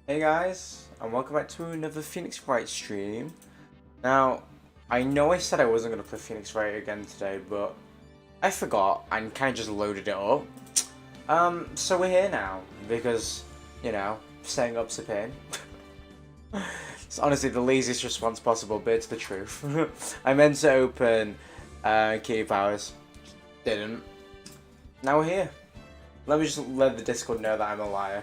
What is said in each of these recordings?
Hey guys, and welcome back to another Phoenix Wright stream. Now, I know I said I wasn't going to play Phoenix Wright again today, but I forgot and kind of just loaded it up. So we're here now, because, setting up's a pain. It's honestly the laziest response possible, but it's the truth. I meant to open Key Powers, didn't. Now we're here. Let me just let the Discord know that I'm a liar.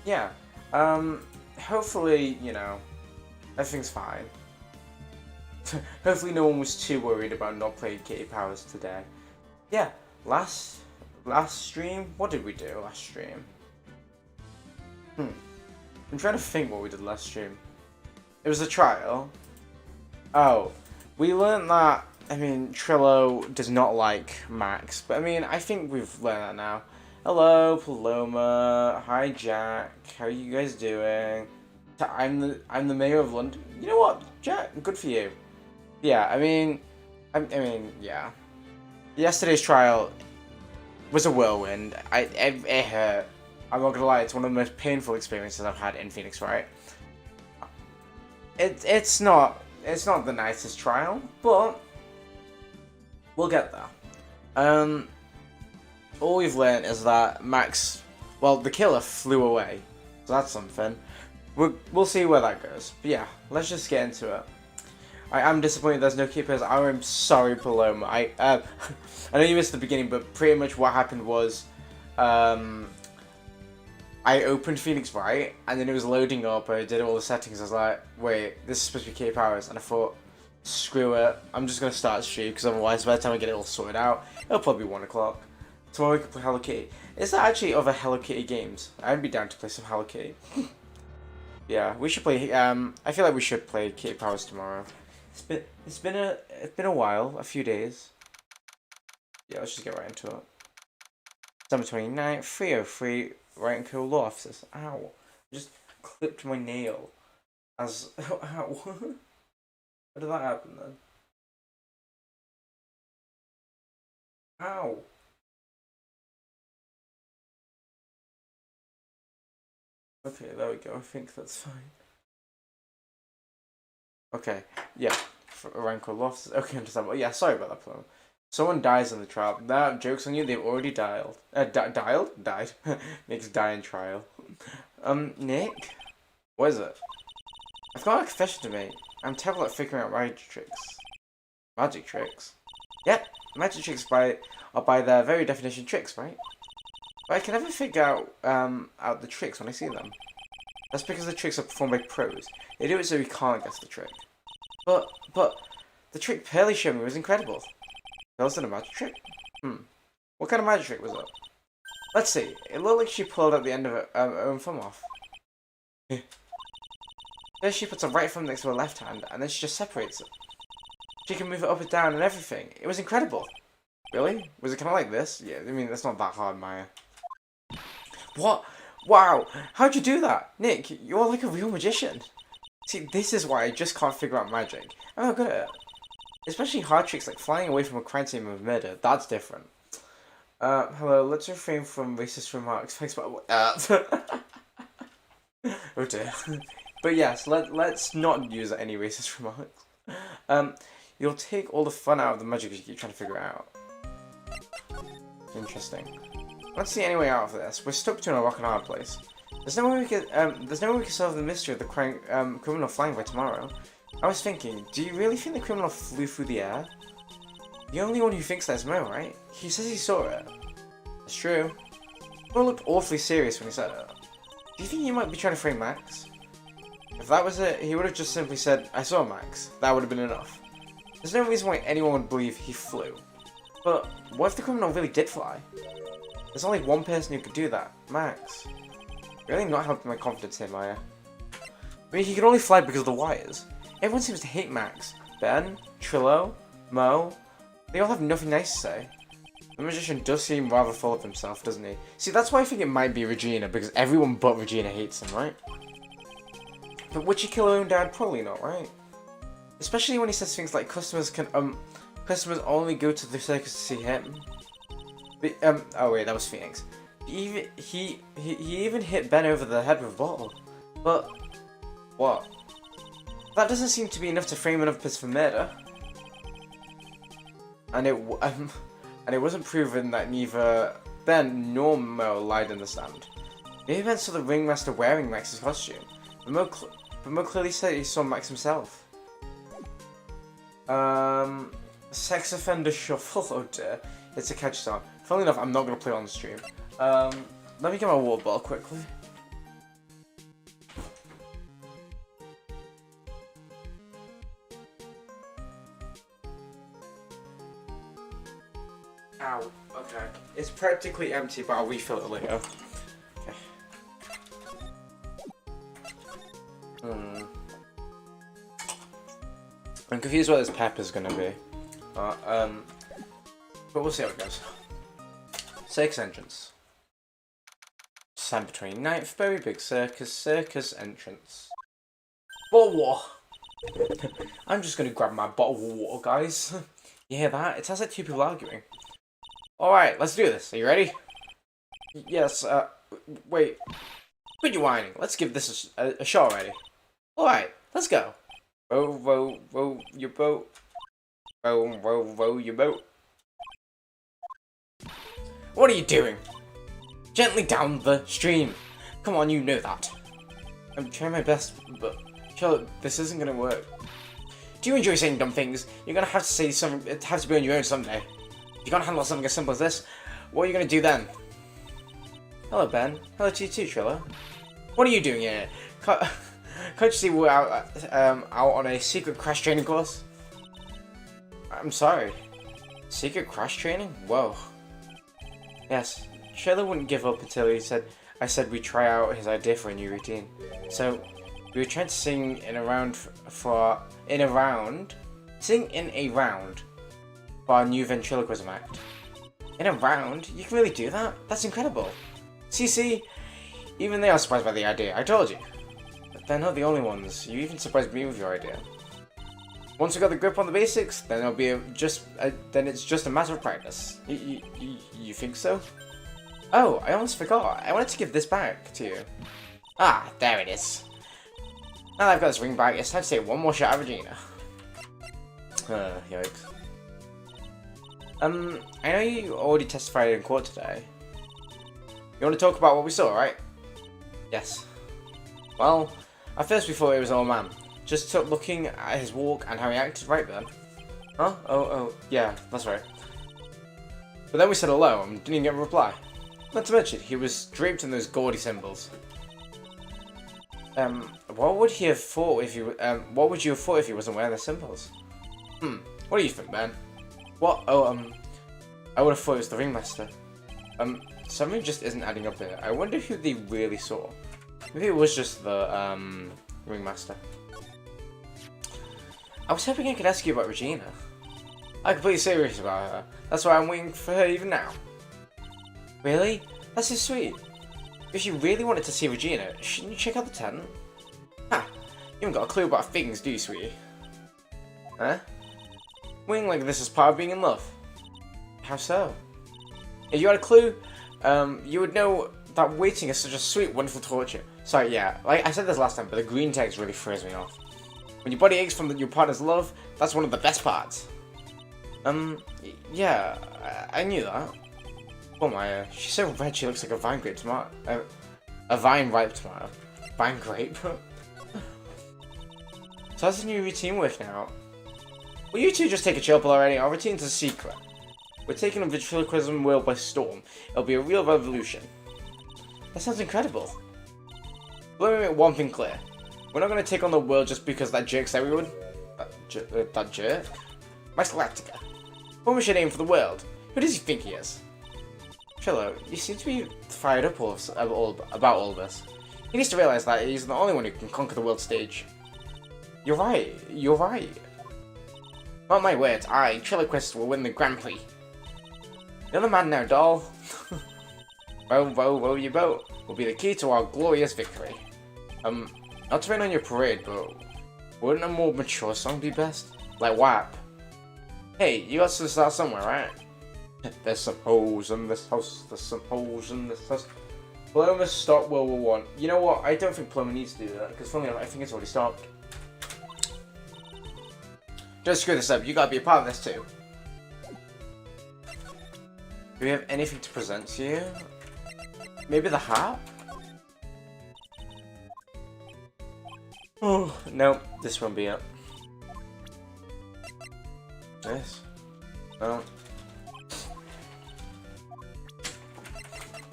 Yeah, hopefully, everything's fine. Hopefully no one was too worried about not playing Kitty Powers today. Yeah, last stream, what did we do last stream? I'm trying to think what we did last stream. It was a trial. Oh, we learned that, Trillo does not like Max, but I think we've learned that now. Hello, Paloma. Hi, Jack. How are you guys doing? I'm the mayor of London. You know what, Jack? Good for you. Yeah, yeah. Yesterday's trial was a whirlwind. It hurt. I'm not gonna lie. It's one of the most painful experiences I've had in Phoenix Wright. It's not the nicest trial, but we'll get there. All we've learned is that Max, well, the killer flew away, so that's something. We'll see where that goes. But yeah, let's just get into it. I am disappointed there's no keepers. I'm sorry, Paloma. I know you missed the beginning, but pretty much what happened was, I opened Phoenix Wright, and then it was loading up. I did all the settings. I was like, wait, this is supposed to be K Powers, and I thought, screw it. I'm just gonna start a stream because otherwise, by the time I get it all sorted out, it'll probably be 1 o'clock. Tomorrow we can play Hello Kitty. Is there actually other Hello Kitty games? I'd be down to play some Hello Kitty. Yeah, we should play. I feel like we should play Kitty Powers tomorrow. It's been a while, a few days. Yeah, let's just get right into it. December 29th, 3:03. Wright and Co. Law Officers. Ow! I just clipped my nail. As ow. How did that happen then? Ow! Okay, there we go. I think that's fine. Okay, yeah. For Ranko Lofts. Okay, understandable. Yeah, sorry about that plan. Someone dies in the trial. That joke's on you, they've already died. Died? Nick's dying trial. Nick? What is it? I've got a confession to make. I'm terrible at figuring out magic tricks. Magic tricks? Yep, magic tricks are by their very definition tricks, right? But I can never figure out the tricks when I see them. That's because the tricks are performed by pros. They do it so we can't guess the trick. But the trick Pearly showed me was incredible. Was it a magic trick? What kind of magic trick was it? Let's see. It looked like she pulled out the end of her own thumb off. First she puts her right thumb next to her left hand, and then she just separates it. She can move it up and down and everything. It was incredible. Really? Was it kind of like this? Yeah, that's not that hard, Maya. What? Wow! How'd you do that? Nick, you're like a real magician. See, this is why I just can't figure out magic. I'm not good at it. Especially hard tricks like flying away from a crime scene of murder. That's different. Hello, let's refrain from racist remarks. Thanks, but oh dear. But yes, let's not use any racist remarks. You'll take all the fun out of the magic if you keep trying to figure it out. Interesting. Let's see any way out of this. We're stuck between a rock and a hard place. There's no way we can solve the mystery of the criminal flying by tomorrow. I was thinking, do you really think the criminal flew through the air? The only one who thinks that is Mo, right? He says he saw it. That's true. Mo looked awfully serious when he said it. Do you think he might be trying to frame Max? If that was it, he would have just simply said, I saw Max. That would have been enough. There's no reason why anyone would believe he flew. But what if the criminal really did fly? There's only one person who could do that, Max. Really not helping my confidence here, Maya. He could only fly because of the wires. Everyone seems to hate Max. Ben, Trillo, Mo, they all have nothing nice to say. The magician does seem rather full of himself, doesn't he? See, that's why I think it might be Regina, because everyone but Regina hates him, right? But would she kill her own dad? Probably not, right? Especially when he says things like customers only go to the circus to see him. But, oh wait, that was Phoenix. He even hit Ben over the head with a bottle. But what? That doesn't seem to be enough to frame him up as for murder. And it wasn't proven that neither Ben nor Mo lied in the stand. Maybe Ben saw the ringmaster wearing Max's costume, but Mo clearly said he saw Max himself. Sex offender shuffle. Oh dear, it's a catchy song. Funnily enough, I'm not gonna play it on the stream. Let me get my water bottle quickly. Ow. Okay. It's practically empty, but I'll refill it later. Okay. I'm confused what this pepper's gonna be. But we'll see how it goes. 6 entrance. December 29th, very big circus entrance. Bottle of water. I'm just gonna grab my bottle of water, guys. You hear that? It sounds like 2 people arguing. Alright, let's do this. Are you ready? Yes, wait. Quit your whining. Let's give this a shot already. Alright, let's go. Row, row, row your boat. Row, row, row your boat. What are you doing? Gently down the stream. Come on, you know that. I'm trying my best, but Charlotte, this isn't gonna work. Do you enjoy saying dumb things? You're gonna have to say something. It has to be on your own someday. If you can't handle something as simple as this, what are you gonna do then? Hello, Ben. Hello to you too, Trilla. What are you doing here? Can't you see we're out on a secret crash training course? I'm sorry. Secret crash training? Whoa. Yes, Trilla wouldn't give up until I said we'd try out his idea for a new routine. So, we were trying to sing in a round for our new ventriloquism act. In a round? You can really do that? That's incredible. See, even they are surprised by the idea. I told you. But they're not the only ones. You even surprised me with your idea. Once we got the grip on the basics, then it'll be then it's just a matter of practice. You think so? Oh, I almost forgot. I wanted to give this back to you. Ah, there it is. Now that I've got this ring back, it's time to take one more shot at Regina. Yikes. I know you already testified in court today. You want to talk about what we saw, right? Yes. Well, at first we thought it was an old man. Just took looking at his walk and how he acted right then. Huh? Oh, yeah, that's right. But then we said hello and didn't even get a reply. Not to mention, he was draped in those gaudy symbols. What would you have thought if he wasn't wearing the symbols? What do you think, man? What? Oh, I would have thought it was the ringmaster. Something just isn't adding up here. I wonder who they really saw. Maybe it was just the, ringmaster. I was hoping I could ask you about Regina. I'm completely serious about her. That's why I'm waiting for her even now. Really? That's so sweet. If you really wanted to see Regina, shouldn't you check out the tent? Ha! You haven't got a clue about things, do you, sweetie? Huh? Waiting like this is part of being in love. How so? If you had a clue, you would know that waiting is such a sweet, wonderful torture. Sorry, yeah, like I said this last time, but the green text really throws me off. When your body aches from your partner's love, that's one of the best parts. Yeah, I knew that. Oh my, she's so red she looks like a vine grape tomato. A vine ripe tomato. Vine grape? So how's the new routine working out? Will you two just take a chill pill already? Our routine's a secret. We're taking the ventriloquism world by storm. It'll be a real revolution. That sounds incredible. But let me make one thing clear. We're not going to take on the world just because that jerk said we would. That jerk? Max Galactica. When we should aim for the world. Who does he think he is? Trilla, you seem to be fired up about all of this. He needs to realize that he's the only one who can conquer the world stage. You're right. Not my words, I, Triloquist, will win the Grand Prix. You're the man now, doll. Row, row, row your boat will be the key to our glorious victory. Not to rain on your parade, but Wouldn't a more mature song be best? Like WAP? Hey, you got to start somewhere, right? There's some holes in this house, there's some holes in this house. Paloma stopped World War One. You know what? I don't think Paloma needs to do that, because funny enough, I think it's already stopped. Don't screw this up, you gotta be a part of this too. Do we have anything to present to you? Maybe the harp? Oh, no, this won't be it. This? No.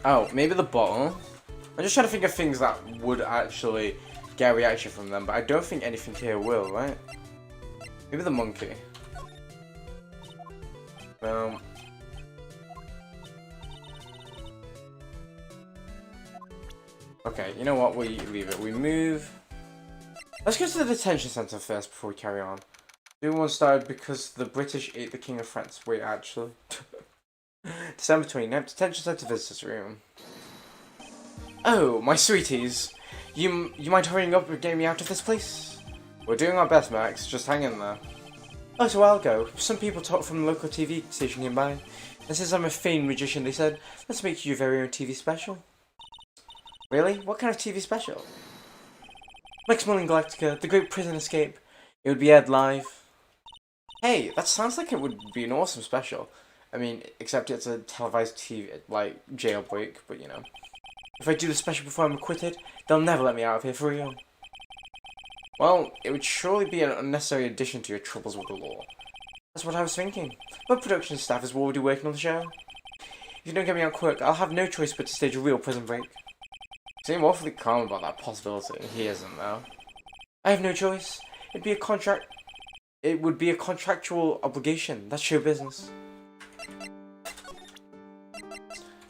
Oh, maybe the bottle? I'm just trying to think of things that would actually get a reaction from them, but I don't think anything here will, right? Maybe the monkey. Okay, you know what? We leave it. We move. Let's go to the detention center first before we carry on. Everyone started because the British ate the King of France. Wait, actually. December 29th, detention center visitors room. Oh, my sweeties. You mind hurrying up and getting me out of this place? We're doing our best, Max. Just hang in there. A little while ago, some people talked from the local TV station nearby. And since I'm a famed magician, they said, let's make you your very own TV special. Really? What kind of TV special? Maximilian Galactica, The Great Prison Escape. It would be aired live. Hey, that sounds like it would be an awesome special. I mean, except it's a televised TV, like, jailbreak, but you know. If I do the special before I'm acquitted, they'll never let me out of here for real. Well, it would surely be an unnecessary addition to your troubles with the law. That's what I was thinking. But production staff is already working on the show. If you don't get me out quick, I'll have no choice but to stage a real prison break. You seem awfully calm about that possibility. He isn't, though. I have no choice. It would be a contractual obligation. That's show business.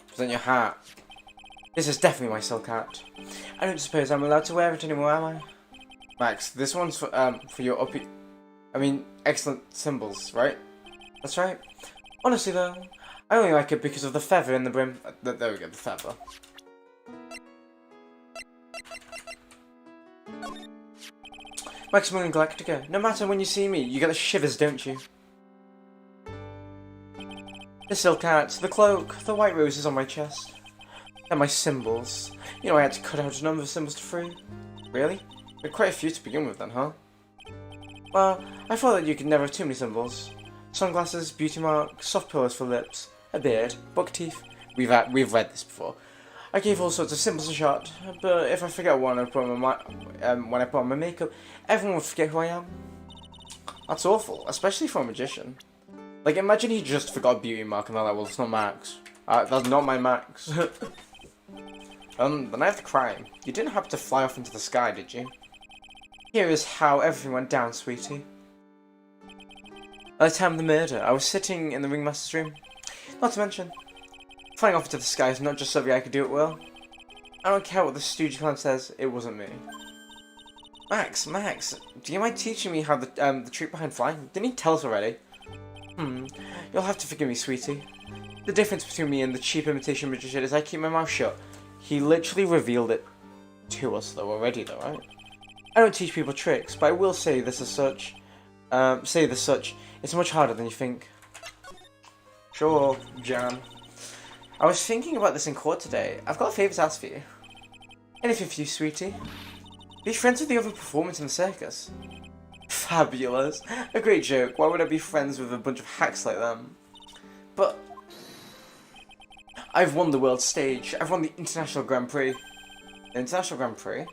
Present your hat. This is definitely my silk hat. I don't suppose I'm allowed to wear it anymore, am I? Max, this one's for your excellent symbols, right? That's right. Honestly, though, I only like it because of the feather in the brim. There we go, the feather. Maximilian Galactica, no matter when you see me, you get the shivers, don't you? The silk hat, the cloak, the white roses on my chest. And my symbols. You know I had to cut out a number of symbols to free. Really? We had quite a few to begin with then, huh? Well, I thought that you could never have too many symbols. Sunglasses, beauty mark, soft pillows for lips, a beard, buck teeth. We've read this before. I gave all sorts of symbols a shot, but if I forget one when I put on my makeup, everyone would forget who I am. That's awful, especially for a magician. Like, imagine he just forgot beauty mark and they're like, well, it's not Max. That's not my Max. The night of the crime. You didn't happen to fly off into the sky, did you? Here is how everything went down, sweetie. At the time of the murder, I was sitting in the ringmaster's room. Not to mention, flying off into the sky is not just something I could do at will. I don't care what the studio clan says, it wasn't me. Max, do you mind teaching me how the trick behind flying? Didn't he tell us already? You'll have to forgive me, sweetie. The difference between me and the cheap imitation magician is I keep my mouth shut. He literally revealed it to us already, right? I don't teach people tricks, but I will say this as such. It's much harder than you think. Sure, Jan. I was thinking about this in court today. I've got a favour to ask for you. Anything for you, sweetie? Be friends with the other performers in the circus. Fabulous. A great joke. Why would I be friends with a bunch of hacks like them? But I've won the world stage. I've won the International Grand Prix. The International Grand Prix?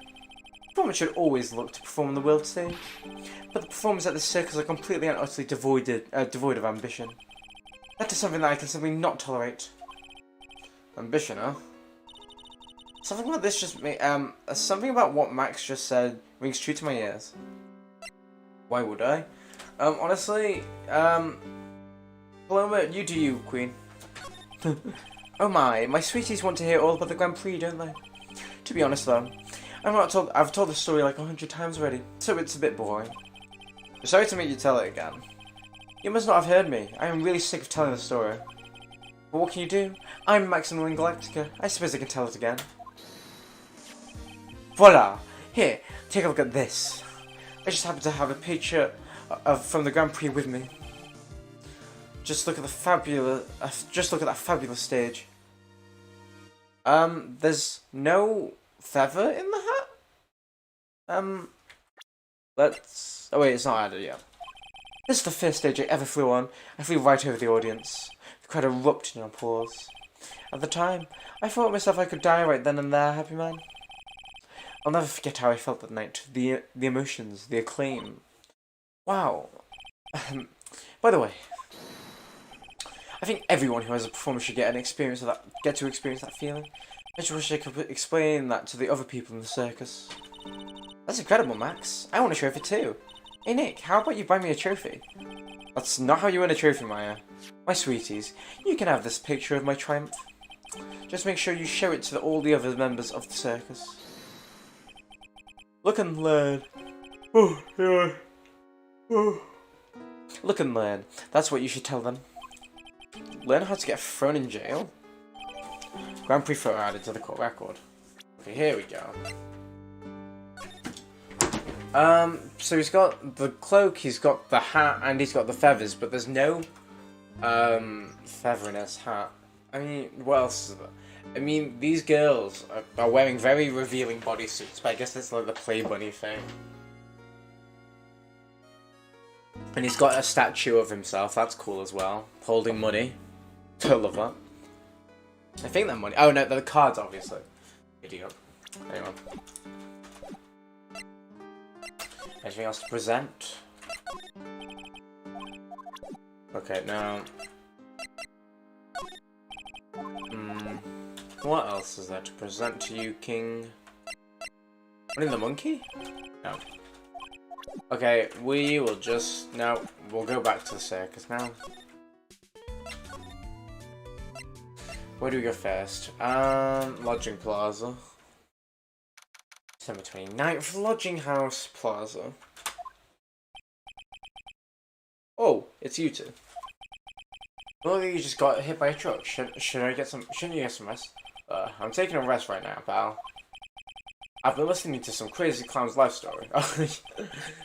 Performers should always look to perform on the world stage. But the performers at the circus are completely and utterly devoid of ambition. That is something that I can simply not tolerate. Ambition, huh? Something about this just something about what Max just said rings true to my ears. Why would I? Honestly, Paloma, you do you, Queen. Oh my sweeties want to hear all about the Grand Prix, don't they? To be honest though, I've told the story like 100 times already, so it's a bit boring. Sorry to make you tell it again. You must not have heard me. I am really sick of telling the story. But what can you do? I'm Maximilian Galactica. I suppose I can tell it again. Voila! Here, take a look at this. I just happen to have a picture from the Grand Prix with me. Just look at the fabulous. Just look at that fabulous stage. There's no feather in the hat. Let's. Oh wait, it's not added yet. This is the first stage I ever flew on. I flew right over the audience. The crowd erupted in applause. At the time, I thought myself I could die right then and there, happy man. I'll never forget how I felt that night. The emotions, the acclaim. Wow. By the way, I think everyone who has a performance should get to experience that feeling. I just wish I could explain that to the other people in the circus. That's incredible, Max. I want a trophy too. Hey Nick, how about you buy me a trophy? That's not how you win a trophy, Maya. My sweeties, you can have this picture of my triumph. Just make sure you show it to all the other members of the circus. Look and learn. Oh, yeah. Oh. Look and learn. That's what you should tell them. Learn how to get thrown in jail? Grand Prix photo added to the court record. Okay, here we go. So he's got the cloak, he's got the hat, and he's got the feathers, but there's no, feather in his hat. I mean, what else is there? I mean, these girls are wearing very revealing bodysuits, but I guess it's like the Play Bunny thing. And he's got a statue of himself, that's cool as well. Holding money. I love that. I think that money. Oh no, the cards, obviously. Idiot. Anyway. Anything else to present? Okay, now. What else is there to present to you, King? Running the monkey? No. Okay, we will just... No, we'll go back to the circus now. Where do we go first? Lodging Plaza. December 29th, Lodging House Plaza. Oh, it's you two. Well, you just got hit by a truck. Shouldn't you get some rest? I'm taking a rest right now, pal. I've been listening to some crazy clown's life story.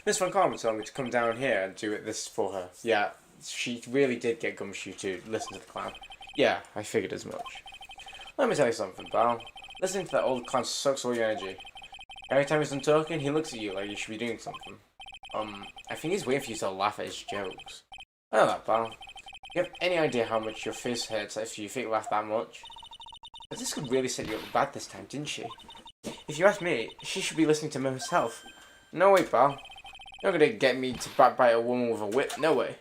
Miss Von Carmen told me to come down here and do this for her. Yeah, she really did get gumshoe to listen to the clown. Yeah, I figured as much. Let me tell you something, pal. Listening to that old clown sucks all your energy. Every time he's done talking, he looks at you like you should be doing something. I think he's waiting for you to laugh at his jokes. I know that, pal. You have any idea how much your face hurts if you think laugh that much? But this could really set you up bad this time, didn't she? If you ask me, she should be listening to me herself. No way, pal. You're not gonna get me to backbite a woman with a whip. No way.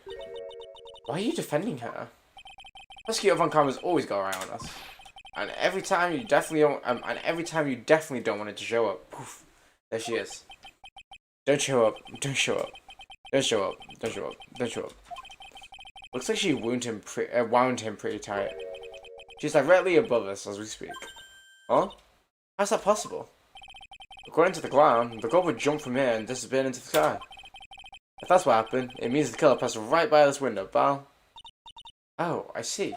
Why are you defending her? Mosquito Von Karma's always got around us. And every time you definitely don't want it to show up. Poof. There she is. Don't show up. Don't show up. Don't show up. Don't show up. Don't show up. Looks like she wound him pretty tight. She's directly above us as we speak. Huh? How's that possible? According to the clown, the girl would jump from here and disappear into the sky. If that's what happened, it means the killer passed right by this window, pal. Oh, I see.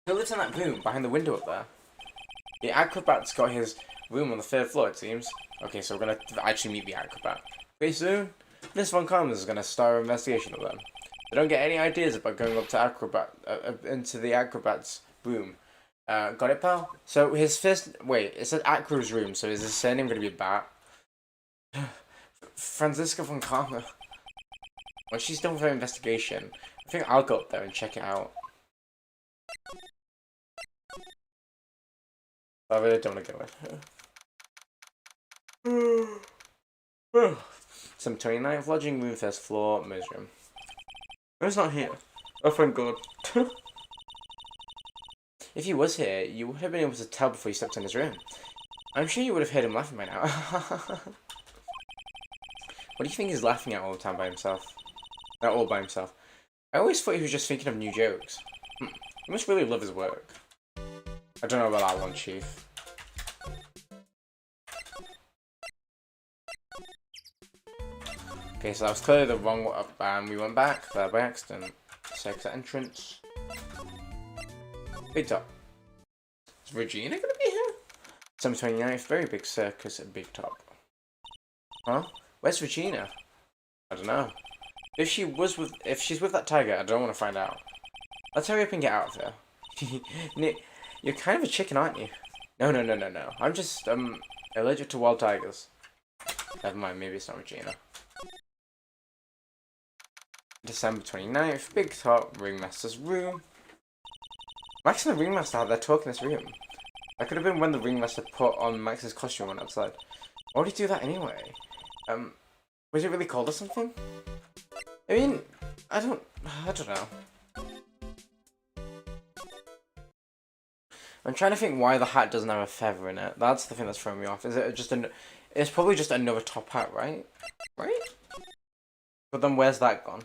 He lives in that room behind the window up there. The acrobat's got his room on the 3rd floor, it seems. Okay, so we're gonna actually meet the acrobat. Pretty soon, Miss Von Karman is gonna start an investigation of them. They don't get any ideas about going up to into the acrobat's room. Got it, pal? So his first... Wait, it said Acro's room, so is his surname gonna be Bat? Franziska von Karma. When she's done with her investigation, I think I'll go up there and check it out. I really don't want to go in. Some 29th lodging room, 1st floor, Mo's room. Mo's not here. Oh, thank God. If he was here, you would have been able to tell before you stepped in his room. I'm sure you would have heard him laughing by now. What do you think he's laughing at all the time by himself? Not all by himself. I always thought he was just thinking of new jokes. He must really love his work. I don't know about that one, Chief. Okay, so that was clearly the wrong one, and we went back there by accident. Circus entrance. Big Top. Is Regina gonna be here? 729th, very big circus at Big Top. Huh? Where's Regina? I don't know. If she's with that tiger, I don't want to find out. Let's hurry up and get out of here. Nick, you're kind of a chicken, aren't you? No. I'm just, allergic to wild tigers. Never mind, maybe it's not Regina. December 29th, Big Top, Ringmaster's room. Max and the Ringmaster had their talk in this room. That could have been when the Ringmaster put on Max's costume and went outside. Why would he do that anyway? Was it really cold or something? I mean, I don't know. I'm trying to think why the hat doesn't have a feather in it. That's the thing that's throwing me off. Is it just it's probably just another top hat, right? Right? But then where's that gone?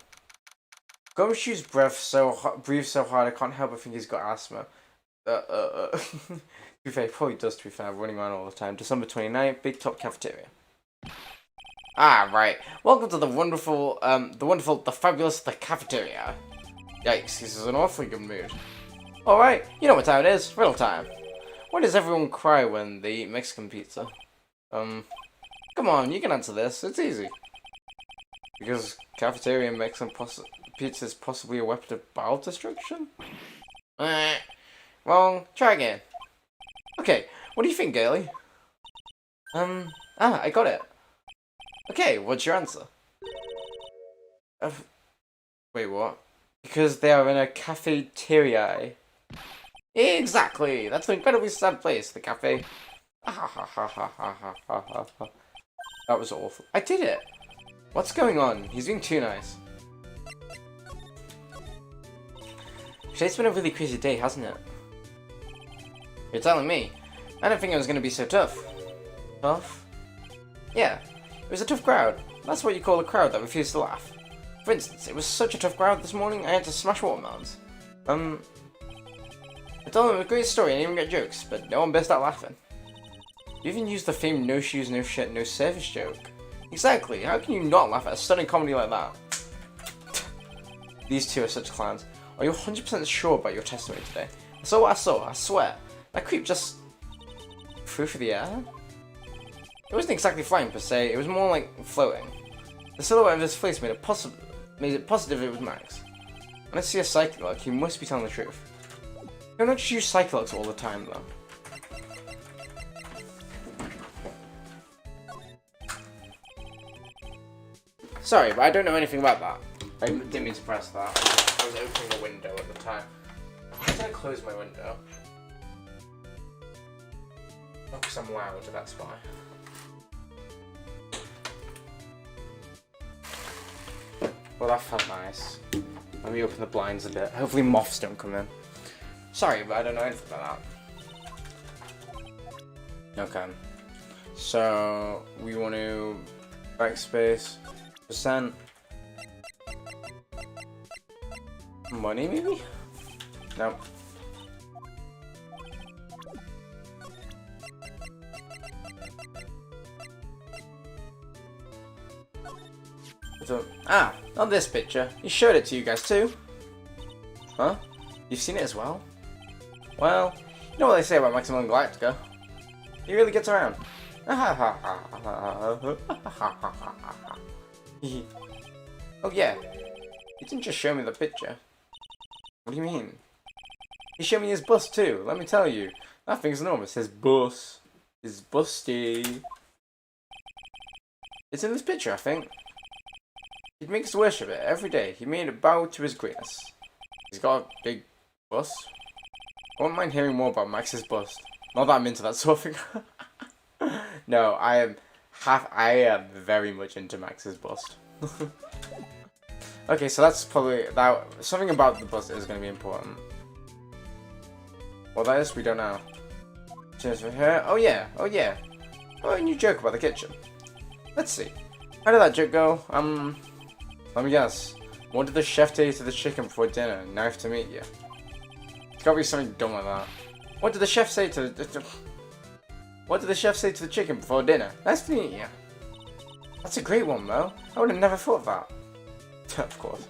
Gumshoe's breathes so hard I can't help but think he's got asthma. To be fair, he probably does, to be fair, running around all the time. December 29th, Big Top Cafeteria. Ah, right. Welcome to the wonderful, the fabulous, the cafeteria. Yikes, this is an awfully good mood. Alright, you know what time it is. Riddle time. Why does everyone cry when they eat Mexican pizza? Come on, you can answer this. It's easy. Because cafeteria Mexican pizza is possibly a weapon of bowel destruction? Wrong. Try again. Okay, what do you think, Gaily? I got it. Okay, what's your answer? Wait, what? Because they are in a cafeteria. Exactly! That's an incredibly sad place, the cafe. That was awful. I did it! What's going on? He's being too nice. Today's been a really crazy day, hasn't it? You're telling me. I don't think it was going to be so tough. Tough? Yeah. It was a tough crowd. That's what you call a crowd that refused to laugh. For instance, it was such a tough crowd this morning, I had to smash watermelons. I told them a great story and even get jokes, but no one burst out laughing. You even used the famed no shoes, no shirt, no service joke. Exactly, how can you not laugh at a stunning comedy like that? These two are such clowns. Are you 100% sure about your testimony today? I saw what I saw, I swear. That creep just flew through the air? It wasn't exactly flying per se, it was more like floating. The silhouette of his face made it positive it was Max. When I see a Psychic, he must be telling the truth. You don't just use Psychic all the time though. Sorry, but I don't know anything about that. I didn't mean to press that. I was opening a window at the time. Why did I close my window? Oh, because I'm loud, that's why. Well, that felt nice. Let me open the blinds a bit. Hopefully moths don't come in. Sorry, but I don't know anything about that. Okay. So, we want to backspace, percent, money maybe? No. So, not this picture. He showed it to you guys too. Huh? You've seen it as well? Well, you know what they say about Maximum Galactica. He really gets around. Oh yeah. He didn't just show me the picture. What do you mean? He showed me his bust too, let me tell you. That thing's enormous. His bust is busty. It's in this picture, I think. He makes worship it every day. He made a bow to his greatness. He's got a big bust. I wouldn't mind hearing more about Max's bust. Not that I'm into that sort of thing. No, I am very much into Max's bust. Okay, so that's probably that. Something about the bust is going to be important. What that is, we don't know. Cheers for here. Oh yeah. Oh, a new joke about the kitchen. Let's see. How did that joke go? Let me guess. What did the chef say to the chicken before dinner? Knife to meet you. It's gotta be something dumb like that. What did the chef say to the chicken before dinner? Nice to meet you. That's a great one, though. I would have never thought of that. Of course.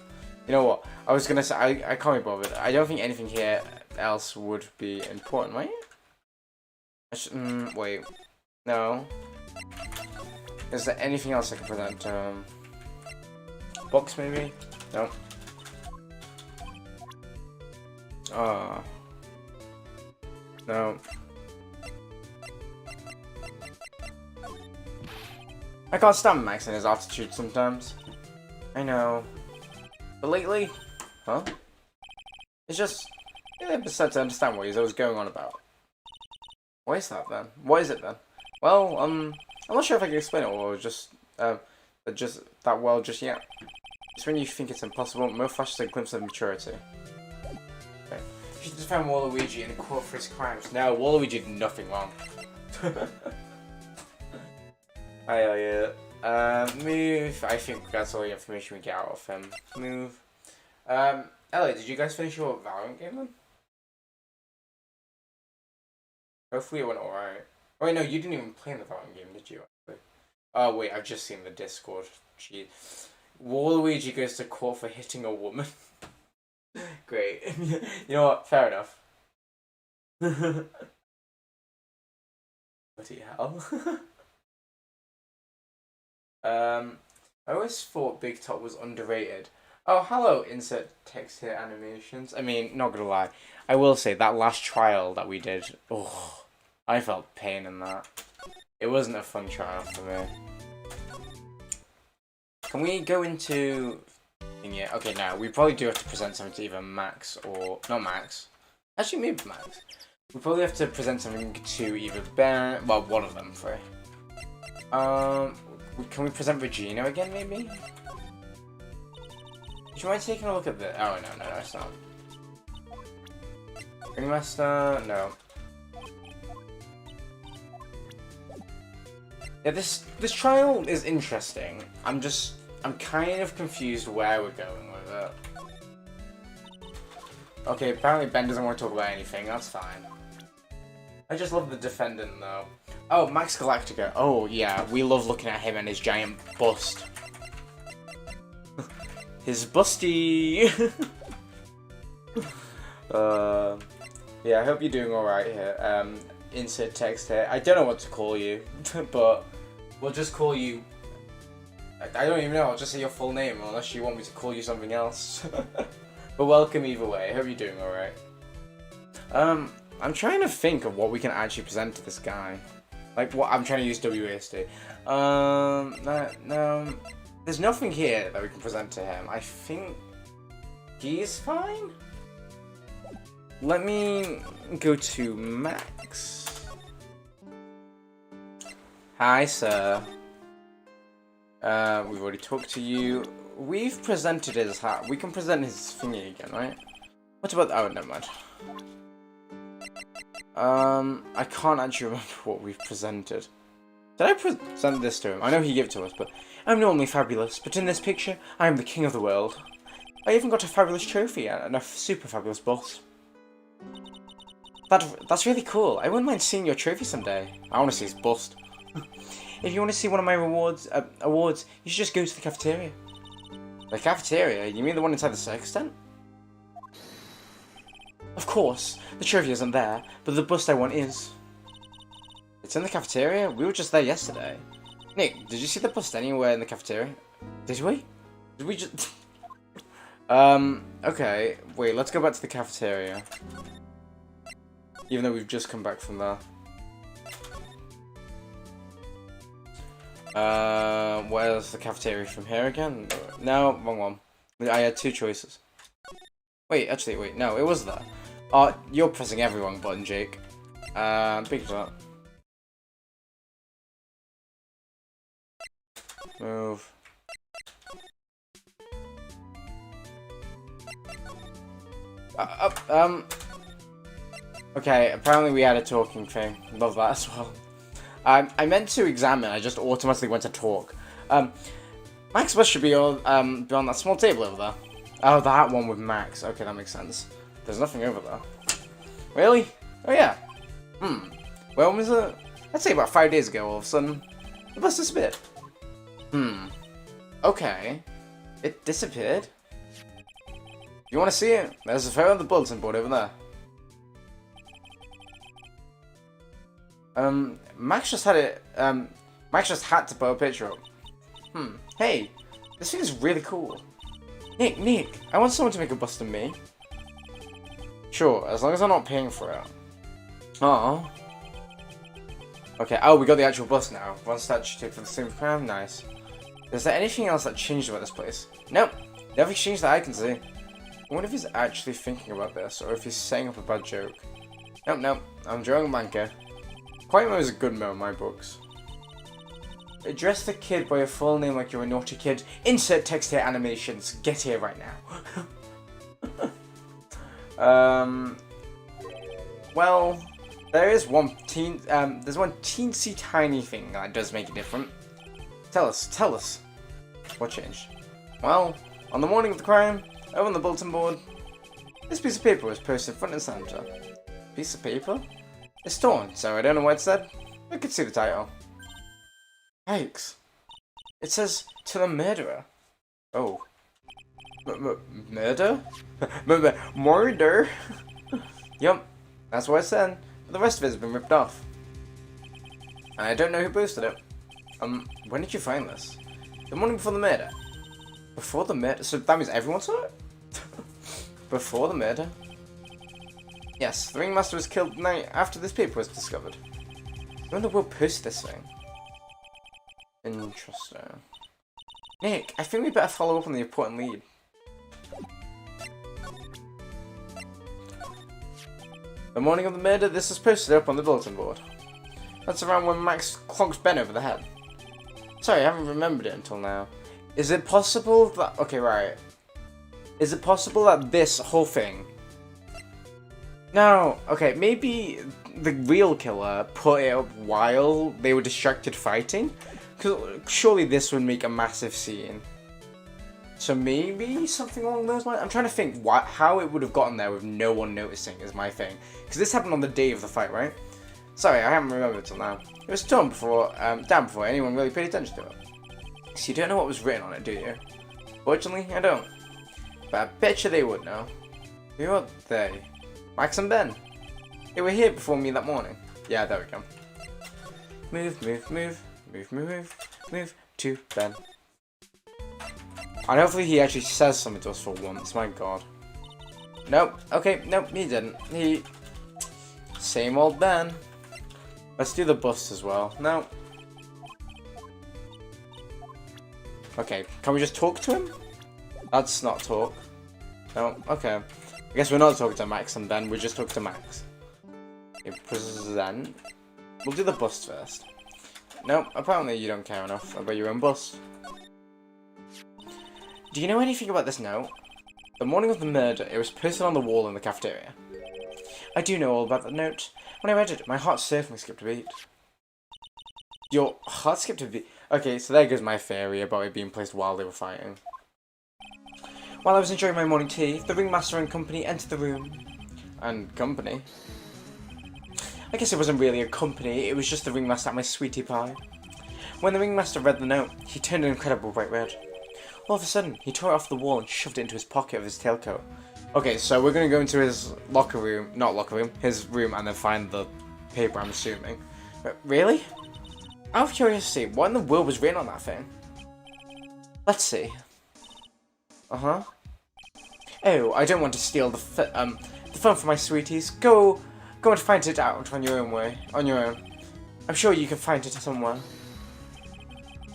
You know what? I was gonna say I can't be bothered. I don't think anything here else would be important, right? Wait. No. Is there anything else I can present? Box maybe? No. Ah. No. I can't stand Max and his attitude sometimes. I know. But lately, huh? It's just, yeah, I'm starting to understand what he's always going on about. What is that then? What is it then? Well, I'm not sure if I can explain it or just that well just yet. It's when you think it's impossible, Mo flashes a glimpse of maturity. Okay. You should defend Waluigi in court for his crimes. No, Waluigi did nothing wrong. Move. I think that's all the information we get out of him. Move. Elliot, did you guys finish your Valorant game then? Hopefully it went alright. Oh wait, no, you didn't even play in the Valorant game, did you? Oh wait, I've just seen the Discord. Gee. Waluigi goes to court for hitting a woman. Great. You know what? Fair enough. Bloody hell. I always thought Big Top was underrated. Oh, hello, insert text here animations. I mean, not gonna lie. I will say, that last trial that we did, oh, I felt pain in that. It wasn't a fun trial for me. Can we go into... Yeah, okay, now, we probably do have to present something to either Max or... Not Max. Actually, maybe Max. We probably have to present something to either Ben... Well, one of them, sorry. Can we present Regina again, maybe? Do you mind taking a look at the... Oh, no, it's not. Ringmaster? No. Yeah, this trial is interesting. I'm kind of confused where we're going with it. Okay, apparently Ben doesn't want to talk about anything. That's fine. I just love the defendant, though. Oh, Max Galactica. Oh, yeah. We love looking at him and his giant bust. His busty! Yeah, I hope you're doing alright here. Insert text here. I don't know what to call you, but we'll just call you... I don't even know. I'll just say your full name, unless you want me to call you something else. But welcome either way. I hope you're doing alright. I'm trying to think of what we can actually present to this guy. Like, what I'm trying to use WASD. No. There's nothing here that we can present to him. I think he's fine. Let me go to Max. Hi, sir. We've already talked to you. We've presented his hat. We can present his thingy again, right? What about... Oh, never mind. I can't actually remember what we've presented. Did I present this to him? I know he gave it to us, but... I'm not only fabulous, but in this picture, I am the king of the world. I even got a fabulous trophy and a super fabulous bust. That's really cool. I wouldn't mind seeing your trophy someday. I want to see his bust. If you want to see one of my awards, you should just go to the cafeteria. The cafeteria? You mean the one inside the circus tent? Of course, the trophy isn't there, but the bust I want is. It's in the cafeteria? We were just there yesterday. Nick, did you see the bust anywhere in the cafeteria? Did we? Did we just... Okay. Wait, let's go back to the cafeteria. Even though we've just come back from there. Where's the cafeteria from here again? No, wrong one. I had two choices. Wait, actually, wait, no, it was there. Oh, you're pressing every wrong button, Jake. Big that. Move. Okay, apparently we had a talking thing. Love that as well. I meant to examine, I just automatically went to talk. Max Bus should be on that small table over there. Oh, that one with Max. Okay, that makes sense. There's nothing over there. Really? Oh yeah. When was it? I'd say about 5 days ago, all of a sudden, the bus disappeared. Okay. It disappeared? You want to see it? There's a photo on the bulletin board over there. Max just had it, Max just had to put a picture up. Hey, this thing is really cool. Nick, I want someone to make a bust of me. Sure, as long as I'm not paying for it. Oh. Okay, oh, we got the actual bust now. One statue took for the same crime, nice. Is there anything else that changed about this place? Nope, nothing changed that I can see. I wonder if he's actually thinking about this, or if he's setting up a bad joke. Nope, I'm drawing a manka. Quiet Mo is a good Mo in my books. Address the kid by your full name like you're a naughty kid. Insert text here animations. Get here right now. Well, there's one teensy tiny thing that does make it different. Tell us. What changed? Well, on the morning of the crime, over on the bulletin board, this piece of paper was posted front and center. Piece of paper? It's torn, so I don't know what it said. I could see the title. Yikes. It says, to the murderer. Oh. Murder? Murder? Yup, that's what it said, but the rest of it has been ripped off. And I don't know who posted it. When did you find this? The morning before the murder. Before the murder? So that means everyone saw it? Before the murder? Yes, the ringmaster was killed the night after this paper was discovered. Who in the world posted this thing? Interesting. Nick, I think we better follow up on the important lead. The morning of the murder, this is posted up on the bulletin board. That's around when Max clonks Ben over the head. Sorry, I haven't remembered it until now. Is it possible that... Okay, right. Is it possible that this whole thing... No, okay, maybe the real killer put it up while they were distracted fighting? Because surely this would make a massive scene. So maybe something along those lines? I'm trying to think how it would have gotten there with no one noticing is my thing. Because this happened on the day of the fight, right? Sorry, I haven't remembered till now. It was torn before, down before anyone really paid attention to it. So you don't know what was written on it, do you? Fortunately, I don't. But I bet you they would know. Who are they? Max and Ben. They were here before me that morning. Yeah, there we go. Move to Ben. And hopefully he actually says something to us for once, my god. Nope, okay, nope, he didn't. Same old Ben. Let's do the bust as well. No. Okay, can we just talk to him? That's not talk. No, okay. I guess we're not talking to Max and Ben, we're just talking to Max. Okay, present. We'll do the bust first. Nope, apparently you don't care enough about your own bust. Do you know anything about this note? The morning of the murder, it was posted on the wall in the cafeteria. I do know all about that note. When I read it, my heart certainly skipped a beat. Your heart skipped a beat? Okay, so there goes my theory about it being placed while they were fighting. While I was enjoying my morning tea, the ringmaster and company entered the room. And company? I guess it wasn't really a company, it was just the ringmaster and my sweetie pie. When the ringmaster read the note, he turned an incredible bright red. All of a sudden, he tore it off the wall and shoved it into his pocket of his tailcoat. Okay, so we're gonna go into his his room, and then find the paper, I'm assuming. But really? Out of curiosity, what in the world was written on that thing? Let's see. Uh-huh. Oh, I don't want to steal the fun from my sweeties. Go and find it out on your own way. On your own. I'm sure you can find it somewhere.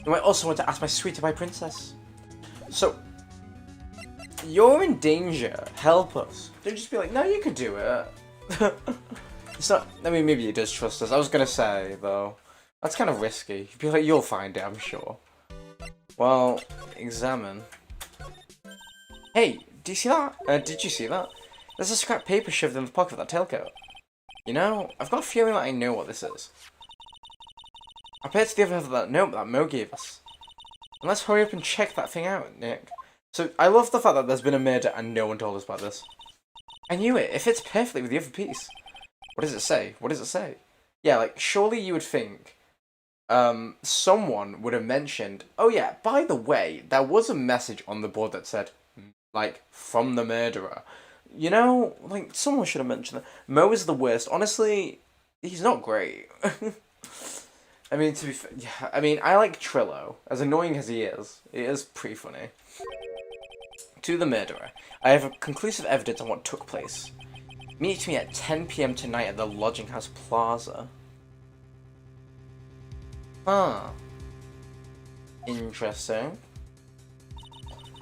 You might also want to ask my sweetie pie princess. So, you're in danger. Help us. Don't just be like, no, you could do it. It's not. I mean, maybe he does trust us. I was gonna say though, that's kind of risky. You'd be like, you'll find it, I'm sure. Well, examine. Hey, do you see that? Did you see that? There's a scrap paper shoved in the pocket of that tailcoat. You know, I've got a feeling that I know what this is. I bet it's the other half of that note that Mo gave us. And let's hurry up and check that thing out, Nick. So, I love the fact that there's been a murder and no one told us about this. I knew it. It fits perfectly with the other piece. What does it say? What does it say? Yeah, like, surely you would think someone would have mentioned, oh yeah, by the way, there was a message on the board that said, like, from the murderer. You know, like, someone should have mentioned that. Mo is the worst. Honestly, he's not great. I mean, to be fair, yeah, I mean, I like Trillo. As annoying as he is pretty funny. To the murderer. I have conclusive evidence on what took place. Meet me at 10 p.m. tonight at the Lodging House Plaza. Huh. Interesting.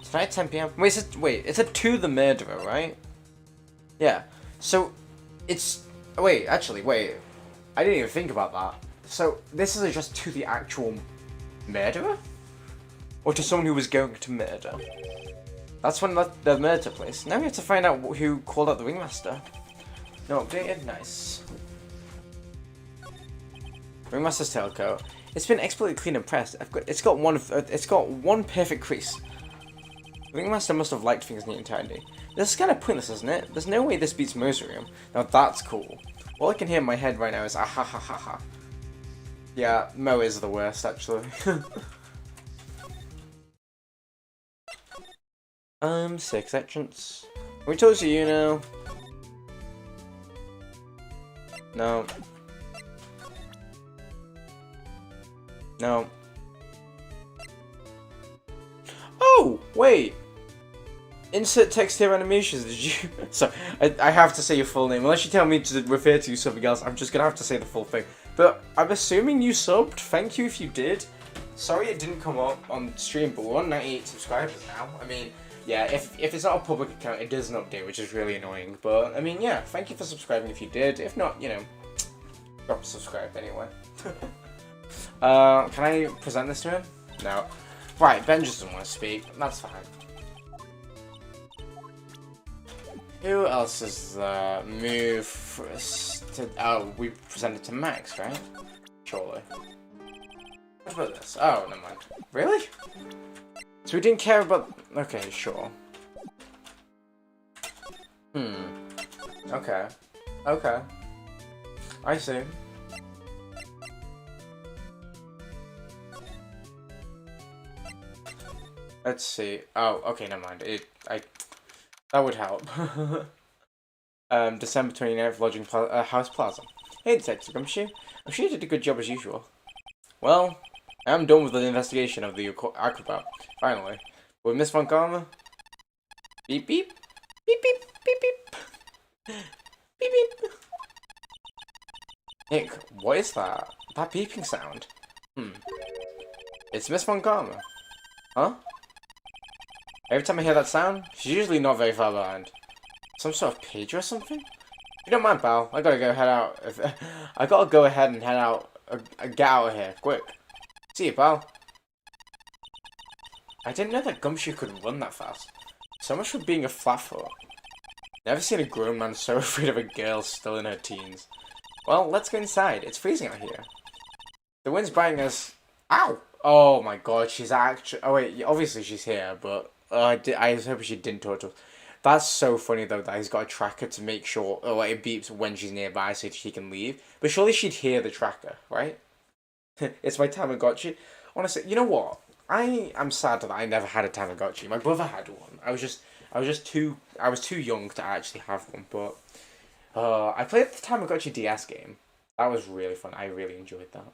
Tonight at 10 p.m. Wait, it's a to the murderer, right? Yeah. So, it's... Wait, actually, wait. I didn't even think about that. So, this is addressed to the actual murderer? Or to someone who was going to murder? That's when the murder took place. Now we have to find out who called out the ringmaster. No updated? Nice. Ringmaster's tailcoat. It's been expertly cleaned and pressed. It's got one perfect crease. The ringmaster must have liked things neat and tidy. This is kind of pointless, isn't it? There's no way this beats Mausoleum. Now that's cool. All I can hear in my head right now is ah ha ha ha ha. Yeah, Mo is the worst, actually. 6 entrance. We told you know. No. No. Oh, wait. Insert text here animations, did you? Sorry, I have to say your full name. Unless you tell me to refer to something else, I'm just gonna have to say the full thing. But I'm assuming you subbed. Thank you if you did. Sorry it didn't come up on stream, but we're on 98 subscribers now. I mean, yeah, if it's not a public account, it doesn't update, which is really annoying. But, I mean, yeah, thank you for subscribing if you did. If not, you know, drop a subscribe anyway. Can I present this to him? No. Right, Ben just doesn't want to speak. That's fine. Who else is there? Move first to... Oh, we presented to Max, right? Surely. What about this? Oh, never mind. Really? So we didn't care about... Okay, sure. Okay. Okay. I see. Let's see. Oh, okay, never mind. That would help. December 29th, Lodging House Plaza. Hey, Detective Gumshoe. I'm sure you did a good job as usual. Well, I'm done with the investigation of the acrobat. Finally. With Miss Von Karma? Beep beep. Beep beep. Beep beep. Beep beep. Nick, what is that? That beeping sound? It's Miss Von Karma. Huh? Every time I hear that sound, she's usually not very far behind. Some sort of pager or something? If you don't mind, pal, I gotta go head out. I gotta go ahead and head out. Get out of here, quick. See you, pal. I didn't know that Gumshoe could run that fast. So much for being a flatfoot. Never seen a grown man so afraid of a girl still in her teens. Well, let's go inside. It's freezing out here. The wind's biting us. Ow! Oh my god, she's actually... Oh wait, obviously she's here, but... I was hoping she didn't talk to us. That's so funny though that he's got a tracker to make sure it beeps when she's nearby so she can leave. But surely she'd hear the tracker, right? It's my Tamagotchi. Honestly, you know what? I am sad that I never had a Tamagotchi. My brother had one. I was too young to actually have one. But I played the Tamagotchi DS game. That was really fun. I really enjoyed that.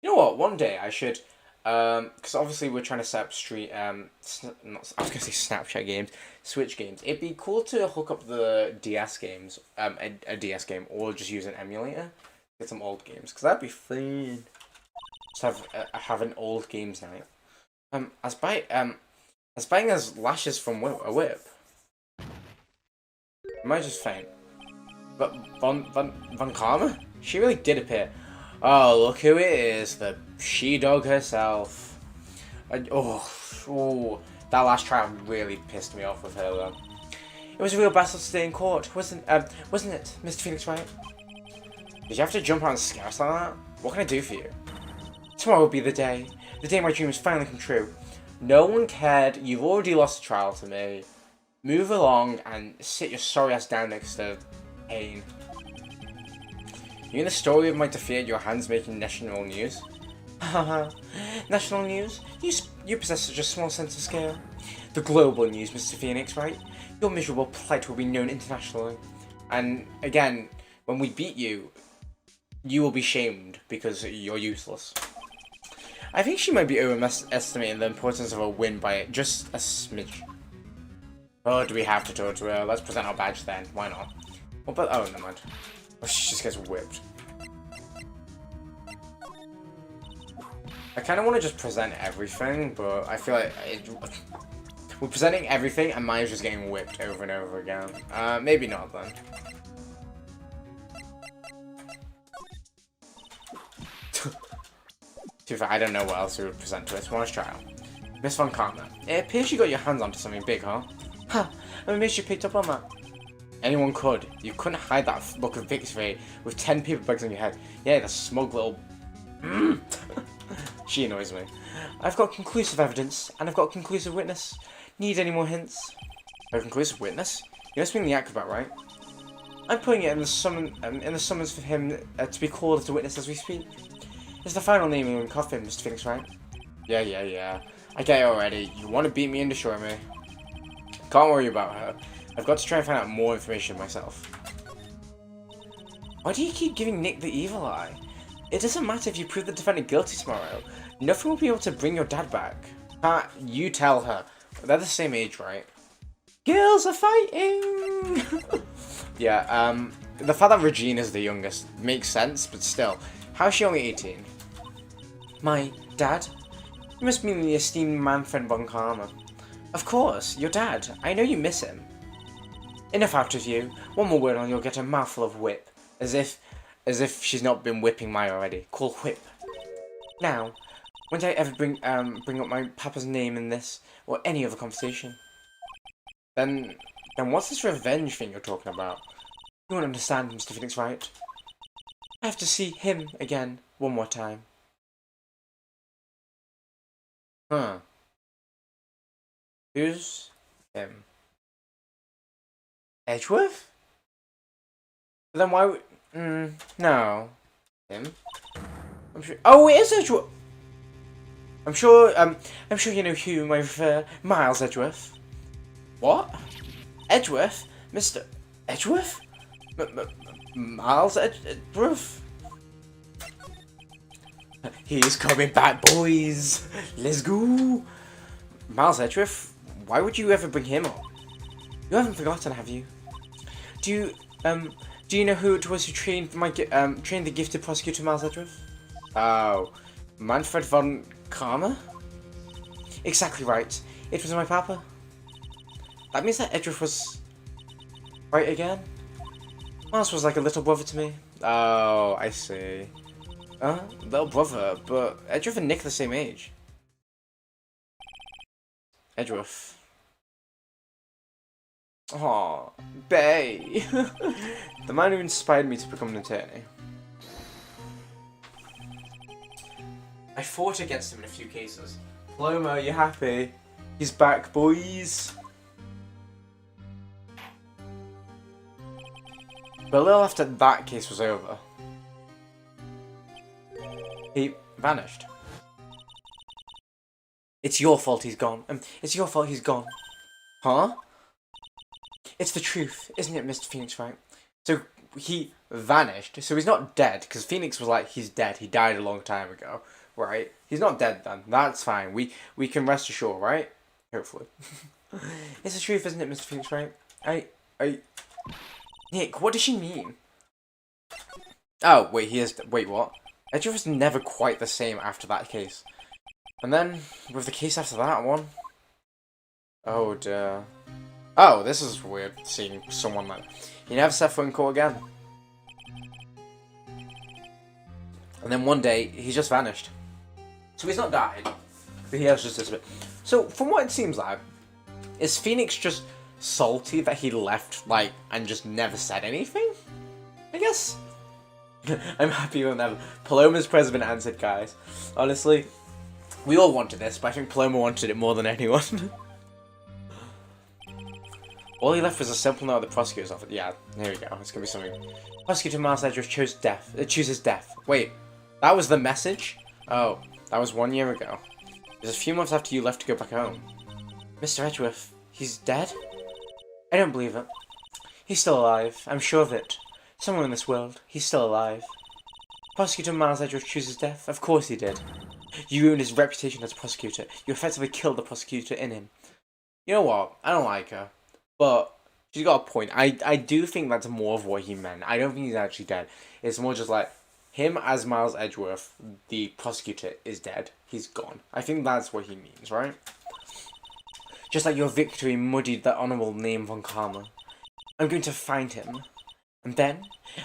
You know what? One day I should. Because obviously we're trying to set up I was gonna say Snapchat games, Switch games. It'd be cool to hook up the DS games, a DS game, or just use an emulator, get some old games, because that'd be fun. Just have an old games night. As buying as lashes from a whip. I might just faint. But Von Karma? She really did appear. Oh, look who it is, the she-dog herself. Oh, that last trial really pissed me off with her, though. It was a real battle to stay in court, wasn't it, Mr. Phoenix Wright? Did you have to jump out and scare us like that? What can I do for you? Tomorrow will be the day my dreams finally come true. No one cared, you've already lost the trial to me. Move along and sit your sorry ass down next to Pain. You in the story of my defeat at your hands making national news? Haha, national news? You possess such a small sense of scale. The global news, Mr. Phoenix, right? Your miserable plight will be known internationally. And again, when we beat you, you will be shamed because you're useless. I think she might be overestimating the importance of a win by just a smidge. Oh, do we have to torture her? Let's present our badge then. Why not? What about... Oh, never mind. Oh, she just gets whipped. I kind of want to just present everything, but I feel like we're presenting everything and mine's just getting whipped over and over again. Maybe not then. To be fair, I don't know what else we would present to us. Let's try out. Miss Von Karma. It appears you got your hands onto something big, huh? Huh, I'm amazed you picked up on that. Anyone could. You couldn't hide that look of victory with 10 paper bags on your head. Yeah, the smug little... She annoys me. I've got conclusive evidence, and I've got a conclusive witness. Need any more hints? A conclusive witness? You must mean the acrobat, right? I'm putting it in the summons for him to be called as a witness as we speak. It's the final naming and coffin, Mr. Phoenix, right? Yeah. I get it already. You want to beat me and destroy me. Can't worry about her. I've got to try and find out more information myself. Why do you keep giving Nick the evil eye? It doesn't matter if you prove the defendant guilty tomorrow. Nothing will be able to bring your dad back. You tell her. They're the same age, right? Girls are fighting! Yeah, the fact that Regina's the youngest makes sense, but still. How is she only 18? My dad? You must mean the esteemed Manfred von Karma. Of course, your dad. I know you miss him. Enough out of you. One more word and you'll get a mouthful of whip. As if she's not been whipping Maya already. Call whip. Now, won't I ever bring up my papa's name in this, or any other conversation? Then what's this revenge thing you're talking about? You won't understand, Mr. Phoenix, right? I have to see him again, one more time. Huh. Who's him? Edgeworth? But then why would... no. Him? I'm sure... Oh, it is Edgeworth! I'm sure you know whom I refer. Miles Edgeworth. What? Edgeworth? Mr. Edgeworth? Miles Edgeworth? He's coming back, boys! Let's go! Miles Edgeworth? Why would you ever bring him up? You haven't forgotten, have you? Do you know who it was who trained the gifted prosecutor Miles Edgeworth? Oh, Manfred von Karma? Exactly right. It was my papa. That means that Edgeworth was right again? Miles was like a little brother to me. Oh, I see. Little brother, but Edgeworth and Nick are the same age. Edgeworth. Aw, Bay. The man who inspired me to become an attorney. I fought against him in a few cases. Paloma, you happy? He's back, boys. But a little after that case was over, he vanished. It's your fault he's gone. It's your fault he's gone. Huh? It's the truth, isn't it, Mr. Phoenix, right? So, he vanished. So he's not dead, because Phoenix was like, he's dead. He died a long time ago, right? He's not dead then. That's fine. We can rest assured, right? Hopefully. It's the truth, isn't it, Mr. Phoenix, right? Nick, what does she mean? Oh, wait, wait, what? Edgeworth was never quite the same after that case. And then, with the case after that one... Oh, dear. Oh, this is weird, seeing someone like... He never set foot in court again. And then one day, he just vanished. So he's not died, but he has just disappeared. So, from what it seems like, is Phoenix just salty that he left, like, and just never said anything? I guess. I'm happy with never. Paloma's president answered, guys. Honestly, we all wanted this, but I think Paloma wanted it more than anyone. All he left was a simple note of the prosecutor's office. Yeah, here we go. It's gonna be something. Prosecutor Miles Edgeworth chooses death. Wait, that was the message? Oh, that was 1 year ago. It was a few months after you left to go back home. Mr. Edgeworth, he's dead? I don't believe it. He's still alive. I'm sure of it. Somewhere in this world, he's still alive. Prosecutor Miles Edgeworth choose his death? Of course he did. You ruined his reputation as a prosecutor. You effectively killed the prosecutor in him. You know what? I don't like her. But she's got a point. I do think that's more of what he meant. I don't think he's actually dead. It's more just like, him as Miles Edgeworth, the prosecutor, is dead. He's gone. I think that's what he means, right? Just like your victory muddied the honourable name von Karma. I'm going to find him. And then,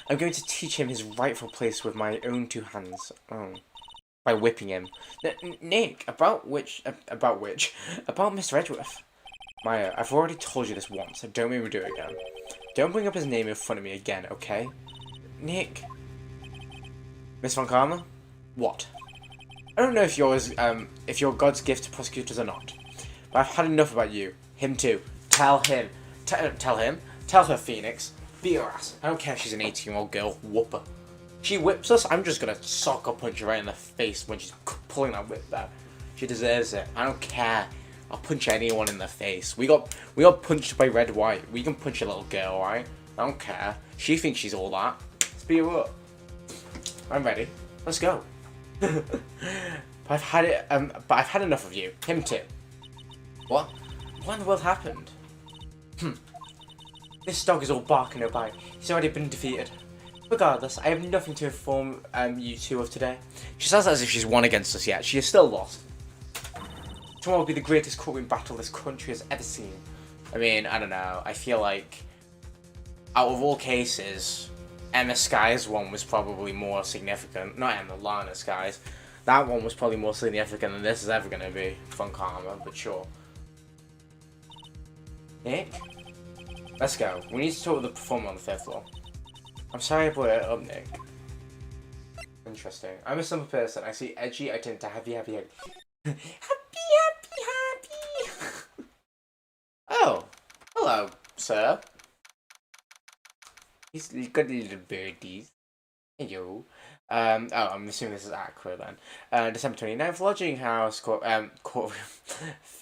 I'm going to teach him his rightful place with my own two hands. Oh. By whipping him. Nick, about Mr. Edgeworth. Maya, I've already told you this once, so don't make me do it again. Don't bring up his name in front of me again, okay? Nick. Miss von Karma? What? I don't know if you're God's gift to prosecutors or not, but I've had enough about you. Him too. Tell him. Tell him. Tell her, Phoenix. Beat her ass. I don't care if she's an 18-year-old girl. Whoop her. She whips us, I'm just gonna sock or punch her right in the face when she's pulling that whip back. She deserves it. I don't care. I'll punch anyone in the face. We got punched by Red White. We can punch a little girl, right? I don't care. She thinks she's all that. Let's beat her up. I'm ready. Let's go. But I've had enough of you. Him too. What? What in the world happened? This dog is all bark and no bite. He's already been defeated. Regardless, I have nothing to inform you two of today. She says that as if she's won against us yet. She is still lost. Tomorrow will be the greatest courtroom battle this country has ever seen. I mean, I don't know. I feel like, out of all cases, Emma Sky's one was probably more significant. Not Emma, Lana Sky's. That one was probably more significant than this is ever going to be. Von Karma, but sure. Nick? Let's go. We need to talk with the performer on the 5th floor. I'm sorry I brought it up, Nick. Interesting. I'm a simple person. I see edgy, I tend to happy. happy. Oh. Hello, sir. He's got little birdies. Hello. Oh, I'm assuming this is Accra then. December 29th, lodging house, courtroom.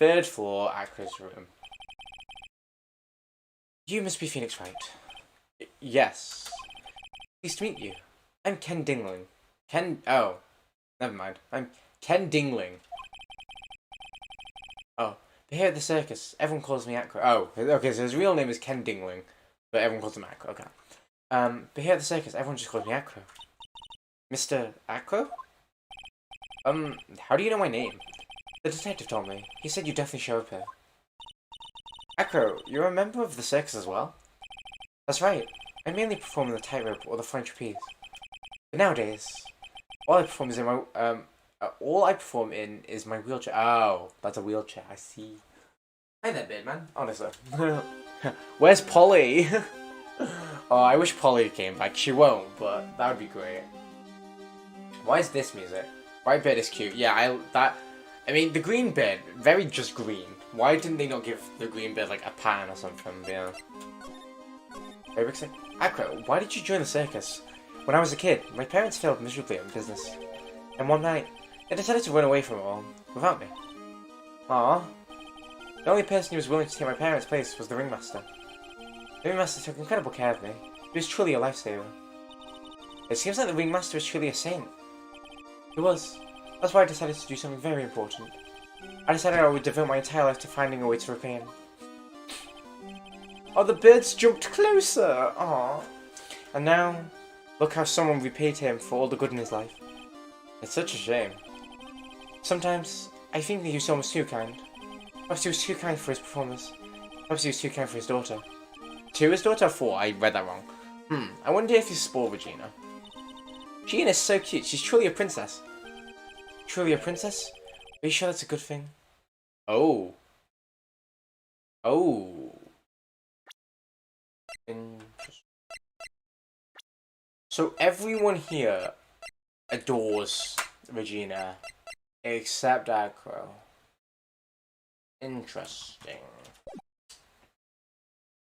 3rd floor, Accra's room. You must be Phoenix Wright. Yes. Pleased to meet you. I'm Ken Dingling. Oh. Never mind. I'm Ken Dingling. Oh. But here at the circus, everyone calls me Accra. Oh. Okay, so his real name is Ken Dingling. But everyone calls him Accra. Okay. But here at the circus, everyone just calls me Accra. Mr. Accra? How do you know my name? The detective told me. He said you'd definitely show up here. Accra, you're a member of the circus as well? That's right. I mainly perform in the tightrope or the flying trapeze. But nowadays, all I perform in is my wheelchair. Oh, that's a wheelchair. I see. Hi there, Birdman. Honestly. Where's Polly? Oh, I wish Polly came back. She won't, but that would be great. Why is this music? White bird is cute. Yeah, I mean, the green bird, very just green. Why didn't they not give the green bird like a pan or something? Yeah. Accra, why did you join the circus? When I was a kid, my parents failed miserably at business. And one night, they decided to run away from it all, without me. Aww. The only person who was willing to take my parents' place was the ringmaster. The ringmaster took incredible care of me. He was truly a lifesaver. It seems like the ringmaster is truly a saint. He was. That's why I decided to do something very important. I decided I would devote my entire life to finding a way to repay him. Oh, the birds jumped closer! Aww. And now, look how someone repaid him for all the good in his life. It's such a shame. Sometimes, I think that he was almost too kind. Perhaps he was too kind for his performers. Perhaps he was too kind for his daughter. To his daughter or 4? I read that wrong. I wonder if he's spoiled Regina. Regina is so cute. She's truly a princess. Truly a princess? Are you sure that's a good thing? Oh. Oh. Interesting. So everyone here adores Regina, except Accra. Interesting.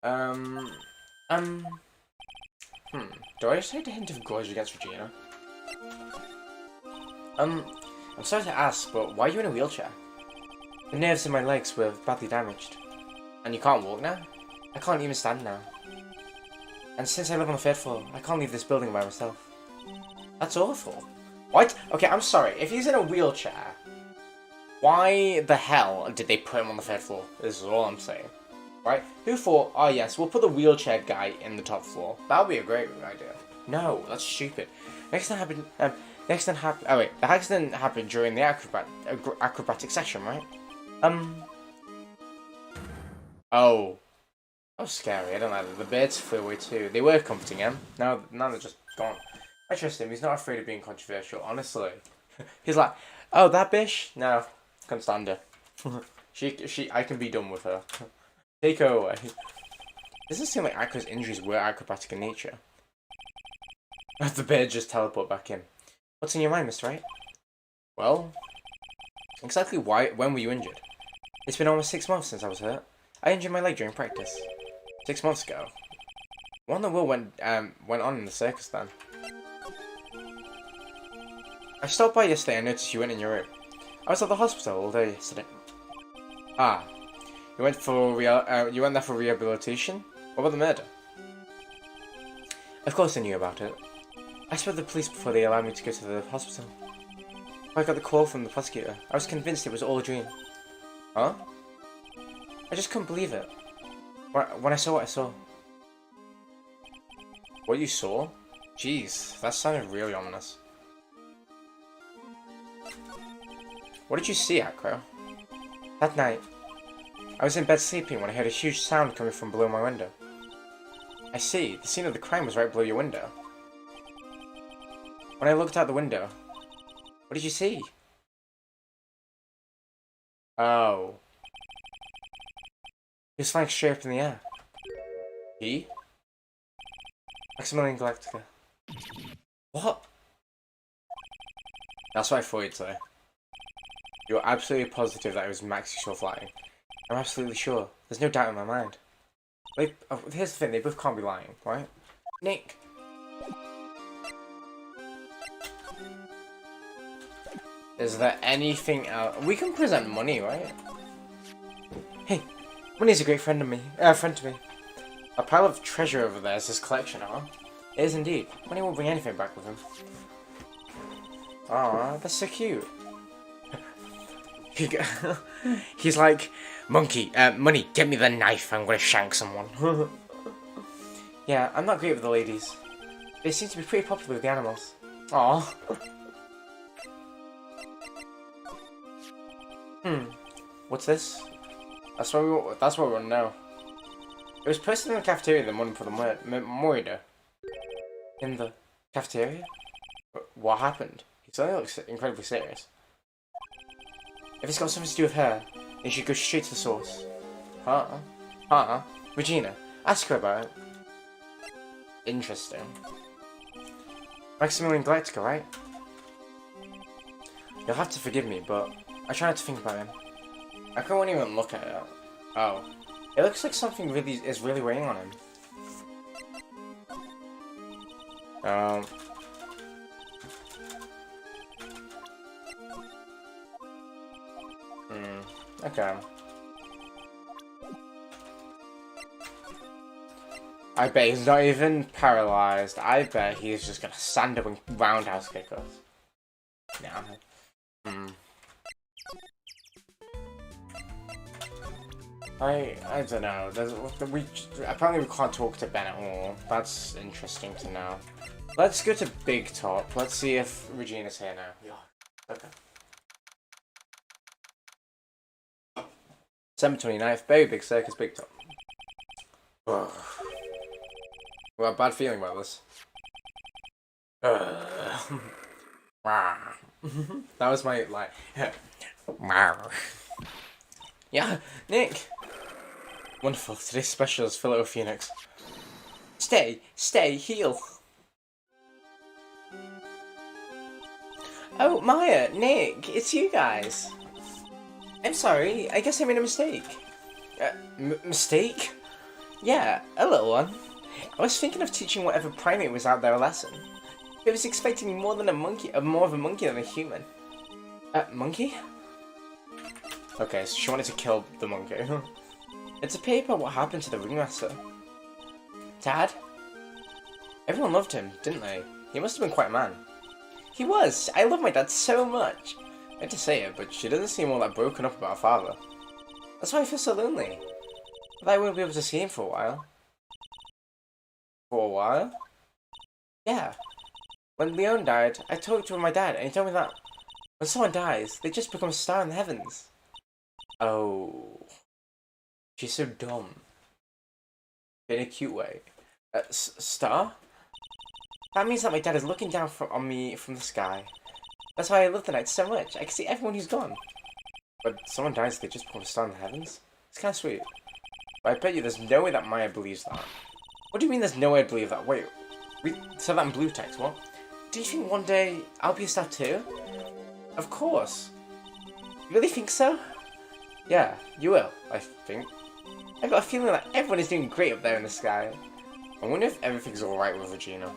Do I just hate a hint of grudge against Regina? I'm sorry to ask, but why are you in a wheelchair? The nerves in my legs were badly damaged. And you can't walk now? I can't even stand now. And since I live on the 3rd floor, I can't leave this building by myself. That's awful. What? Okay, I'm sorry. If he's in a wheelchair, why the hell did they put him on the 3rd floor? This is all I'm saying. Right? Who thought, oh yes, we'll put the wheelchair guy in the top floor. That would be a great idea. No, that's stupid. Next thing happened, oh wait, the accident happened during the acrobatic session, right? Oh. That was scary, I don't like that. The birds flew away too. They were comforting him. Now they're just gone. I trust him, he's not afraid of being controversial, honestly. He's like, oh, that bitch? No, can't stand her. I can be done with her. Take her away. Doesn't seem like Aqua's injuries were acrobatic in nature. The bird just teleport back in. What's in your mind, Mr. Wright? Well, exactly when were you injured? It's been almost 6 months since I was hurt. I injured my leg during practice. 6 months ago. What in the world went on in the circus then? I stopped by yesterday and noticed you went in your room. I was at the hospital all day yesterday. Ah. You went there for rehabilitation? What about the murder? Of course I knew about it. I spoke to the police before they allowed me to go to the hospital. I got the call from the prosecutor. I was convinced it was all a dream. Huh? I just couldn't believe it. When I saw what I saw. What you saw? Jeez, that sounded really ominous. What did you see, Acro? That night, I was in bed sleeping when I heard a huge sound coming from below my window. I see, the scene of the crime was right below your window. When I looked out the window, what did you see? Oh. He was flying straight up in the air. He? Maximilian Galactica. What? That's what I thought you'd say. You're absolutely positive that it was Max you saw flying. I'm absolutely sure. There's no doubt in my mind. Like, here's the thing, they both can't be lying, right? Nick! Is there anything else? We can present money, right? Hey, money's a great friend to me. A pile of treasure over there is his collection, huh? It is indeed. Money won't bring anything back with him. Aw, that's so cute. He's like, Monkey, money, get me the knife, I'm gonna shank someone. Yeah, I'm not great with the ladies. They seem to be pretty popular with the animals. Aw. What's this? That's what we want to know. It was posted in the cafeteria the morning for the murder. In the cafeteria? What happened? He suddenly looks incredibly serious. If it's got something to do with her, then you should go straight to the source. Regina, ask her about it. Interesting. Maximilian Galactica, right? You'll have to forgive me, but I try not to think about him. I couldn't even look at it. Oh. It looks like something is really weighing on him. Okay. I bet he's not even paralyzed. I bet he's just gonna stand up and roundhouse kick us. Nah. I don't know. Apparently we can't talk to Ben at all. That's interesting to know. Let's go to Big Top. Let's see if Regina's here now. Yeah. Okay. December 29th, Very Big Circus, Big Top. Ugh. Well, bad feeling about this. That was my, like... Yeah, Nick! Wonderful, today's special is Philo Phoenix. Stay, heal! Oh, Maya, Nick, it's you guys! I'm sorry, I guess I made a mistake. Mistake? Yeah, a little one. I was thinking of teaching whatever primate was out there a lesson. I was expecting more of a monkey than a human. Monkey? Okay, so she wanted to kill the monkey. It's a paper what happened to the ringmaster. Dad? Everyone loved him, didn't they? He must have been quite a man. He was. I love my dad so much. I hate to say it, but she doesn't seem all that broken up about her father. That's why I feel so lonely. But I won't be able to see him for a while. For a while? Yeah. When Leon died, I talked to my dad, and he told me that when someone dies, they just become a star in the heavens. Oh. She's so dumb. In a cute way. Star? That means that my dad is looking down on me from the sky. That's why I love the night so much. I can see everyone who's gone. But someone dies, they just become a star in the heavens? It's kind of sweet. But I bet you there's no way that Maya believes that. What do you mean there's no way I believe that? Wait, we said that in blue text, what? Do you think one day I'll be a star too? Of course. You really think so? Yeah, you will, I think. I've got a feeling that everyone is doing great up there in the sky. I wonder if everything's alright with Regina.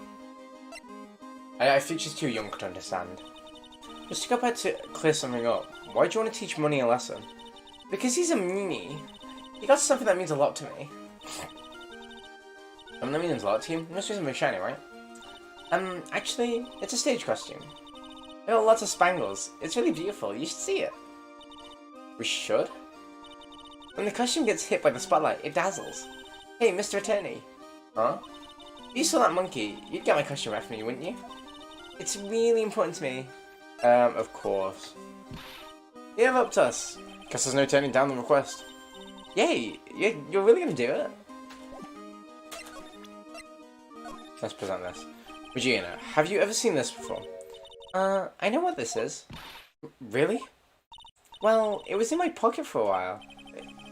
I think she's too young to understand. Just to go back to clear something up, why do you want to teach Money a lesson? Because he's a meanie. He got something that means a lot to me. That means a lot to you? It must be something shiny, right? Actually, it's a stage costume. I got lots of spangles. It's really beautiful. You should see it. We should? When the costume gets hit by the spotlight, it dazzles. Hey, Mr. Attorney. Huh? If you saw that monkey, you'd get my costume right from me, wouldn't you? It's really important to me. Of course. You have up to us. Guess there's no turning down the request. Yay! You're really gonna do it? Let's present this. Regina, have you ever seen this before? I know what this is. Really? Well, it was in my pocket for a while.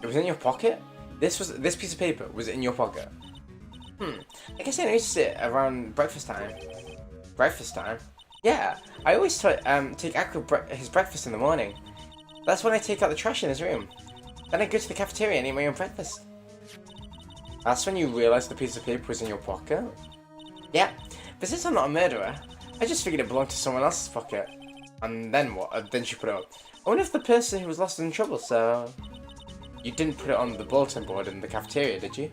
It was in your pocket? This piece of paper was in your pocket. I guess I noticed it around breakfast time. Breakfast time? Yeah, I always take Akko his breakfast in the morning. That's when I take out the trash in his room. Then I go to the cafeteria and eat my own breakfast. That's when you realised the piece of paper was in your pocket? Yeah, but since I'm not a murderer, I just figured it belonged to someone else's pocket. And then what? Then she put it up. I wonder if the person who was lost in trouble, so... You didn't put it on the bulletin board in the cafeteria, did you?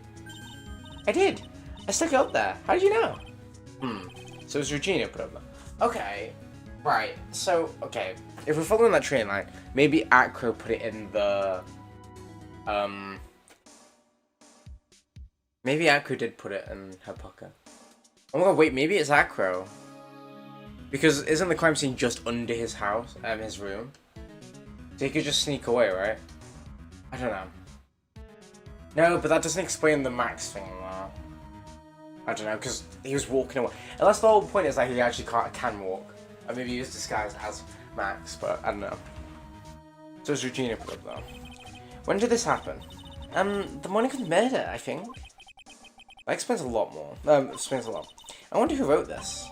I did. I stuck it up there. How did you know? So it was Regina put it up there. Okay. Right. So, okay. If we're following that train line, maybe Akko put it in the... Maybe Akko did put it in her pocket. Oh my god, wait, maybe it's Akko. Because isn't the crime scene just under his house, his room? So he could just sneak away, right? I don't know. No, but that doesn't explain the Max thing, though. I don't know, because he was walking away. Unless the whole point is that he actually can walk. Or maybe he was disguised as Max, but I don't know. So it's Regina put up, though. When did this happen? The morning of the murder, I think. That explains a lot more. Explains a lot. I wonder who wrote this.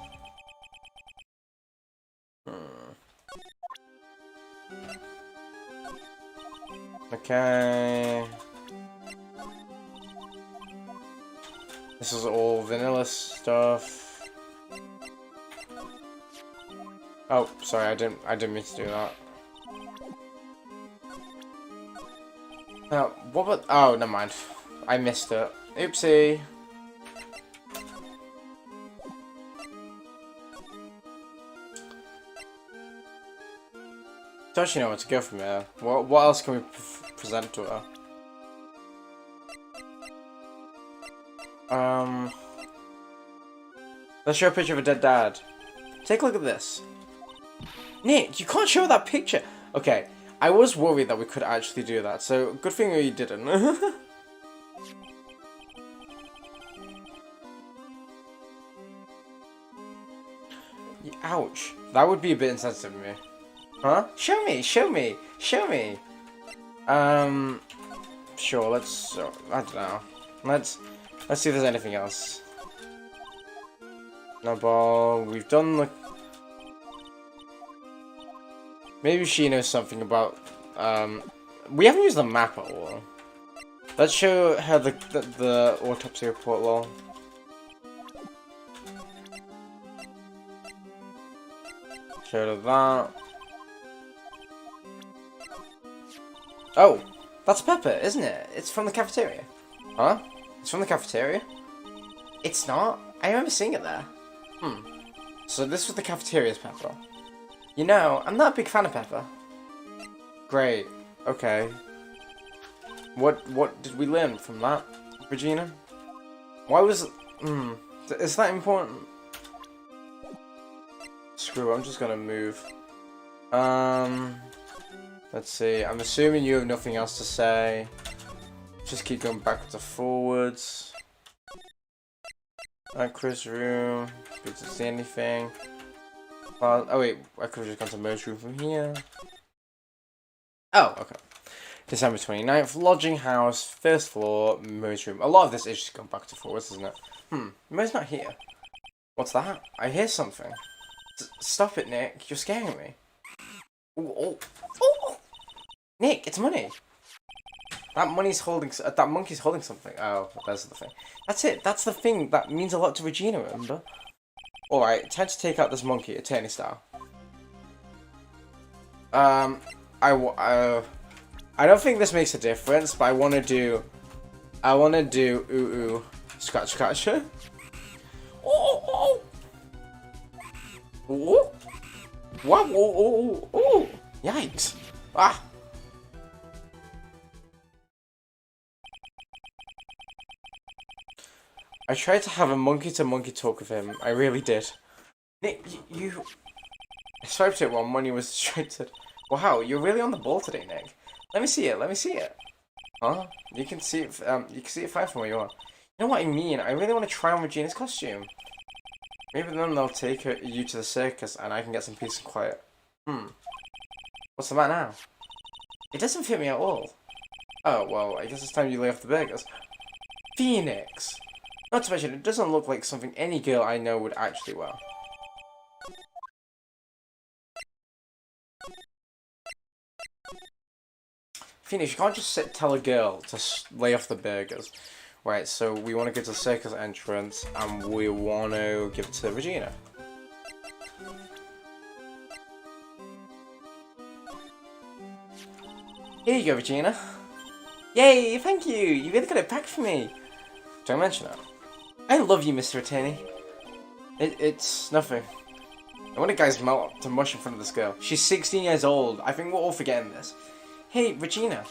Okay. This is all vanilla stuff. Oh, sorry, I didn't mean to do that. What about... Oh, never mind. I missed it. Oopsie. Don't actually know where to go from here. What else can we present to her? Let's show a picture of a dead dad. Take a look at this. Nick, you can't show that picture! Okay, I was worried that we could actually do that, so good thing we didn't. Ouch. That would be a bit insensitive of me. Huh? Show me! Show me! Show me! Sure, let's... I don't know. Let's see if there's anything else. No ball. We've done the... Maybe she knows something about... We haven't used the map at all. Let's show her the autopsy report, lol. Show her that. Oh, that's Pepper, isn't it? It's from the cafeteria. Huh? It's from the cafeteria? It's not. I remember seeing it there. So this was the cafeteria's pepper. You know, I'm not a big fan of pepper. Great. Okay. What did we learn from that, Regina? Why was... is that important? Screw it, I'm just gonna move. Let's see. I'm assuming you have nothing else to say. Just keep going backwards and forwards. Chris' room. Good to see anything. Oh wait, I could have just gone to Mo's room from here. Oh, okay. December 29th, lodging house, first floor, Mo's room. A lot of this is just going back to forwards, isn't it? Mo's not here. What's that? I hear something. Stop it, Nick. You're scaring me. Oh. Nick, it's money. That monkey's holding something. Oh, that's the thing. That's it. That's the thing that means a lot to Regina, remember? Alright, time to take out this monkey, attorney style. I don't think this makes a difference, but I wanna do ooh scratch scratcher. Oh. Wow, oh. Yikes. Ah. I tried to have a monkey-to-monkey talk with him. I really did. Nick, you... I swiped it while money was distracted. Wow, you're really on the ball today, Nick. Let me see it. Huh? You can see it fine from where you are. You know what I mean? I really want to try on Regina's costume. Maybe then they'll take you to the circus and I can get some peace and quiet. What's the matter now? It doesn't fit me at all. Oh, well, I guess it's time you lay off the burgers. Phoenix! Not to mention, it doesn't look like something any girl I know would actually wear. Phoenix, you can't just tell a girl to lay off the burgers. Right, so we want to go to the circus entrance, and we want to give it to Regina. Here you go, Regina. Yay, thank you! You really got it back for me. Don't mention it. I love you, Mr. Attorney. It's nothing. I want a guy's melt to mush in front of this girl. She's 16 years old. I think we're all forgetting this. Hey, Regina.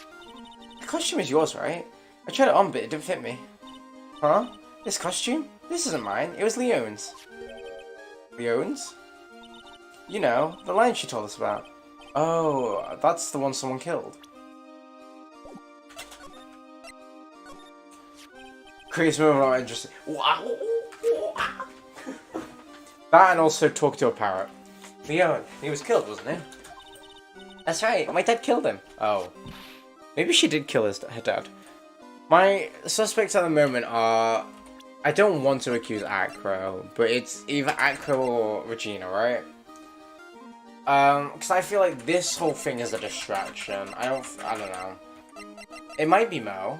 The costume is yours, right? I tried it on, but it didn't fit me. Huh? This costume? This isn't mine. It was Leone's. Leone's? You know, the lion she told us about. Oh, that's the one someone killed. Creates movement more interesting. That and also talk to a parrot. Leone, he was killed, wasn't he? That's right, my dad killed him. Oh. Maybe she did kill her dad. My suspects at the moment are... I don't want to accuse Acro, but it's either Acro or Regina, right? Because I feel like this whole thing is a distraction. I don't know. It might be Mo.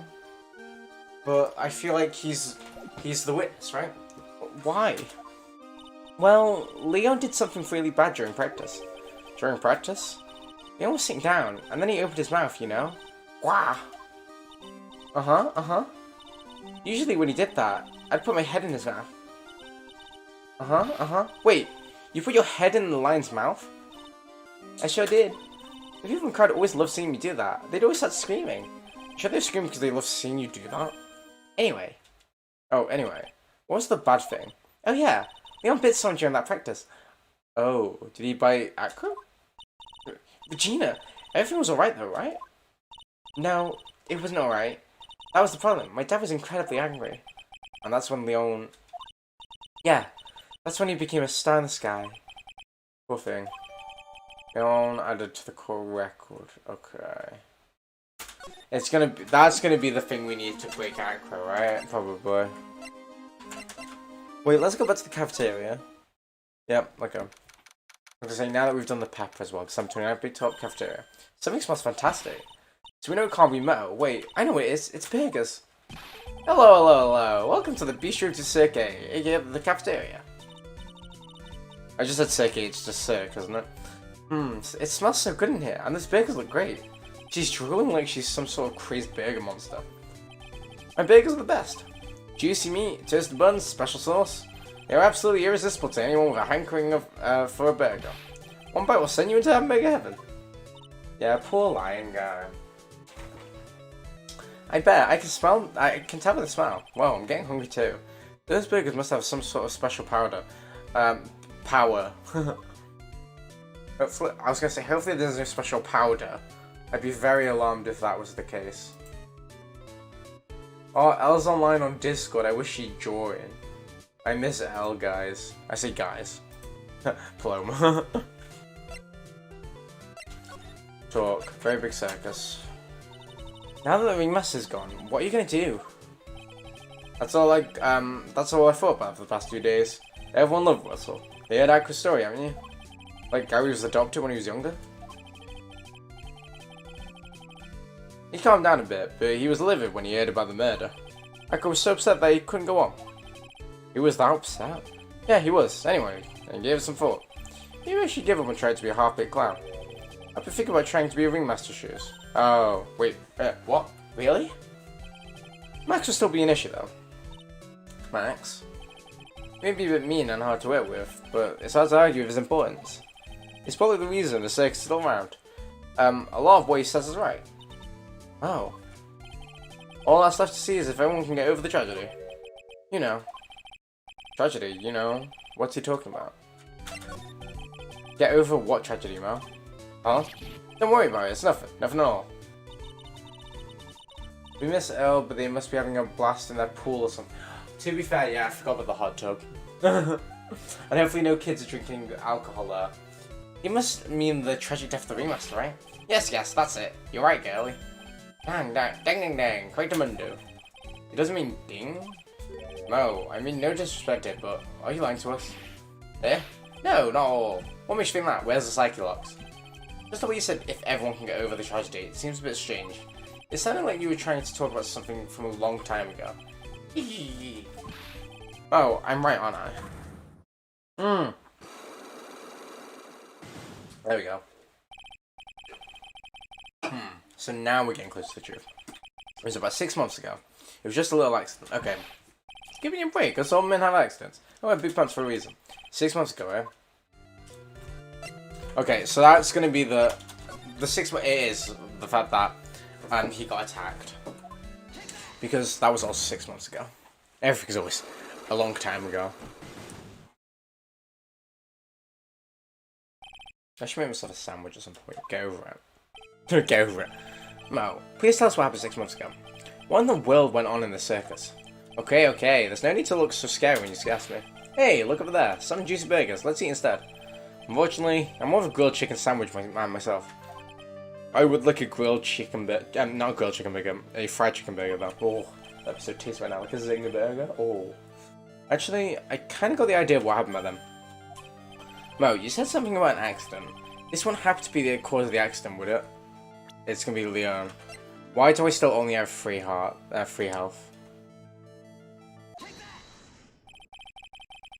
But I feel like he's the witness, right? Why? Well, Leon did something really bad during practice. During practice? Leon was sitting down, and then he opened his mouth, you know? Wah! Usually when he did that, I'd put my head in his mouth. Wait, you put your head in the lion's mouth? I sure did. The people in the crowd always loved seeing me do that. They'd always start screaming. I'm sure they scream because they love seeing you do that. Anyway. What was the bad thing? Oh yeah, Leon bit someone during that practice. Oh, did he bite Acro? Regina, everything was alright though, right? No, it wasn't alright. That was the problem. My dad was incredibly angry. And that's when Leon... Yeah, that's when he became a star in the sky. Poor thing. Leon added to the core record. Okay. That's gonna be the thing we need to break Acro, right? Probably. Wait, let's go back to the cafeteria. Yep, okay. I'm gonna say now that we've done the pepper as well, because I'm 29 big top cafeteria. Something smells fantastic. So we know it can't be metal. Wait, I know what it is. It's burgers. Hello. Welcome to the Bistro du Cirque, aka the cafeteria. I just said Cirque, it's just Cirque, isn't it? It smells so good in here, and these burgers look great. She's drooling like she's some sort of crazy burger monster. My burgers are the best. Juicy meat, toasted buns, special sauce. You're absolutely irresistible to anyone with a hankering for a burger. One bite will send you into hamburger heaven. Yeah, poor lion guy. I bet. I can tell by the smell. Well, I'm getting hungry too. Those burgers must have some sort of special powder. Power. Hopefully, I was gonna say, hopefully there's no special powder. I'd be very alarmed if that was the case. Oh, Elle's online on Discord. I wish she'd join. I miss Elle, guys. I say guys. Paloma. Talk. Very big circus. Now that the ringmaster's gone, what are you gonna do? That's all I thought about for the past 2 days. Everyone loved Russell. You heard Aqua's story, haven't you? Like how he was adopted when he was younger? He calmed down a bit, but he was livid when he heard about the murder. Aqua was so upset that he couldn't go on. He was that upset? Yeah, he was. Anyway, I gave it some thought. Maybe I should give up and try to be a half-baked clown. I've been thinking about trying to be a ringmaster shoes. Oh, wait, what? Really? Max will still be an issue though. Max? Maybe a bit mean and hard to work with, but it's hard to argue with his importance. It's probably the reason the circus is still around. A lot of what he says is right. Oh. All that's left to see is if everyone can get over the tragedy. You know. Tragedy, you know. What's he talking about? Get over what tragedy, Mo? Huh? Don't worry about it, it's nothing. Nothing at all. We miss Elle, but they must be having a blast in their pool or something. To be fair, yeah, I forgot about the hot tub. And hopefully no kids are drinking alcohol there. You must mean the tragic death of the ringmaster, right? Yes, that's it. You're right, girlie. Dang, quite a mundo. It doesn't mean ding? No, I mean no disrespect here, but are you lying to us? Eh? No, not all. What makes you think that? Where's the psyche locks? Just the way you said, if everyone can get over the tragedy, it seems a bit strange. It sounded like you were trying to talk about something from a long time ago. Oh, I'm right, aren't I? There we go. So now we're getting close to the truth. It was about 6 months ago. It was just a little accident. Okay. Give me a break, because all men have accidents. I have big plans for a reason. 6 months ago, eh? Okay, so that's gonna be the 6 months. It is the fact that he got attacked. Because that was also 6 months ago. Everything's always a long time ago. I should make myself a sandwich at some point. Get over it. Get over it. Mo, please tell us what happened 6 months ago. What in the world went on in the circus? Okay, there's no need to look so scary when you ask me. Hey, look over there. Some juicy burgers. Let's eat instead. Unfortunately, I'm more of a grilled chicken sandwich man myself. I would like a grilled chicken burger. Not a grilled chicken burger. A fried chicken burger, though. Oh, that'd be so tasty right now. Like a zinger burger. Oh. Actually, I kind of got the idea of what happened by them. Mo, you said something about an accident. This won't happen to be the cause of the accident, would it? It's gonna be Leon. Why do I still only have free health?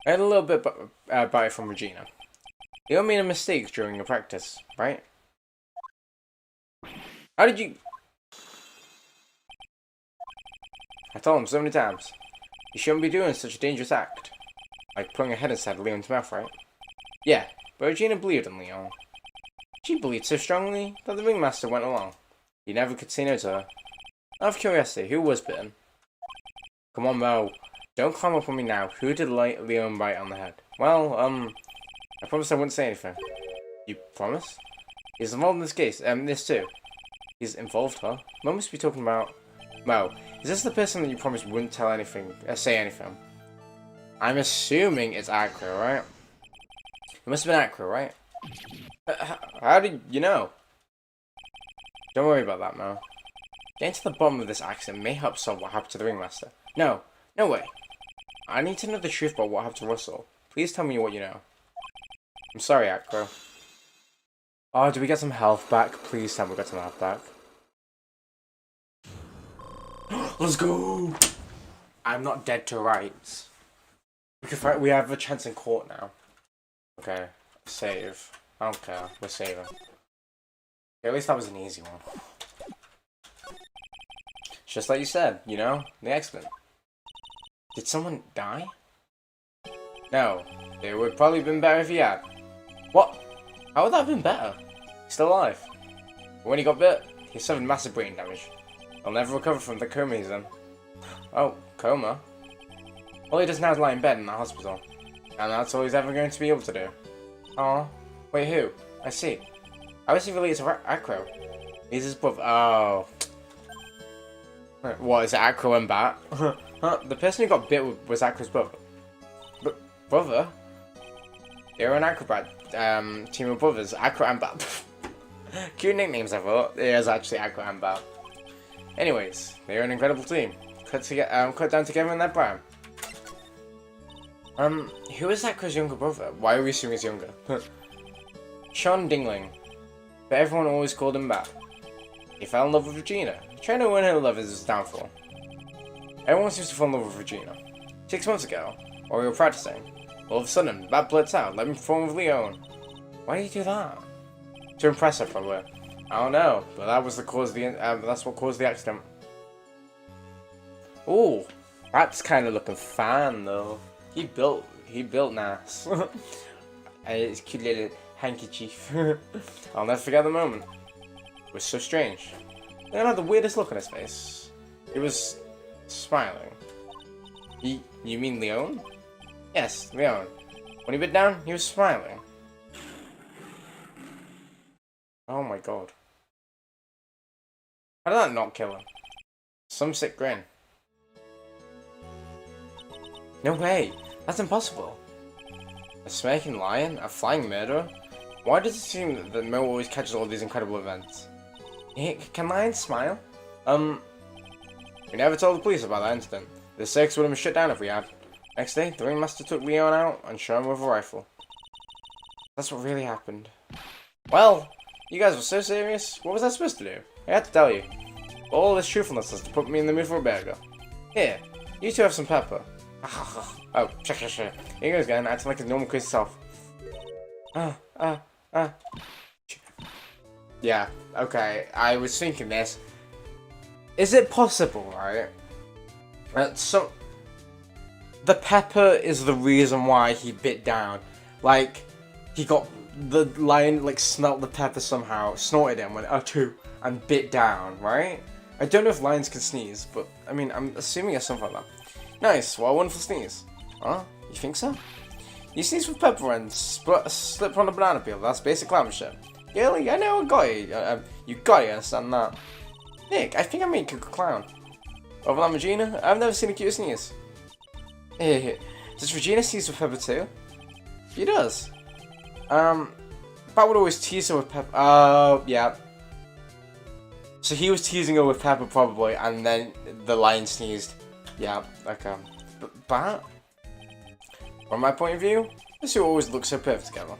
I had a little bit about it from Regina. Leon made a mistake during a practice, right? How did you... I told him so many times. You shouldn't be doing such a dangerous act. Like putting a head inside Leon's mouth, right? Yeah, but Regina believed in Leon. She believed so strongly that the ringmaster went along. He never could say no to her. Out of curiosity, who was bitten? Come on, Mo. Don't climb up on me now. Who did Leon bite on the head? Well, I promised I wouldn't say anything. You promise? He's involved in this case. This too. He's involved, huh? Mo must be talking about... Mo, is this the person that you promised wouldn't tell anything, say anything? I'm assuming it's Aqua, right? It must have been Aqua, right? How did you know? Don't worry about that, Mo. Getting to the bottom of this accident may help solve what happened to the ringmaster. No way. I need to know the truth about what happened to Russell. Please tell me what you know. I'm sorry, Aqua. Oh, did we get some health back? Please tell me we got some health back. Let's go! I'm not dead to rights. We have a chance in court now. Okay, save. I don't care. We're saving. Okay, at least that was an easy one. Just like you said, you know? The accident. Did someone die? No, it would probably been better if he had. What? How would that have been better? He's still alive. But when he got bit, he suffered massive brain damage. He'll never recover from the coma he's in. Oh, coma? All he does now is lie in bed in the hospital. And that's all he's ever going to be able to do. Aw. Wait, who? I see. How is he related to Acro? He's his brother. Oh. What, is it Acro and Bat? Huh? The person who got bit was Acro's brother. Brother? They were an acrobat team of brothers, Acro and Bat. Cute nicknames, I thought. It is actually Acro and Bat. Anyways, they're an incredible team. Cut down together in their prime. Who is Acro's younger brother? Why are we assuming he's younger? Sean Dingling. But everyone always called him Bat. He fell in love with Regina. Trying to win her love is his downfall. Everyone seems to fall in love with Regina. 6 months ago, while we were practicing, all of a sudden, Bat blurts out, "Let me perform with Leon." Why did he do that? To impress her, probably. I don't know, but that was the cause of the that's what caused the accident. Ooh, Bat's kind of looking fine though. He built nice. And his cute little handkerchief. I'll never forget the moment. It was so strange. Leon had the weirdest look on his face. He was smiling. You mean Leon? Yes, Leon. When he bit down, he was smiling. Oh my god. How did that not kill him? Some sick grin. No way! That's impossible! A smirking lion? A flying murderer? Why does it seem that Mo always catches all these incredible events? Can lions smile? We never told the police about that incident. The circus would have been shut down if we had. Next day, the ringmaster took Leon out and shot him with a rifle. That's what really happened. Well, you guys were so serious. What was I supposed to do? I had to tell you. All this truthfulness is to put me in the mood for a burger. Here, you two have some pepper. Oh, sure. Here goes again, acting like his normal crazy self. Yeah, okay, I was thinking this. Is it possible, right? The pepper is the reason why he bit down. Like, the lion, like, smelt the pepper somehow, snorted it and went, achoo, and bit down, right? I don't know if lions can sneeze, but, I mean, I'm assuming it's something like that. Nice, what a wonderful sneeze. Huh? You think so? You sneeze with pepper and slip on a banana peel, that's basic clownship. Really? I know, I got you. You got it, understand that. Nick, I think I made a good clown. Over than Regina, I've never seen a cute sneeze. Does Regina sneeze with pepper too? She does. Bat would always tease her with pepper. Oh, yeah. So he was teasing her with pepper probably, and then the lion sneezed. Yeah, okay. But Bat? From my point of view, this two always look so perfect together.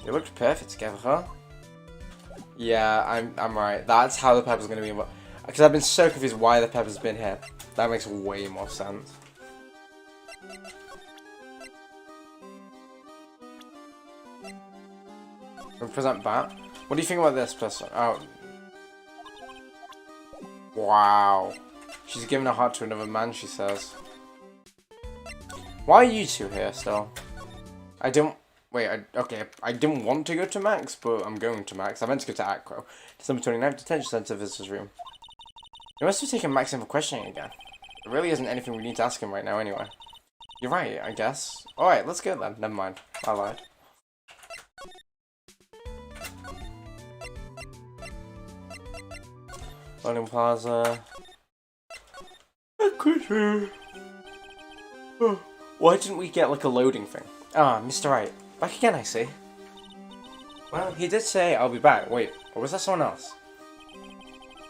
They looked perfect together, huh? Yeah, I'm right. That's how the pepper's gonna be. Because I've been so confused why the pepper's been here. That makes way more sense. Present Bat. What do you think about this person? Oh. Wow. She's giving her heart to another man, she says. Why are you two here still? I didn't want to go to Max, but I'm going to Max. I meant to go to Acro. December 29th, detention center visitor's room. You must have taken Max in for questioning again. There really isn't anything we need to ask him right now anyway. You're right, I guess. Alright, let's go then. Never mind. I lied. Loading Plaza. Why didn't we get like a loading thing? Ah, Mr. Wright. Back again, I see. Well, he did say I'll be back. Wait, or was that someone else?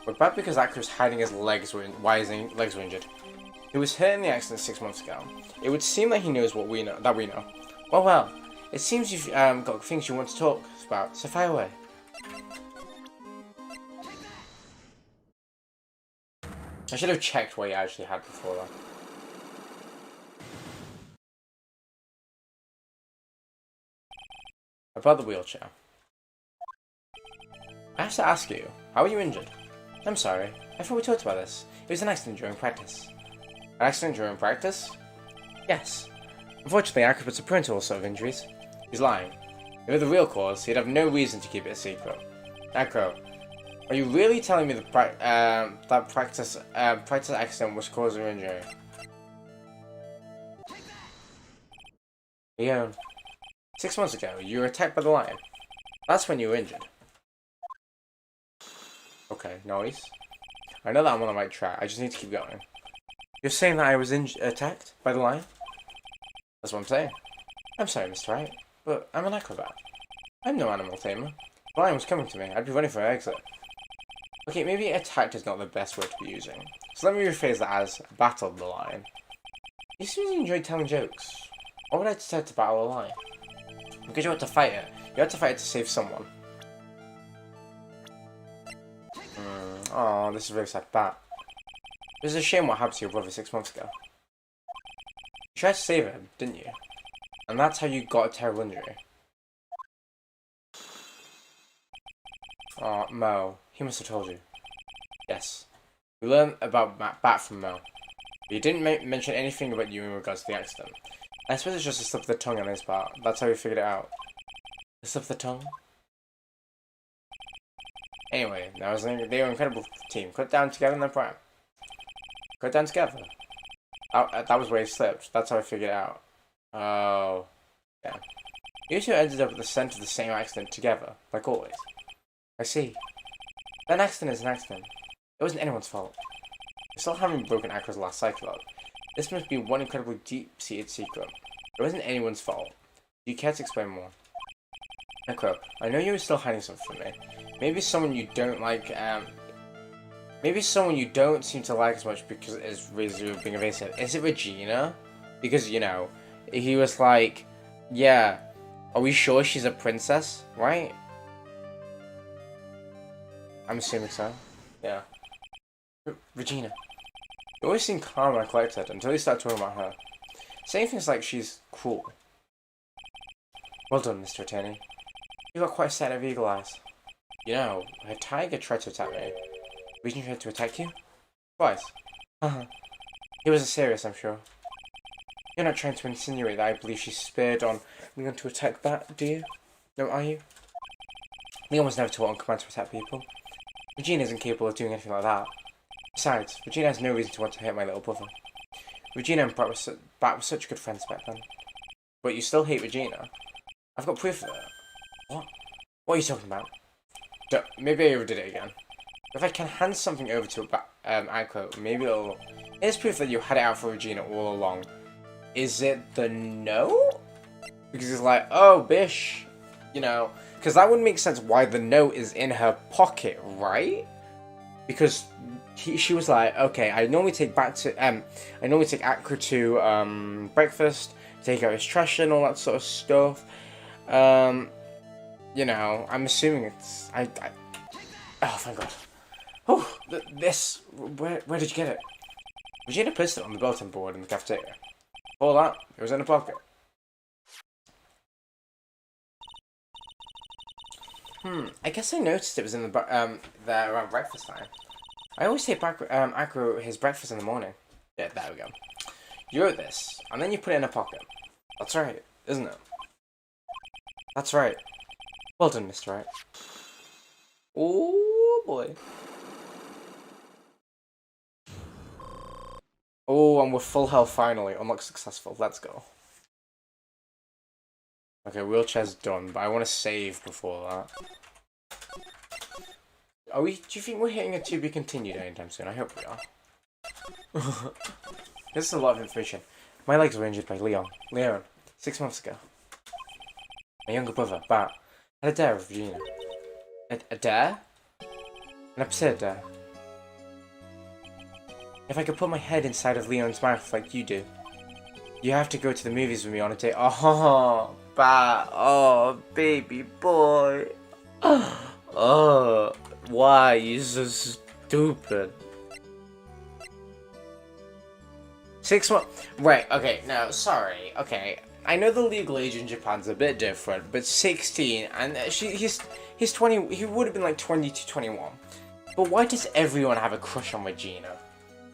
We're back because Acro's hiding his legs why his legs were injured. He was hurt in the accident 6 months ago. It would seem that he knows what we know. Well. It seems you've got things you want to talk about, so fire away. I should have checked what he actually had before that. About the wheelchair. I have to ask you, how are you injured? I'm sorry, I thought we talked about this. It was an accident during practice. An accident during practice? Yes. Unfortunately, Acrobat's a prone to all sort of injuries. He's lying. If it were the real cause, he'd have no reason to keep it a secret. Acro, are you really telling me that practice accident was cause of injury? Leon, 6 months ago, you were attacked by the lion. That's when you were injured. Okay, nice. I know that I'm on the right track. I just need to keep going. You're saying that I was attacked by the lion? That's what I'm saying. I'm sorry, Mr. Wright, but I'm an acrobat. I'm no animal tamer. The lion was coming to me. I'd be running for an exit. Okay, maybe attacked is not the best word to be using. So let me rephrase that as battled the lion. You seem to enjoy telling jokes. Why would I decide to battle a lion? Because you had to fight it. You had to fight it to save someone. Oh, this is a very sad bat. It was a shame what happened to your brother 6 months ago. You tried to save him, didn't you? And that's how you got a terrible injury. Oh, Mo. He must have told you. Yes. We learned about Bat from Mo. But he didn't mention anything about you in regards to the accident. I suppose it's just a slip of the tongue on his part. That's how we figured it out. A slip of the tongue? Anyway, they were an incredible team. Cut down together in their prime. Cut down together. That was where he slipped. That's how I figured it out. Oh. Yeah. You two ended up at the center of the same accident together, like always. I see. An accident is an accident. It wasn't anyone's fault. We still haven't broken Acro's last cycle up. This must be one incredibly deep-seated secret. It wasn't anyone's fault. Do you care to explain more? Acro, I know you were still hiding something from me. Maybe someone you don't like, maybe someone you don't seem to like as much because it's really being evasive. Is it Regina? Because, you know, he was like, yeah, are we sure she's a princess, right? I'm assuming so. Yeah. Regina. You always seem calm and collected until you start talking about her. Saying things like she's cruel. Well done, Mr. Attorney. You've got quite a set of eagle eyes. You know, her tiger tried to attack me. Regina tried to attack you? Twice. He wasn't serious, I'm sure. You're not trying to insinuate that I believe she spared on Leon to attack that, do you? No, are you? Leon was never taught on command to attack people. Regina isn't capable of doing anything like that. Besides, Regina has no reason to want to hurt my little brother. Regina and Bat were such good friends back then. But you still hate Regina? I've got proof of it. What? What are you talking about? Maybe I overdid it again. If I can hand something over to Acro, maybe it'll... Here's proof that you had it out for Regina all along. Is it the note? Because it's like, oh, bish. You know, because that wouldn't make sense why the note is in her pocket, right? Because she was like, okay, I normally take Acro to breakfast, take out his trash and all that sort of stuff. You know, I'm assuming it's oh, thank God. Oh, this. Where did you get it? Regina placed it on the bulletin board in the cafeteria. All that, it was in a pocket. I guess I noticed it was in the there around breakfast time. I always take Acro his breakfast in the morning. Yeah, there we go. You wrote this, and then you put it in a pocket. That's right, isn't it? That's right. Well done, Mr. Wright. Oh boy. Oh, and we're full health finally. Unlock successful. Let's go. Okay, wheelchair's done, but I want to save before that. Do you think we're hitting a to be continued anytime soon? I hope we are. This is a lot of information. My legs were injured by Leon, 6 months ago. My younger brother, Bat, had a dare with Regina. A dare? An absurd dare. If I could put my head inside of Leon's mouth like you do, you have to go to the movies with me on a date. Oh, Bat. Oh, baby boy. Oh, why? You're so stupid. 6 months. Right, okay, no, sorry. Okay, I know the legal age in Japan's a bit different, but 16, and he's 20, he would have been like 20 to 21. But why does everyone have a crush on Regina?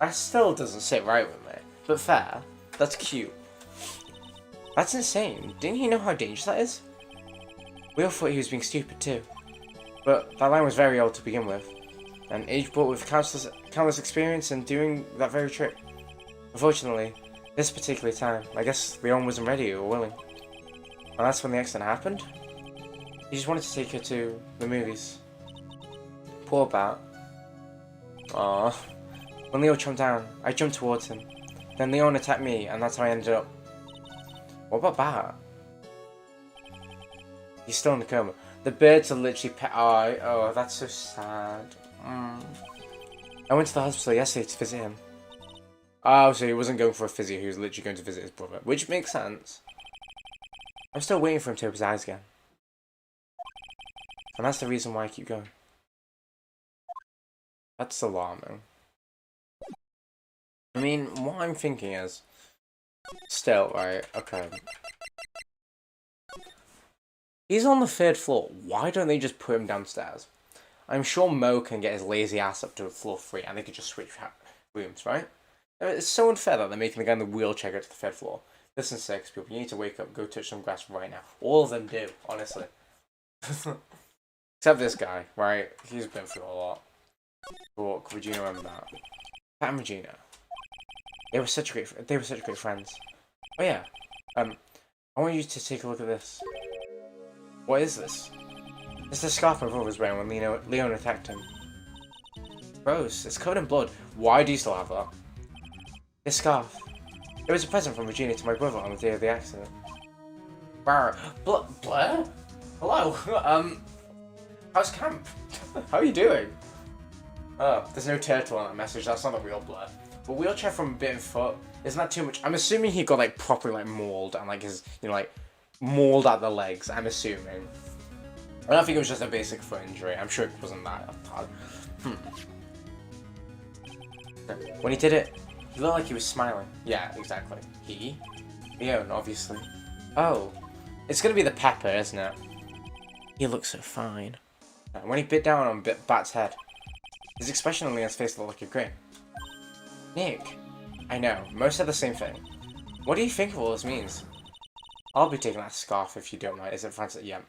That still doesn't sit right with me. But fair, that's cute. That's insane. Didn't he know how dangerous that is? We all thought he was being stupid too. But that line was very old to begin with, and age brought with countless experience in doing that very trick. Unfortunately, this particular time, I guess Leon wasn't ready or willing. And that's when the accident happened. He just wanted to take her to the movies. Poor Bat. Aww. When Leo jumped down, I jumped towards him. Then Leon attacked me, and that's how I ended up. What about Bat? He's still in the coma. The birds are literally oh, that's so sad. I went to the hospital yesterday to visit him. Oh, so he wasn't going for a physio, he was literally going to visit his brother, which makes sense. I'm still waiting for him to open his eyes again. And that's the reason why I keep going. That's alarming. I mean, what I'm thinking is... Still, right, okay. He's on the 3rd floor. Why don't they just put him downstairs? I'm sure Mo can get his lazy ass up to floor 3 and they could just switch rooms, right? It's so unfair that they're making the guy in the wheelchair go to the 3rd floor. Listen, 6 people, you need to wake up, go touch some grass right now. All of them do, honestly. Except this guy, right? He's been through a lot. But Regina remember that. Pat and Regina. They were such great friends. Oh yeah. I want you to take a look at this. What is this? It's the scarf my brother was wearing when Leon attacked him. Gross, it's covered in blood. Why do you still have that? This scarf. It was a present from Regina to my brother on the day of the accident. Blair? Hello? How's camp? How are you doing? Oh, there's no turtle on that message, that's not the real Blair. But wheelchair from a bit of foot, isn't that too much? I'm assuming he got like properly like mauled and like his, like mauled at the legs, I'm assuming. I don't think it was just a basic foot injury, I'm sure it wasn't that bad. When he did it, he looked like he was smiling. Yeah, exactly. Leon, obviously. Oh, it's gonna be the pepper, isn't it? He looks so fine. When he bit down on Bat's head, his expression on Leon's face looked like a grin. Nick, I know, most said the same thing. What do you think all this means? I'll be taking that scarf if you don't mind. Is it Francis? Yeah.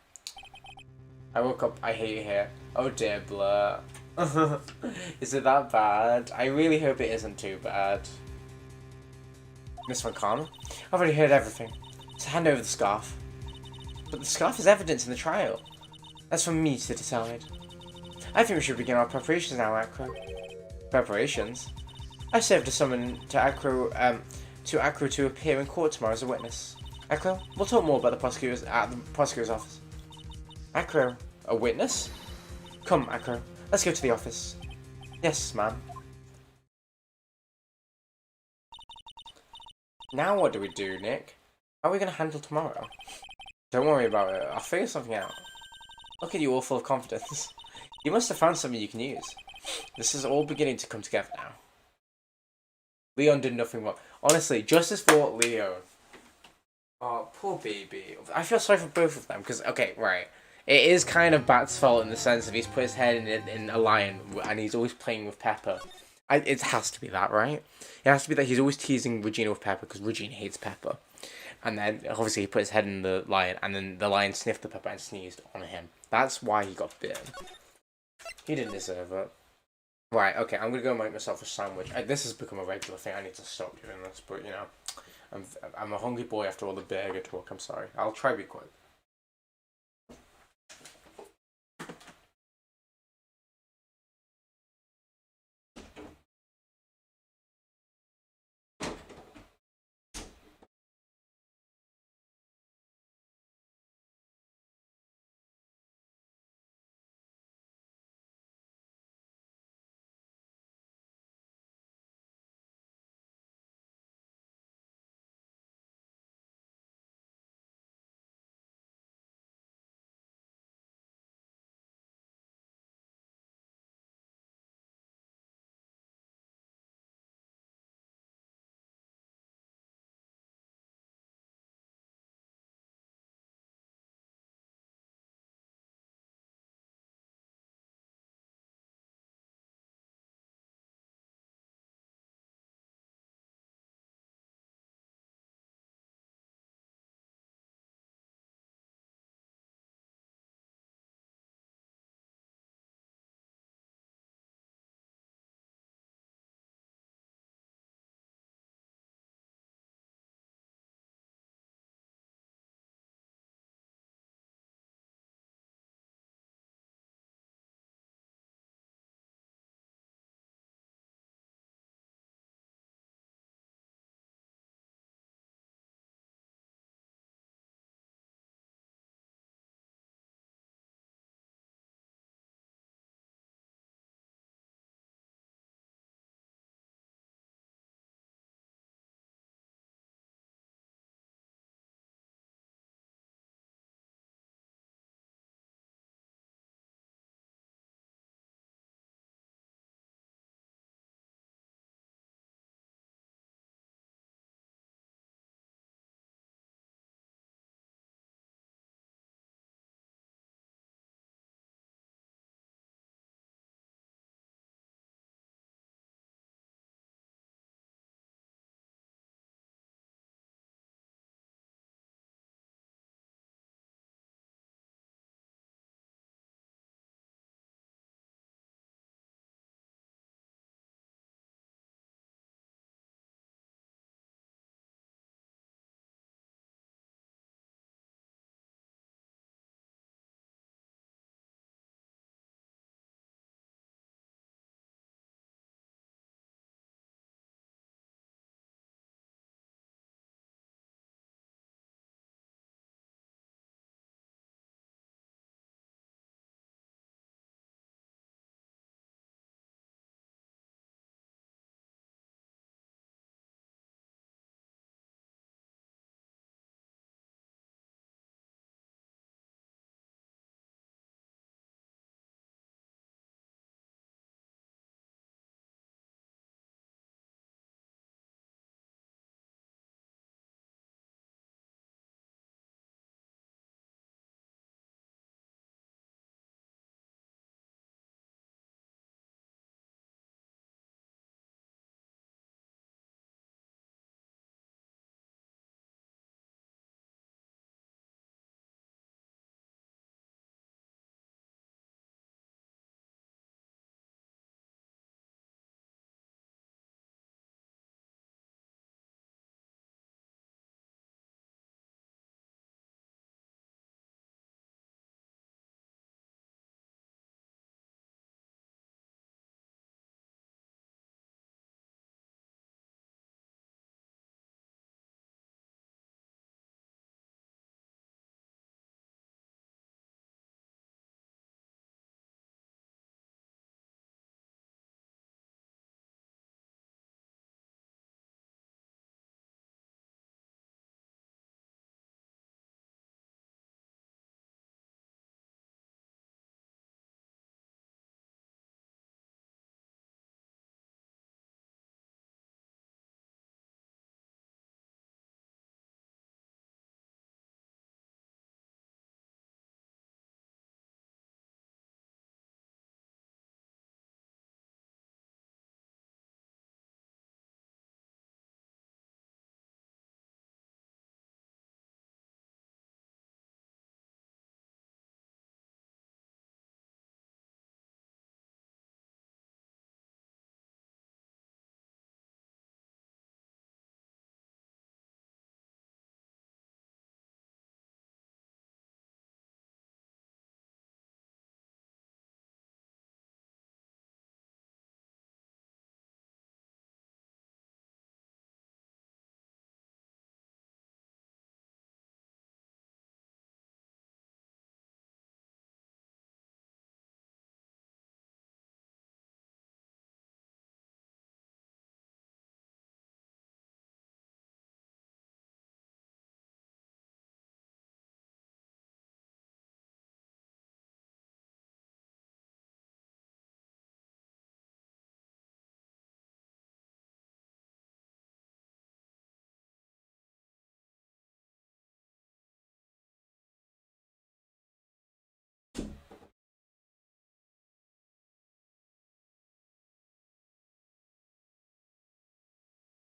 I woke up, I hate it here. Oh dear, Blur. Is it that bad? I really hope it isn't too bad. Miss Von Karma? I've already heard everything. So hand over the scarf. But the scarf is evidence in the trial. That's for me to decide. I think we should begin our preparations now, Acro. Preparations? I served a summon to Acro to appear in court tomorrow as a witness. Acro, we'll talk more about the prosecutor's office. Acro, a witness? Come, Acro, let's go to the office. Yes, ma'am. Now what do we do, Nick? How are we going to handle tomorrow? Don't worry about it, I'll figure something out. Look at you all full of confidence. You must have found something you can use. This is all beginning to come together now. Leon did nothing wrong. Honestly, justice for Leon. Oh, poor baby. I feel sorry for both of them, because, okay, right. It is kind of Bat's fault in the sense that he's put his head in a lion, and he's always playing with Pepper. It has to be that, right? It has to be that he's always teasing Regina with Pepper, because Regina hates Pepper. And then, obviously, he put his head in the lion, and then the lion sniffed the pepper and sneezed on him. That's why he got bitten. He didn't deserve it. Right, okay, I'm gonna go make myself a sandwich. This has become a regular thing, I need to stop doing this, but, you know, I'm a hungry boy after all the burger talk, I'm sorry. I'll try to be quick.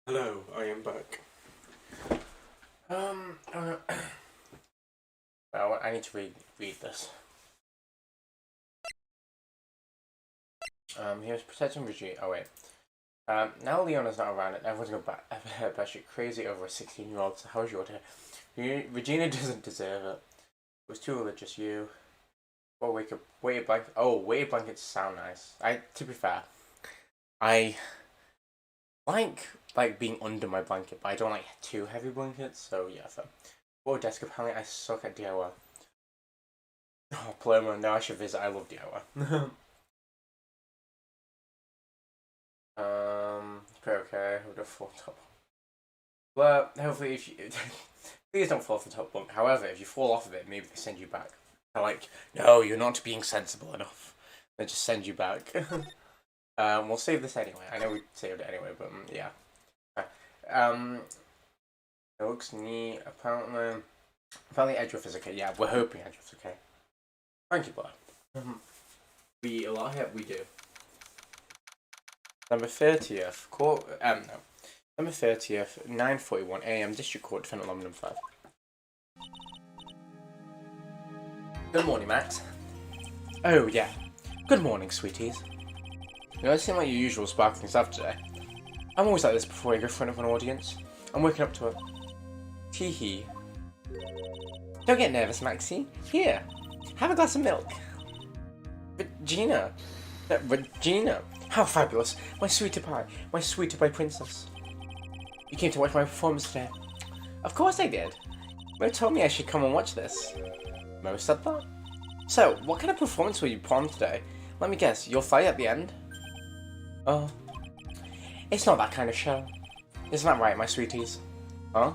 Hello, I am back. Oh no. Well, I need to read this. He was protecting Regina. Oh wait. Now Leona's not around and everyone's going batshit crazy over a 16-year-old. So how's your day? Regina doesn't deserve it. It was too religious. You. Oh, weighted blanket. Oh, weighted blankets sound nice. To be fair, I like being under my blanket, but I don't like too heavy blankets. So yeah, so. Oh, desk. Apparently, I suck at DIY. Oh, Palermo. No, I should visit. I love DIY. Okay. With a full top. Well, hopefully, if you please don't fall off the top bunk. However, if you fall off of it, maybe they send you back. They're like, no, you're not being sensible enough. They just send you back. We'll save this anyway. I know we saved it anyway, but yeah. It looks neat. Apparently Edgeworth is okay. Yeah, we're hoping Edgeworth's okay. Thank you, Blair. We a lot here. We do. Number 30th court. No. Number 30th, 9:41 a.m. District Court, Defendant Number 5. Good morning, Max. Oh yeah. Good morning, sweeties. You don't seem like your usual sparkling stuff today. I'm always like this before I go in front of an audience. I'm working up to it. Tee hee. Don't get nervous, Maxie. Here, have a glass of milk. Regina. Regina. How fabulous. My sweetie pie princess. You came to watch my performance today. Of course I did. Mo told me I should come and watch this. Mo said that? So, what kind of performance will you put on today? Let me guess, you'll fight at the end? Oh. It's not that kind of show. Isn't that right, my sweeties? Huh?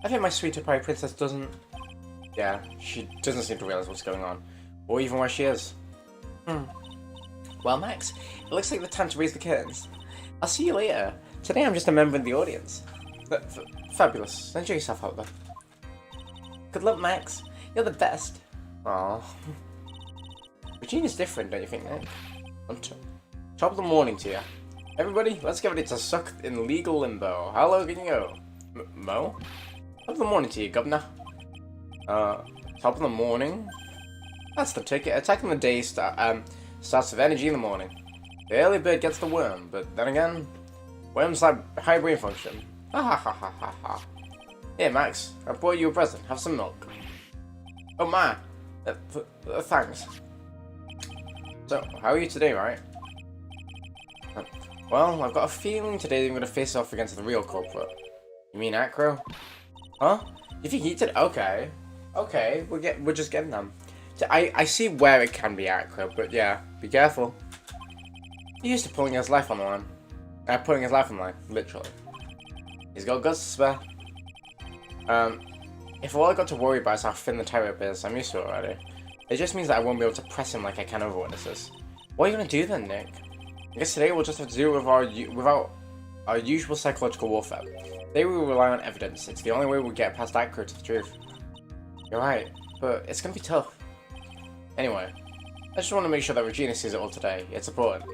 I think my sweetie pie princess doesn't... Yeah, she doesn't seem to realize what's going on. Or even where she is. Well, Max, it looks like the time to raise the curtains. I'll see you later. Today I'm just a member of the audience. Fabulous. Enjoy yourself out there. Good luck, Max. You're the best. Aww. Regina's different, don't you think, Nick? Top of the morning to you. Everybody, let's get ready to suck in legal limbo. How low can you go? Mo? Top of the morning to you, governor. Top of the morning? That's the ticket. Attacking the day starts with energy in the morning. The early bird gets the worm, but then again, worms have high brain function. Ha ha ha ha ha ha. Here, Max, I brought you a present. Have some milk. Oh my. Thanks. So, how are you today, right? Well, I've got a feeling today I'm going to face off against the real culprit. You mean Acro? Huh? You think he did? Okay. Okay, we're just getting them. So I see where it can be Acro, but yeah, be careful. He's used to putting his life on the line. Putting his life on the line, literally. He's got guts to spare. If all I got to worry about is how thin the tightrope is, I'm used to it already. It just means that I won't be able to press him like I can over witnesses. What are you gonna do then, Nick? I guess today we'll just have to do it without our usual psychological warfare. Today we will rely on evidence. It's the only way we'll get past Acro to the truth. You're right, but it's gonna be tough. Anyway, I just want to make sure that Regina sees it all today. It's important.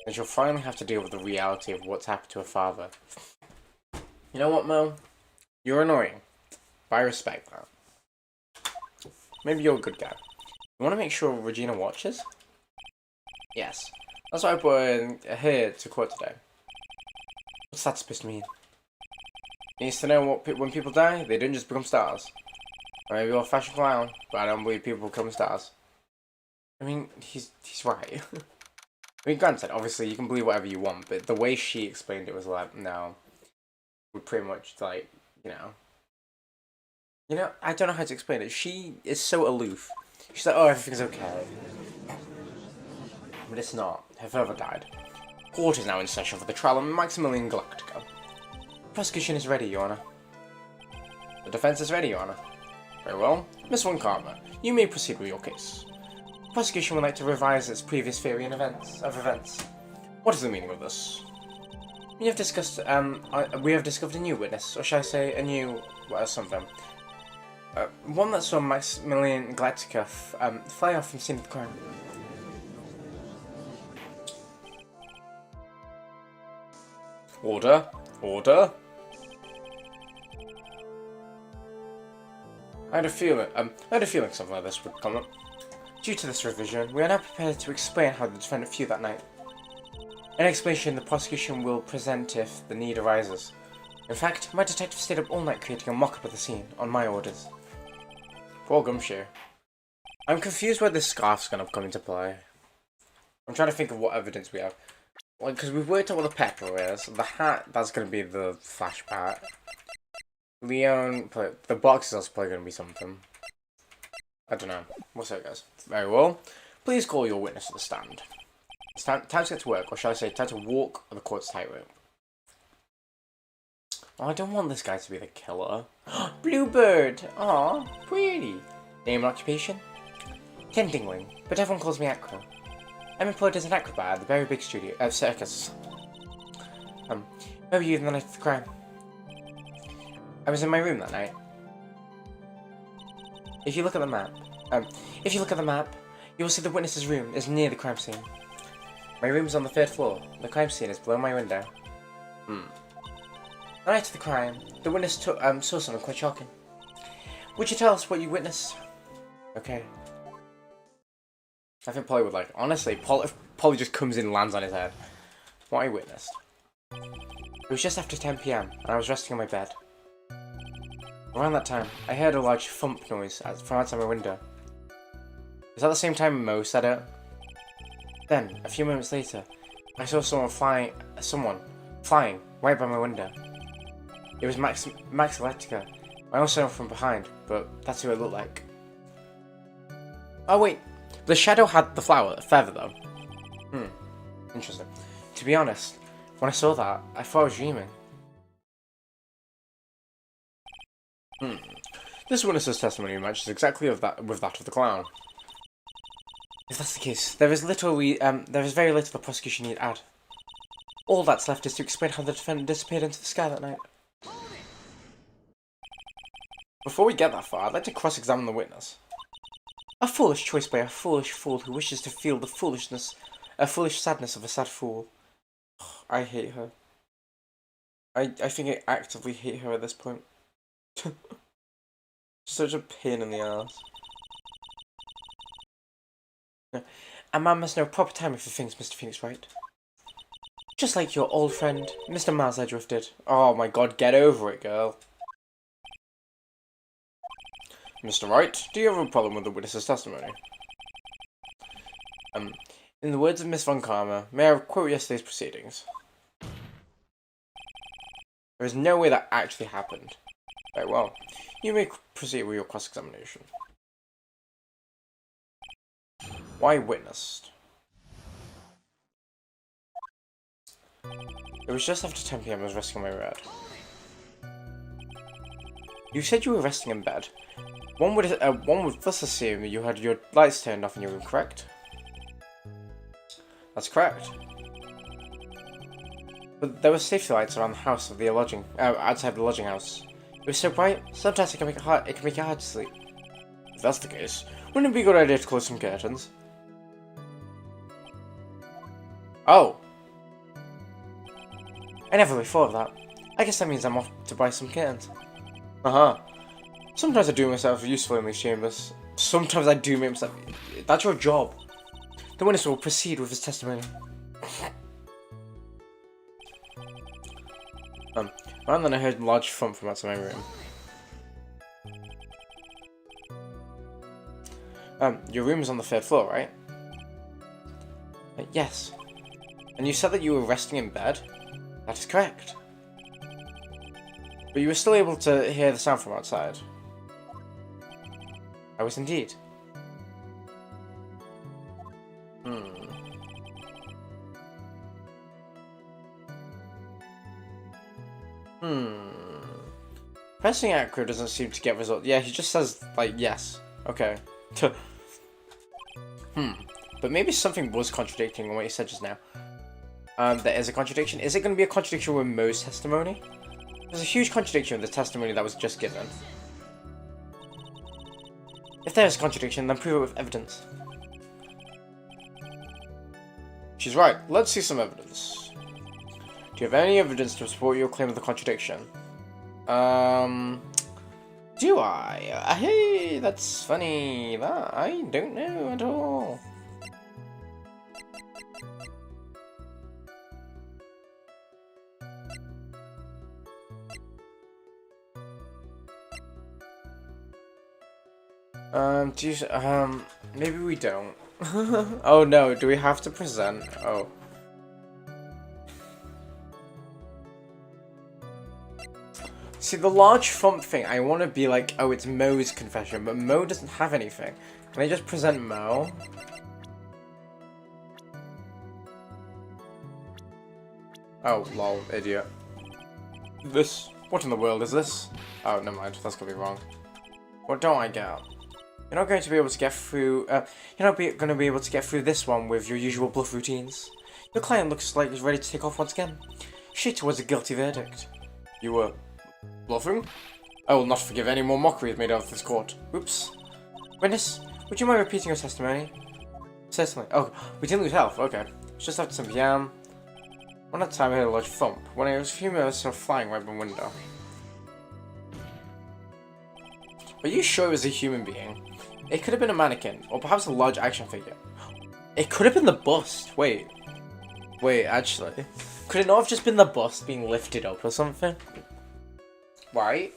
And she'll finally have to deal with the reality of what's happened to her father. You know what, Mo? You're annoying, but I respect that. Maybe you're a good guy. You want to make sure Regina watches? Yes. That's why I brought her here to court today. What's that supposed to mean? It needs to know what when people die, they don't just become stars. Or maybe you're a fashion clown, but I don't believe people become stars. I mean, he's right. I mean, granted, obviously you can believe whatever you want, but the way she explained it was like, no. We're pretty much like, I don't know how to explain it. She is so aloof. She's like, oh, everything's okay. But it's not. Her father died. Court is now in session for the trial of Maximilian Galactica. Prosecution is ready, Your Honor. The defense is ready, Your Honor. Very well. Miss Von Karma, you may proceed with your case. The prosecution would like to revise its previous theory of events. What is the meaning of this? We have discussed, we have discovered a new witness, or shall I say, a new, something. One that saw Maximilian Galactica, fly off from the scene of the crime. Order? Order? I had a feeling something like this would come up. Due to this revision, we are now prepared to explain how the defendant viewed that night. An explanation the prosecution will present if the need arises. In fact, my detective stayed up all night creating a mock-up of the scene, on my orders. Poor Gumshoe. I'm confused where this scarf's gonna come into play. I'm trying to think of what evidence we have. Like, because we've worked out what the pepper is. The hat, that's gonna be the flash part. Leon, the box is also probably gonna be something. I don't know. We'll see, guys. Very well. Please call your witness to the stand. It's time to get to work, or shall I say, time to walk the court's tightrope. Oh, I don't want this guy to be the killer. Bluebird! Aw, pretty. Name and occupation? Ken Dingling, but everyone calls me Acro. I'm employed as an acrobat at the very big circus. Where were you the night of the crime? I was in my room that night. If you look at the map, you will see the witness's room is near the crime scene. My room is on the 3rd floor. The crime scene is below my window. The night of the crime, the witness saw something quite shocking. Would you tell us what you witnessed? Okay. I think Polly would like. Honestly, Polly just comes in and lands on his head. What I witnessed. It was just after 10 PM, and I was resting on my bed. Around that time, I heard a large thump noise from outside my window. Was that the same time Mo said it? Then, a few moments later, I saw someone flying right by my window. It was Max Electica. I also saw him from behind, but that's who it looked like. Oh wait, the shadow had the feather though. Interesting. To be honest, when I saw that, I thought I was dreaming. This witness's testimony matches exactly with that of the clown. If that's the case, there is very little the prosecution need to add. All that's left is to explain how the defendant disappeared into the sky that night. Before we get that far, I'd like to cross-examine the witness. A foolish choice by a foolish fool who wishes to feel the foolish sadness of a sad fool. I hate her. I think I actively hate her at this point. Such a pain in the ass. A man must know proper timing for things, Mr. Phoenix Wright. Just like your old friend, Mr. Mars Edgeworth did. Oh my god, get over it, girl. Mr. Wright, do you have a problem with the witness's testimony? In the words of Miss Von Karma, may I quote yesterday's proceedings? There is no way that actually happened. Very well. You may proceed with your cross-examination. Why witnessed? It was just after 10 PM I was resting on my bed. You said you were resting in bed. One would thus assume that you had your lights turned off in your room, correct? That's correct. But there were safety lights around the house of the lodging, outside the lodging house. It was so bright, sometimes it can make it hard to sleep. If that's the case, wouldn't it be a good idea to close some curtains? Oh! I never really thought of that. I guess that means I'm off to buy some curtains. Sometimes I do myself useful in these chambers. Sometimes I do make myself... That's your job. The witness will proceed with his testimony. And then I heard a large thump from outside my room. Your room is on the 3rd floor, right? Yes. And you said that you were resting in bed? That is correct. But you were still able to hear the sound from outside. I was indeed. Pressing acro doesn't seem to get results. Yeah, he just says, like, yes. Okay. But maybe something was contradicting what he said just now. There is a contradiction. Is it going to be a contradiction with Mo's testimony? There's a huge contradiction with the testimony that was just given. If there is a contradiction, then prove it with evidence. She's right. Let's see some evidence. Do you have any evidence to support your claim of the contradiction? Do I? Hey, that's funny. That I don't know at all. Maybe we don't. Oh no, do we have to present? Oh. See, the large font thing, I want to be like, oh, it's Mo's confession, but Mo doesn't have anything. Can I just present Mo? Oh, lol, idiot. What in the world is this? Oh, never mind, that's gonna be wrong. What don't I get? You're not going to be able to get through, you're not going to be able to get through this one with your usual bluff routines. Your client looks like he's ready to take off once again. Shit towards a guilty verdict. You were bluffing? I will not forgive any more mockeries made out of this court. Oops. Witness, would you mind repeating your testimony? Certainly. Oh, we didn't lose health. Okay. It's just after some yam. One at a time I heard a large thump. When I was a few minutes flying right by the window. Are you sure it was a human being? It could have been a mannequin, or perhaps a large action figure. It could have been the bust. Wait, actually. Could it not have just been the bust being lifted up or something? Right?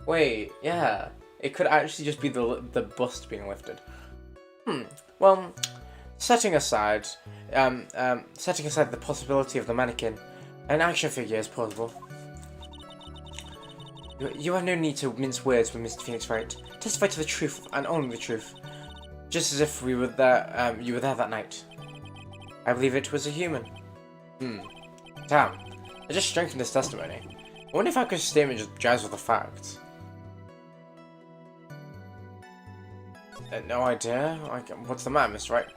Wait, yeah. It could actually just be the bust being lifted. Well, setting aside the possibility of the mannequin, an action figure is plausible. You have no need to mince words with Mr. Phoenix Wright. Testify to the truth and only the truth. Just as if we were there, you were there that night. I believe it was a human. Damn. I just strengthened this testimony. I wonder if Aka's statement just jives with the facts. No idea. What's the matter, Mr. Wright?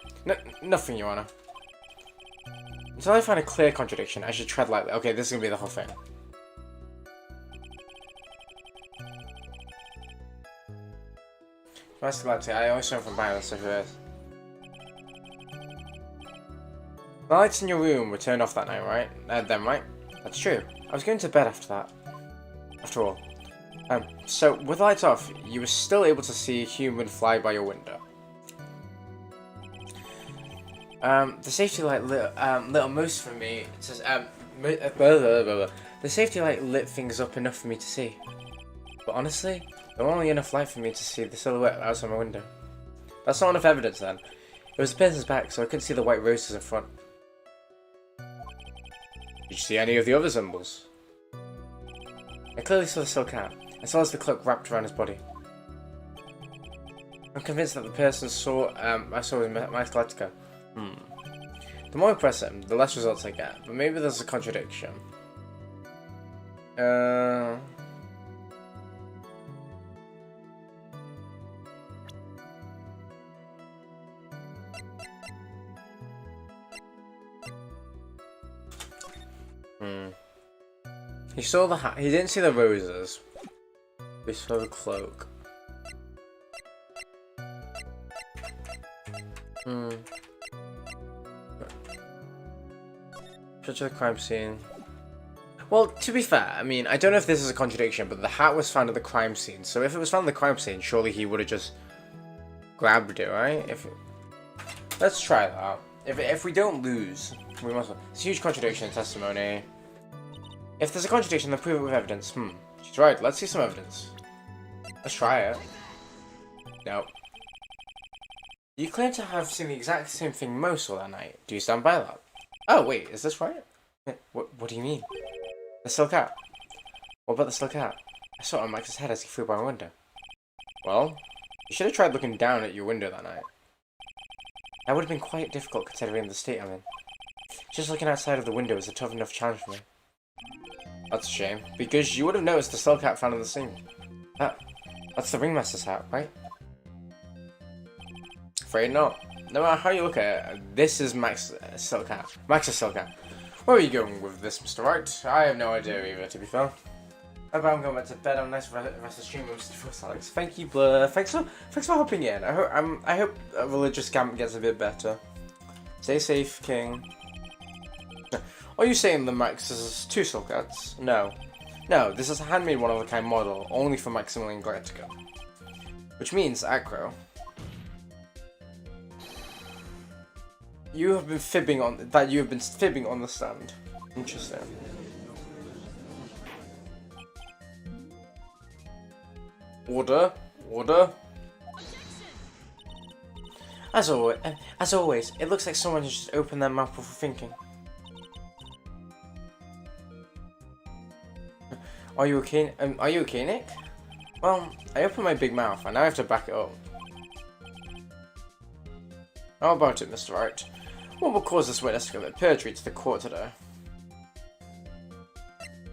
Nothing, Your Honor. Until I find a clear contradiction, I should tread lightly. Okay, this is gonna be the whole thing. I always know from violence of earth. The lights in your room were turned off that night, right? Right? That's true. I was going to bed after that. After all. So, with the lights off, you were still able to see a human fly by your window. The safety light lit most for me. It says, the safety light lit things up enough for me to see. But honestly, there was only enough light for me to see the silhouette outside my window. That's not enough evidence then. It was the person's back, so I couldn't see the white roses in front. Did you see any of the other symbols? I clearly saw the silk hat, as well as the cloak wrapped around his body. I'm convinced that the person I saw was my Galactica. The more I press him, the less results I get, but maybe there's a contradiction. He saw the hat. He didn't see the roses. He saw the cloak. Picture the crime scene. Well, to be fair, I mean, I don't know if this is a contradiction, but the hat was found at the crime scene. So if it was found at the crime scene, surely he would have just grabbed it, right? Let's try that. If we don't lose, we must. It's a huge contradiction in testimony. If there's a contradiction, then prove it with evidence. She's right. Let's see some evidence. Let's try it. No. You claim to have seen the exact same thing Mo saw that night. Do you stand by that? Oh, wait. Is this right? What do you mean? The silk hat. What about the silk hat? I saw it on Max's head as he flew by my window. Well, you should have tried looking down at your window that night. That would have been quite difficult considering the state I'm in. Just looking outside of the window is a tough enough challenge for me. That's a shame, because you would have noticed the silk hat found in the scene. That's the ringmaster's hat, right? Afraid not. No matter how you look at it, this is Max's silk hat. Max's silk hat. Where are you going with this, Mr. Wright? I have no idea either, to be fair. I'm going back to bed. I'm nice rest of stream with Mr. Alex. Thank you, Blur. Thanks for hopping in. I hope a religious camp gets a bit better. Stay safe, King. Are you saying the Max is 2 soul cats? No. No, this is a handmade one-of-a-kind model, only for Maximilian Galactica. Which means, Acro, you have been fibbing on the stand. Interesting. Order. As always, it looks like someone has just opened their mouth before thinking. Are you okay? Are you okay, Nick? Well, I opened my big mouth, and now I have to back it up. How about it, Mr. Wright? What will cause this witness to commit perjury to the court today?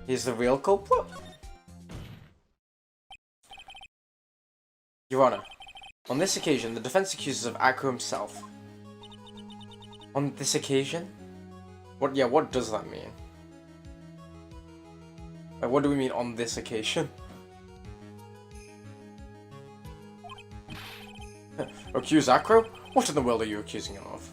He's the real culprit? Your Honor, on this occasion, the defense accuses of Acro himself. On this occasion? What does that mean? Like, what do we mean on this occasion? Accuse Acro? What in the world are you accusing him of?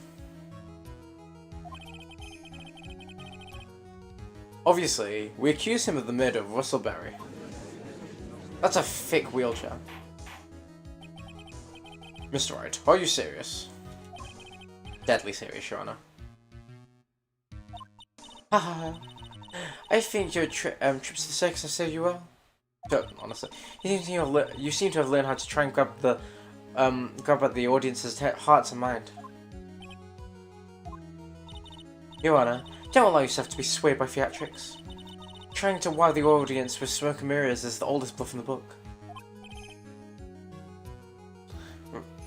Obviously, we accuse him of the murder of Russell Berry. That's a thick wheelchair. Mr. Wright, are you serious? Deadly serious, Your Honor. Haha. I think your trips to the circus have served you well. Honestly, you seem to have learned how to try and grab at the audience's hearts and mind. Your Honor, don't allow yourself to be swayed by theatrics. Trying to wow the audience with smoke and mirrors is the oldest bluff in the book.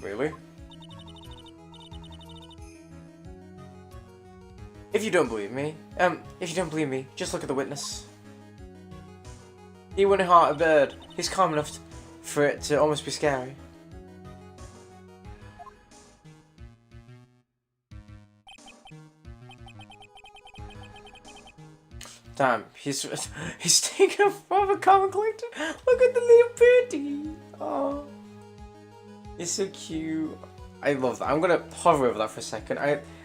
Really? If you don't believe me, just look at the witness. He wouldn't hurt a bird. He's calm enough for it to almost be scary. Damn, he's taking a proper comic collector. Look at the little birdie. Oh, he's so cute. I love that. I'm gonna hover over that for a second.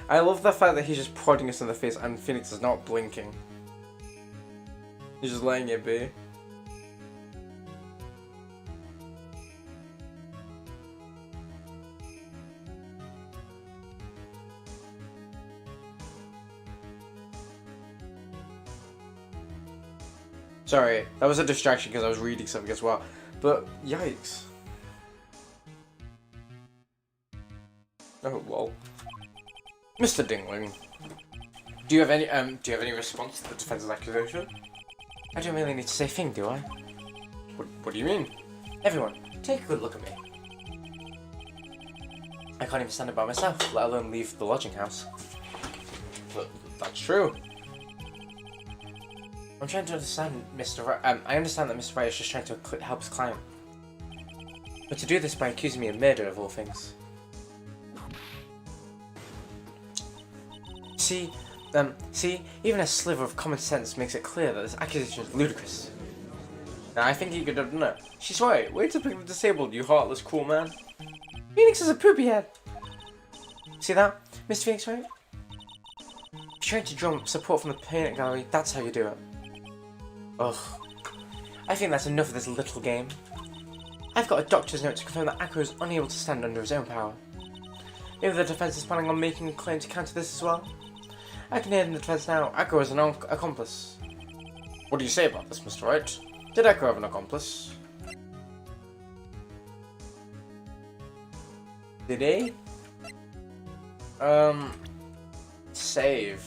I love the fact that he's just prodding us in the face and Phoenix is not blinking. He's just letting it be. Sorry, that was a distraction because I was reading something as well. But yikes. Oh lol. Mr. Dingling, do you have any response to the defense's accusation? I don't really need to say a thing, do I? What do you mean? Everyone, take a good look at me. I can't even stand it by myself, let alone leave the lodging house. But that's true. I'm trying to understand, Mr. Wright. I understand that Mr. Wright is just trying to help his client. But to do this by accusing me of murder, of all things. See, even a sliver of common sense makes it clear that this accusation is ludicrous. Now, I think he could have done it. She's right. Wait to pick the disabled, you heartless, cruel man. Phoenix is a poopy head. See that, Mr. Phoenix, right? You're trying to drum support from the peanut gallery. That's how you do it. Ugh. I think that's enough of this little game. I've got a doctor's note to confirm that Acro is unable to stand under his own power. Maybe the defense is planning on making a claim to counter this as well. I can hear in the defense now. Acro is an accomplice. What do you say about this, Mr. Wright? Did Acro have an accomplice? Did he? Save.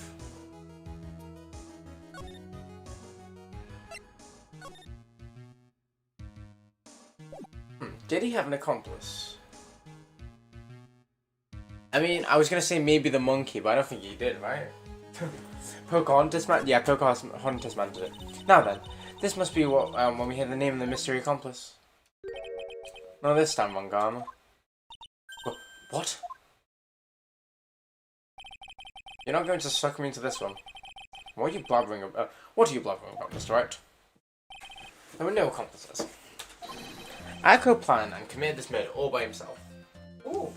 Did he have an accomplice? I mean, I was gonna say maybe the monkey, but I don't think he did, right? Pocahontas man? Yeah, Pocahontas man did it. Now then, this must be what when we hear the name of the mystery accomplice. No, this time, Montgomery. What? You're not going to suck me into this one. What are you blabbering about? What are you blabbering about, Mr. Wright? There were no accomplices. Acro planned and committed this murder all by himself. Ooh.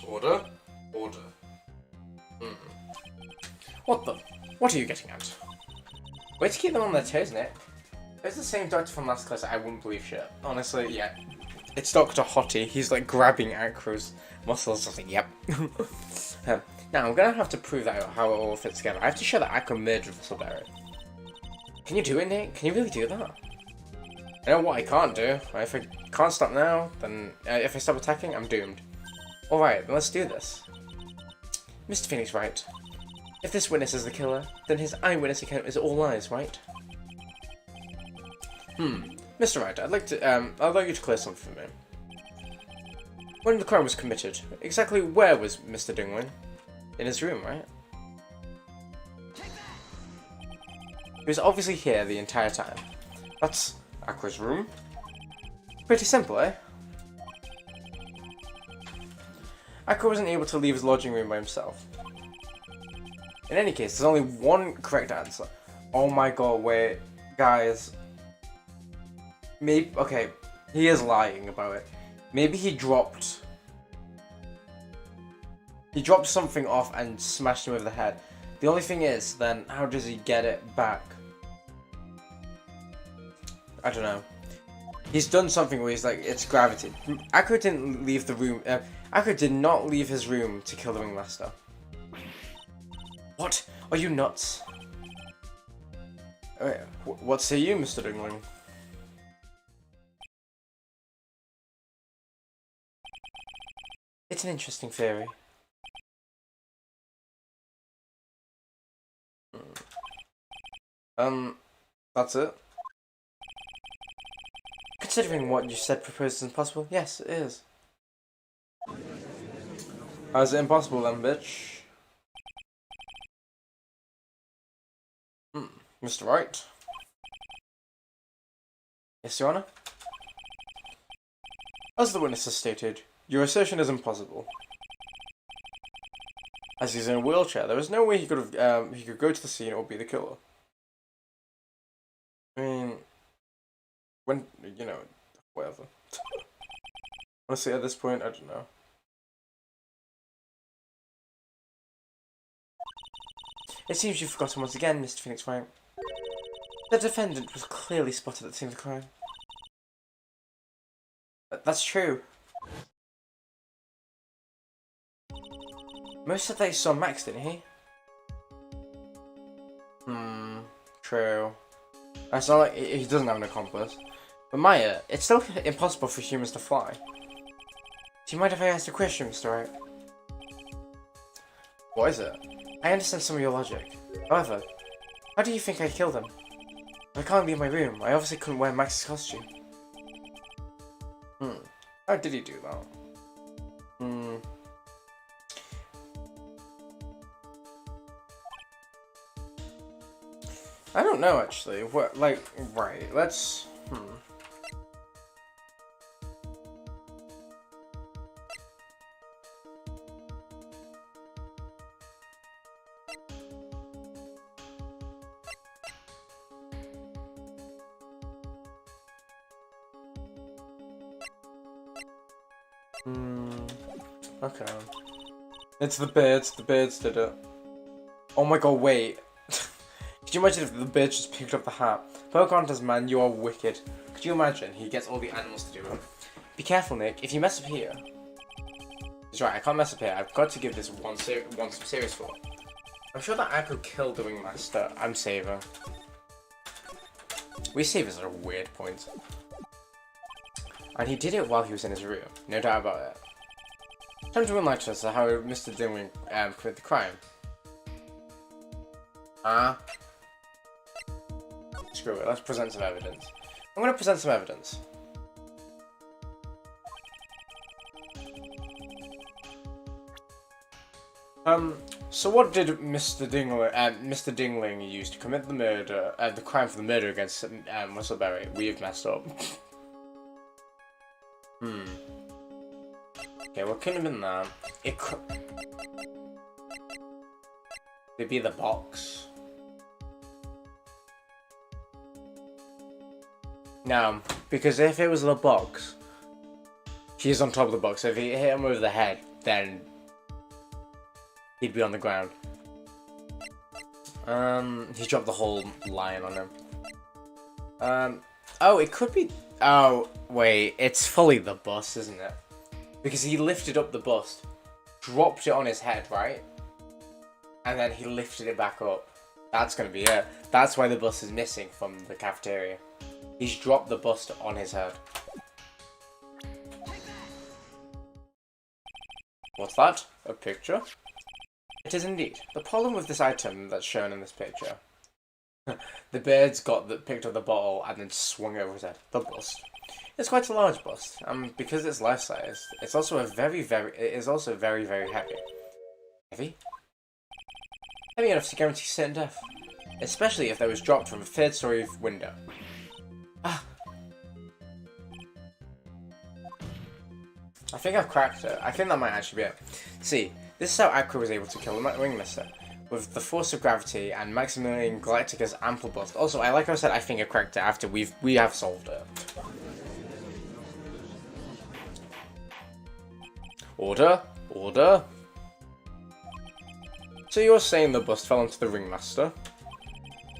Order. Order. Hmm. What the? What are you getting at? Way to keep them on their toes, Nick. It's the same doctor from last class. I wouldn't believe shit. Honestly, yeah. It's Dr. Hottie. He's like grabbing Acro's muscles. I was like, yep. Now I'm gonna have to prove that how it all fits together. I have to show that Acro murdered Whistleberry. Can you do it, Nick? Can you really do that? I know what I can't do. If I can't stop now, then if I stop attacking, I'm doomed. Alright, then let's do this. Mr. Phoenix Wright. If this witness is the killer, then his eyewitness account is all lies, right? Mr. Wright, I'd like you to clear something for me. When the crime was committed, exactly where was Mr. Dingling? In his room, right? He was obviously here the entire time. That's Aqua's room. Pretty simple, eh? Aqua wasn't able to leave his lodging room by himself. In any case, there's only one correct answer. Oh my god, wait. Guys. Maybe, okay, he is lying about it. Maybe he dropped something off and smashed him over the head. The only thing is, then, how does he get it back? I don't know. He's done something where he's like, it's gravity. Akko didn't leave the room. Akko did not leave his room to kill the Ringmaster. What? Are you nuts? What say you, Mr. Dingling? It's an interesting theory. That's it? Considering what you said proposed is impossible, yes, it is. How's it impossible then, bitch? Mr. Wright? Yes, Your Honor? As the witness has stated, your assertion is impossible. As he's in a wheelchair, there is no way he could go to the scene or be the killer. I mean, when, you know, whatever. Honestly, at this point, I don't know. It seems you've forgotten once again, Mr. Phoenix Wright. The defendant was clearly spotted at the scene of the crime. That's true. Most said that he saw Max, didn't he? True. It's not like he doesn't have an accomplice. But Maya, it's still impossible for humans to fly. Do you mind if I ask a question, Mr. Wright? What is it? I understand some of your logic. However, how do you think I killed him? If I can't leave my room, I obviously couldn't wear Max's costume. How did he do that? I don't know, actually. What, like, right, let's... Okay. It's the birds did it. Oh my god, wait. Could you imagine if the birds just picked up the hat? Pocahontas, man, you are wicked. Could you imagine? He gets all the animals to do it. Be careful, Nick. If you mess up here... He's right, I can't mess up here. I've got to give this one some serious thought. I'm sure that I could kill the Ringmaster and save her. We save us at a weird point. And he did it while he was in his room. No doubt about it. Time to enlighten us on how Mr. Dingling committed the crime. Screw it, let's present some evidence. I'm gonna present some evidence. So what did Mr. Dingling use to commit the murder, the crime for the murder against Whistleberry? We have messed up. Okay, what could have been that? It could... It'd be the box. No, because if it was the box, she's on top of the box. So if he hit him over the head, then he'd be on the ground. He dropped the whole line on him. Oh, it could be... Oh, wait, it's fully the bus, isn't it? Because he lifted up the bus, dropped it on his head, right? And then he lifted it back up. That's gonna be it. That's why the bus is missing from the cafeteria. He's dropped the bust on his head. What's that? A picture? It is indeed. The problem with this item that's shown in this picture. The bird's picked up the bottle and then swung over his head. The bust. It's quite a large bust, and because it's life-size, it's also very, very heavy. Heavy? Heavy enough to guarantee certain death. Especially if they was dropped from a third-story window. Ah! I think I've cracked it. I think that might actually be it. See, this is how Aqua was able to kill the Ringmaster. With the force of gravity and Maximilian Galactica's ample bust. Also, like I said, I think I cracked it after we have solved it. Order? Order? So you're saying the bust fell onto the Ringmaster?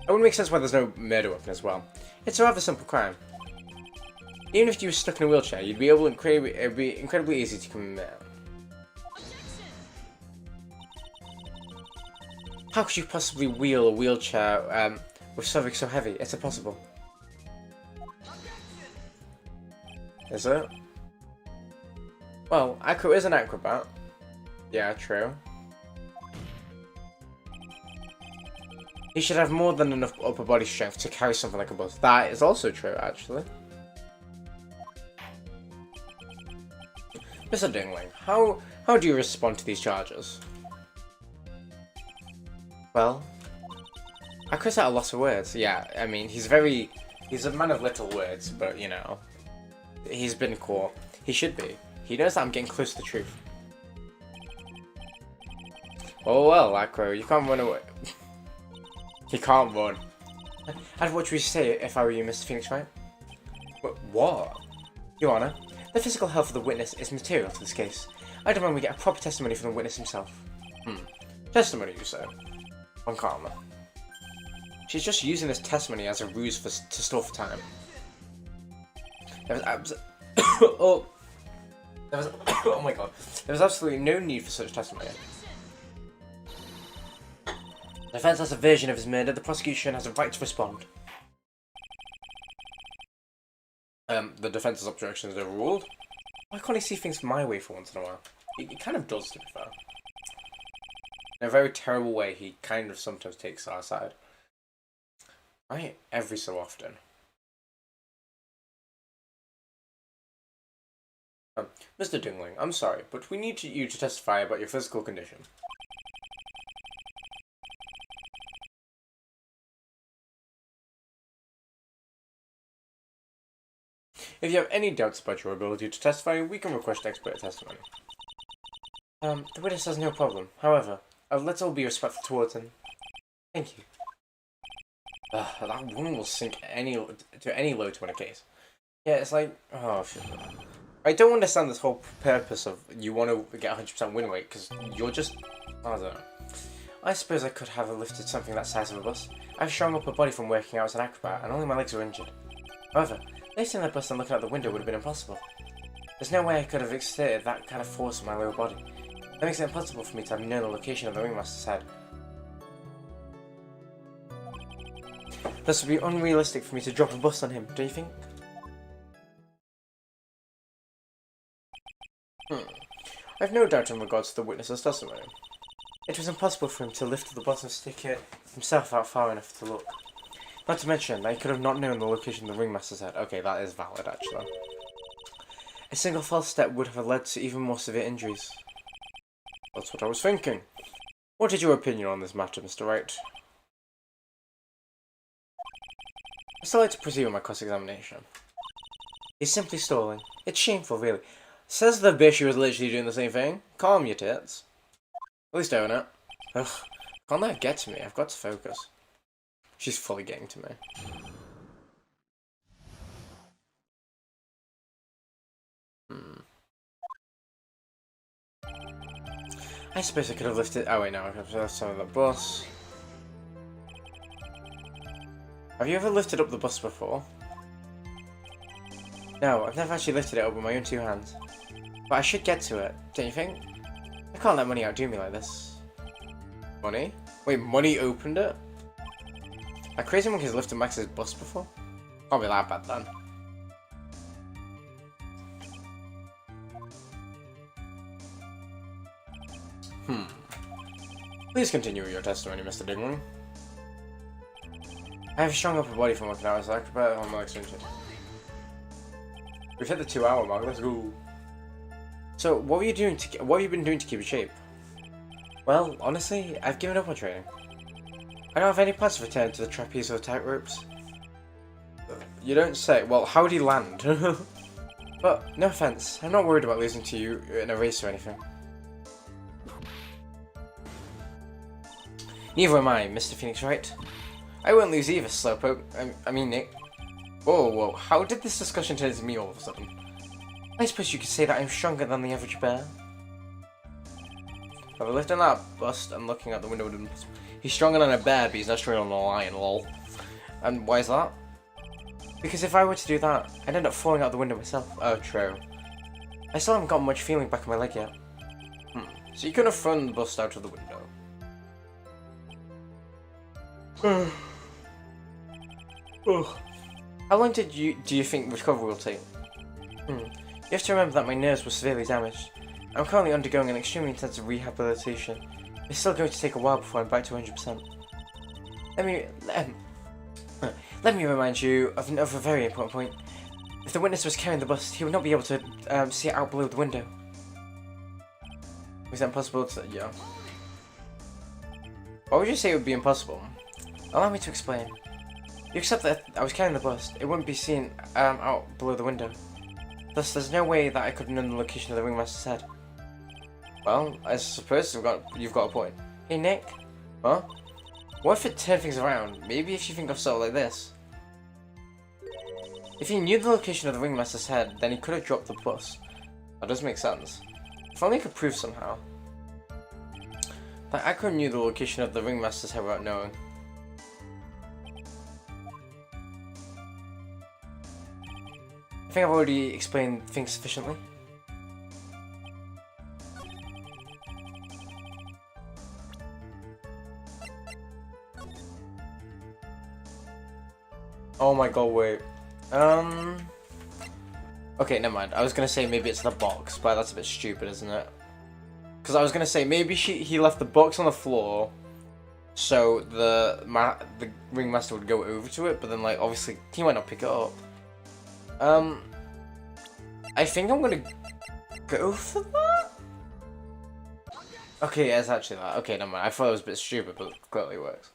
It wouldn't make sense why there's no murder weapon as well. It's a rather simple crime. Even if you were stuck in a wheelchair, it'd be incredibly easy to commit. How could you possibly wheel a wheelchair with something so heavy? It's impossible. Is it? Well, Aqua is an acrobat. Yeah, true. He should have more than enough upper body strength to carry something like a bus. That is also true, actually. Mr. Dingling, how do you respond to these charges? Well, Aqua's at a loss of words. Yeah, I mean, he's a man of little words, but, you know, he's been caught. He should be. He knows that I'm getting close to the truth. Oh well, Aqua, you can't run away. You can't run. And what would you say if I were you, Mr. Phoenix Wright? What? Your Honor, the physical health of the witness is material to this case. I demand we get a proper testimony from the witness himself. Testimony, you say? On Karma. She's just using this testimony as a ruse to stall for time. Oh my god. There was absolutely no need for such testimony. The defense has a version of his murder. The prosecution has a right to respond. The defense's objections are overruled. Why can't he see things my way for once in a while? He kind of does, to be fair. In a very terrible way, he kind of sometimes takes our side. Right? Every so often. Mr. Dingling, I'm sorry, but we need you to testify about your physical condition. If you have any doubts about your ability to testify, we can request expert testimony. The witness has no problem. However, let's all be respectful towards him. Thank you. That woman will sink to any low to win a case. Yeah, it's like, oh shit. I don't understand this whole purpose of you want to get 100% win rate, because you're just, I don't know. I suppose I could have lifted something that size of a bus. I've strung up a body from working out as an acrobat, and only my legs were injured. However, lifting that bus and looking out the window would have been impossible. There's no way I could have exerted that kind of force on my lower body. That makes it impossible for me to have known the location of the Ringmaster's head. This would be unrealistic for me to drop a bus on him, do you think? I have no doubt in regards to the witness's testimony. It was impossible for him to lift the bus and stick it himself out far enough to look. Not to mention that he could have not known the location of the Ringmaster's head. Okay, that is valid, actually. A single false step would have led to even more severe injuries. That's what I was thinking. What is your opinion on this matter, Mr. Wright? I'd still like to proceed with my cross-examination. He's simply stalling. It's shameful, really. Says the bitch who was literally doing the same thing. Calm your tits. At least own it. Ugh, can't let her get to me. I've got to focus. She's fully getting to me. I suppose I could have lifted. Oh wait, no, I could have lifted some of the bus. Have you ever lifted up the bus before? No, I've never actually lifted it up with my own 2 hands. But I should get to it, don't you think? I can't let money outdo me like this. Money? Wait, money opened it? A crazy monkey's lifted Max's bus before? Can't be that bad then. Please continue with your testimony, Mr. Dingling. I have a strong upper body for working hours, so I could bet on my extension. We've hit the 2-hour mark, let's go. So, what have you been doing to keep in shape? Well, honestly, I've given up on training. I don't have any plans to return to the trapeze or tight ropes. You don't say. Well, how would he land? But, no offense, I'm not worried about losing to you in a race or anything. Neither am I, Mr. Phoenix Wright. I won't lose either, Slowpoke. I mean, Nick. Whoa, how did this discussion turn into me all of a sudden? I suppose you could say that I'm stronger than the average bear. By lifting that bust and looking out the window, he's stronger than a bear, but he's not stronger than a lion, lol. And why is that? Because if I were to do that, I'd end up falling out the window myself. Oh, true. I still haven't got much feeling back in my leg yet. So you could have thrown the bust out of the window. How long do you think recovery will take? You have to remember that my nerves were severely damaged. I'm currently undergoing an extremely intensive rehabilitation. It's still going to take a while before I'm back to 100%. Let me remind you of a very important point. If the witness was carrying the bust, he would not be able to see it out below the window. Is that impossible to... yeah. Why would you say it would be impossible? Allow me to explain. You accept that if I was carrying the bust, it wouldn't be seen out below the window. Thus, there's no way that I could have known the location of the ringmaster's head. Well, I suppose you've got a point. Hey, Nick? Huh? What if it turned things around? Maybe if you think of something like this. If he knew the location of the ringmaster's head, then he could have dropped the bus. That does make sense. If only I could prove somehow. Like, I could have knew the location of the ringmaster's head without knowing. I think I've already explained things sufficiently. Oh my god, wait. Okay, never mind. I was gonna say maybe it's the box, but that's a bit stupid, isn't it? Because I was gonna say maybe he left the box on the floor, so the ringmaster would go over to it, but then like obviously he might not pick it up. I think I'm gonna go for that? Okay, yeah, it's actually that. Okay, never mind. I thought it was a bit stupid, but it clearly works.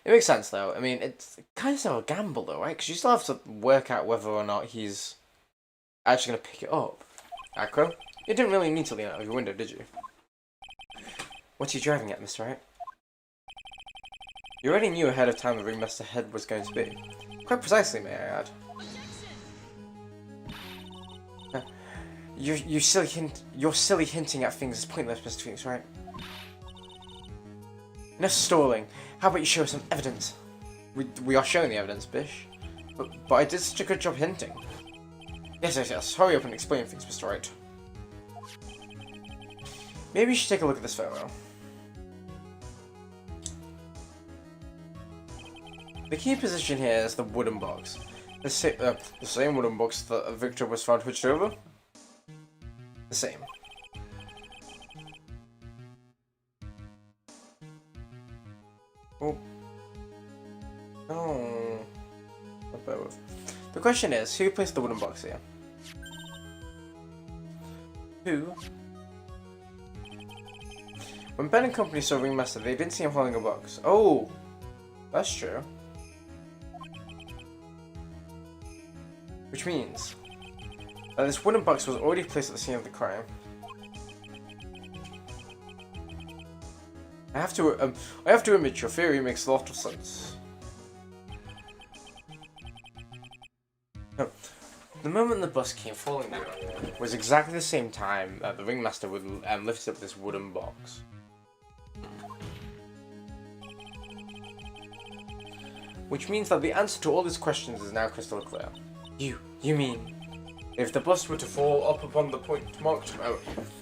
It makes sense, though. I mean, it's kind of still a gamble, though, right? Because you still have to work out whether or not he's actually gonna pick it up. Acro? You didn't really need to lean out of your window, did you? What are you driving at, Mr. Wright? You already knew ahead of time the ringmaster head was going to be. Quite precisely, may I add. You're silly hinting at things is pointless, Mr. Phoenix, right? Enough stalling. How about you show us some evidence? We are showing the evidence, Bish. But I did such a good job hinting. Yes. Hurry up and explain things, Mr. Wright. Maybe you should take a look at this photo. The key position here is the wooden box. The same wooden box that Victor was found hitched over? The same. Oh. Oh. The question is, who placed the wooden box here? Who? When Ben and company saw Ringmaster, they didn't see him holding a box. Oh! That's true. Which means that this wooden box was already placed at the scene of the crime. I have to admit, your theory makes a lot of sense. The moment the bus came falling down was exactly the same time that the ringmaster would lift up this wooden box. Which means that the answer to all these questions is now crystal clear. You mean, if the bus were to fall up upon the point marked,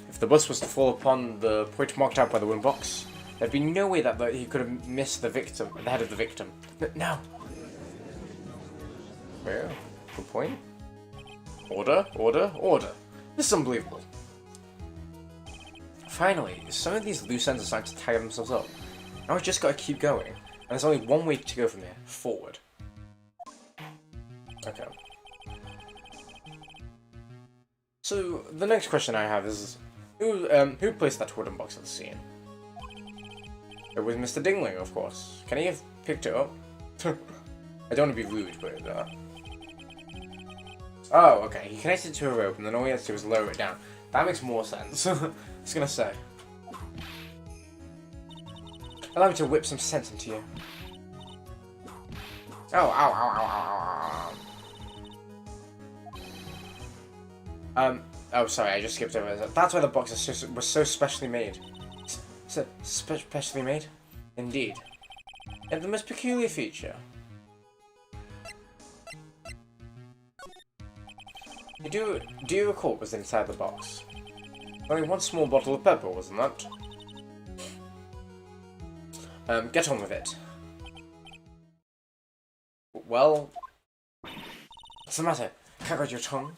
if the bus was to fall upon the point marked out by the wooden box, there'd be no way that he could have missed the victim, the head of the victim. No. Well, good point. Order. This is unbelievable. Finally, some of these loose ends are starting to tie themselves up. Now I've just got to keep going, and there's only one way to go from here: forward. Okay. So the next question I have is, who placed that wooden box on the scene? It was Mr. Dingling, of course. Can he have picked it up? I don't want to be rude, but oh, okay. He connected it to a rope, and then all he had to do was lower it down. That makes more sense. I was gonna say. Allow me to whip some sense into you. Oh, ow. Oh, sorry, I just skipped over that. That's why the box was so specially made. Specially made? Indeed. And the most peculiar feature. Do you recall what was inside the box? Only one small bottle of pepper, wasn't that? Get on with it. Well, what's the matter? Can't read your tongue?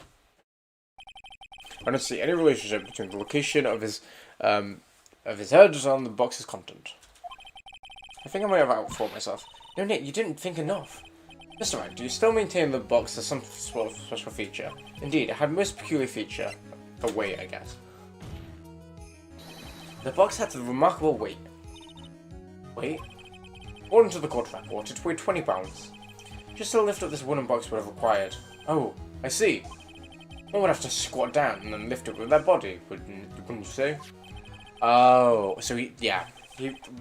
I don't see any relationship between the location of his head and the box's content. I think I might have outthought myself. No, Nick, you didn't think enough. Mr. Wright, do you still maintain the box as some sort of special feature? Indeed, it had most peculiar feature. A weight, I guess. The box had the remarkable weight. Wait? According to the court report, it weighed 20 pounds. Just to lift up this wooden box would have required... Oh, I see. One would have to squat down and then lift it with their body, wouldn't you say? Oh, so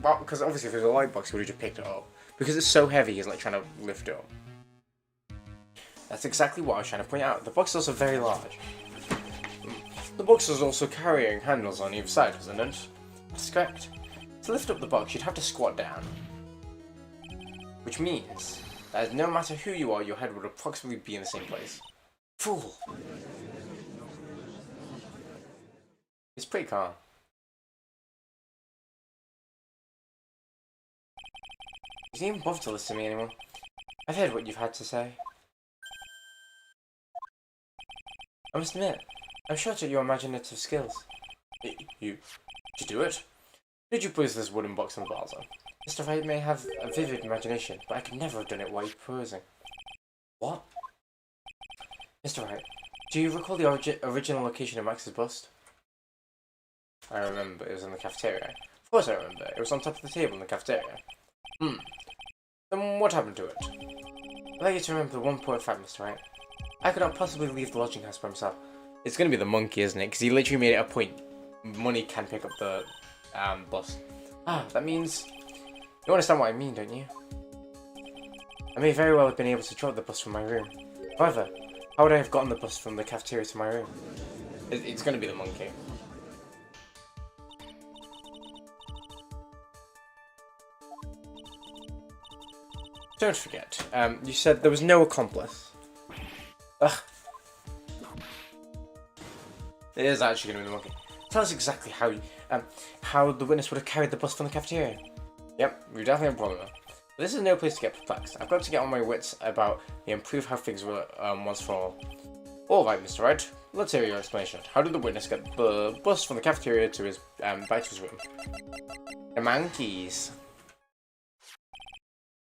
well, because obviously if it was a light box, he would have just picked it up. Because it's so heavy, he's like trying to lift it up. That's exactly what I was trying to point out. The box is also very large. The box is also carrying handles on either side, isn't it? That's correct. To lift up the box, you'd have to squat down. Which means that no matter who you are, your head would approximately be in the same place. Fool! It's pretty calm. Does he even bother to listen to me anymore? I've heard what you've had to say. I must admit, I'm shocked at your imaginative skills. Did you do it? Did you place this wooden box in the plaza? Mr. Wright may have a vivid imagination, but I could never have done it while you're posing. What? Mr. Wright, do you recall the original location of Max's bust? I remember, it was in the cafeteria. Of course I remember, it was on top of the table in the cafeteria. Then what happened to it? I'd like you to remember one point fact, Mr. Wright. I could not possibly leave the lodging house by himself. It's gonna be the monkey, isn't it? Because he literally made it a point. Money can pick up the bus. Ah, that means... You understand what I mean, don't you? I may very well have been able to drop the bus from my room. However, how would I have gotten the bus from the cafeteria to my room? It's gonna be the monkey. Don't forget, you said there was no accomplice. Ugh. It is actually going to be the monkey. Tell us exactly how the witness would have carried the bus from the cafeteria. Yep, we definitely have a problem there. But this is no place to get perplexed. I've got to get on my wits about the improve how things were once for all. Alright, Mr. Wright, let's hear your explanation. How did the witness get the bus from the cafeteria to his back to his room? The monkeys.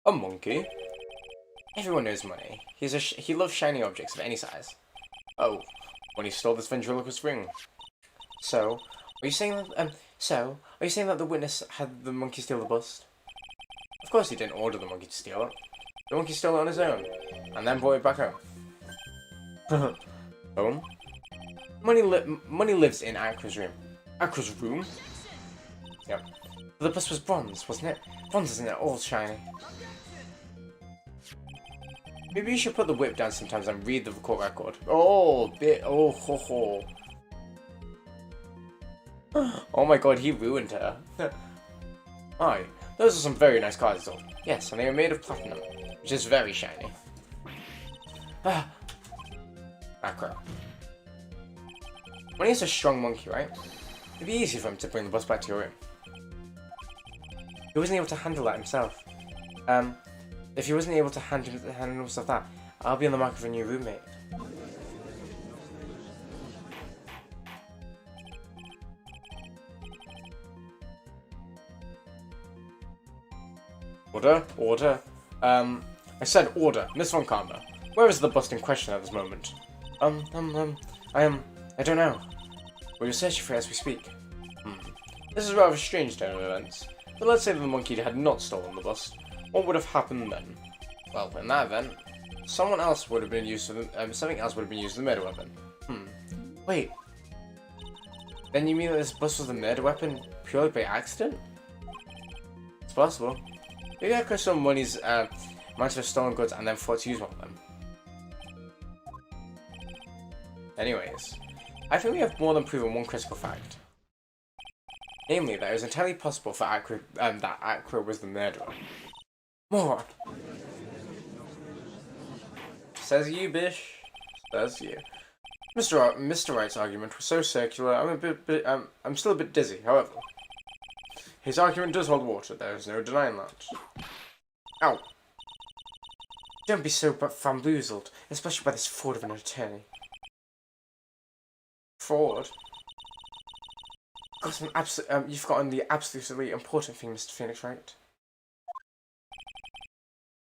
A monkey? Everyone knows money. He loves shiny objects of any size. Oh, when he stole this ventriloquist ring. So, are you saying that the witness had the monkey steal the bust? Of course he didn't order the monkey to steal it. The monkey stole it on his own, and then brought it back home. Home? Money lives in Aqua's room. Aqua's room? Yep. The bust was bronze, wasn't it? Bronze isn't it all shiny? Maybe you should put the whip down sometimes and read the court record. Oh, ho ho. Oh my god, he ruined her. Aye, those are some very nice cards though. Yes, and they are made of platinum, which is very shiny. Crap. When he's a strong monkey, right? It'd be easy for him to bring the bus back to your room. He wasn't able to handle that himself. If he wasn't able to handle himself that, I'll be on the market for a new roommate. Order. I said order, Miss Von Karma. Where is the bust in question at this moment? I don't know. We're searching for it as we speak. This is rather a strange turn of events. But let's say the monkey had not stolen the bust. What would have happened then? Well, in that event, something else would have been used as the murder weapon. Wait. Then you mean that this bust was the murder weapon purely by accident? It's possible. Maybe I could some money's might have stolen goods and then thought to use one of them. Anyways, I think we have more than proven one critical fact. Namely, that it was entirely possible for that Aqua was the murderer. More! Says you, bish. Says you. Mr. Wright's argument was so circular, I'm still a bit dizzy, however. His argument does hold water, there is no denying that. Ow! Don't be so bamboozled, especially by this fraud of an attorney. Fraud? You've forgotten the absolutely important thing, Mr. Phoenix, right?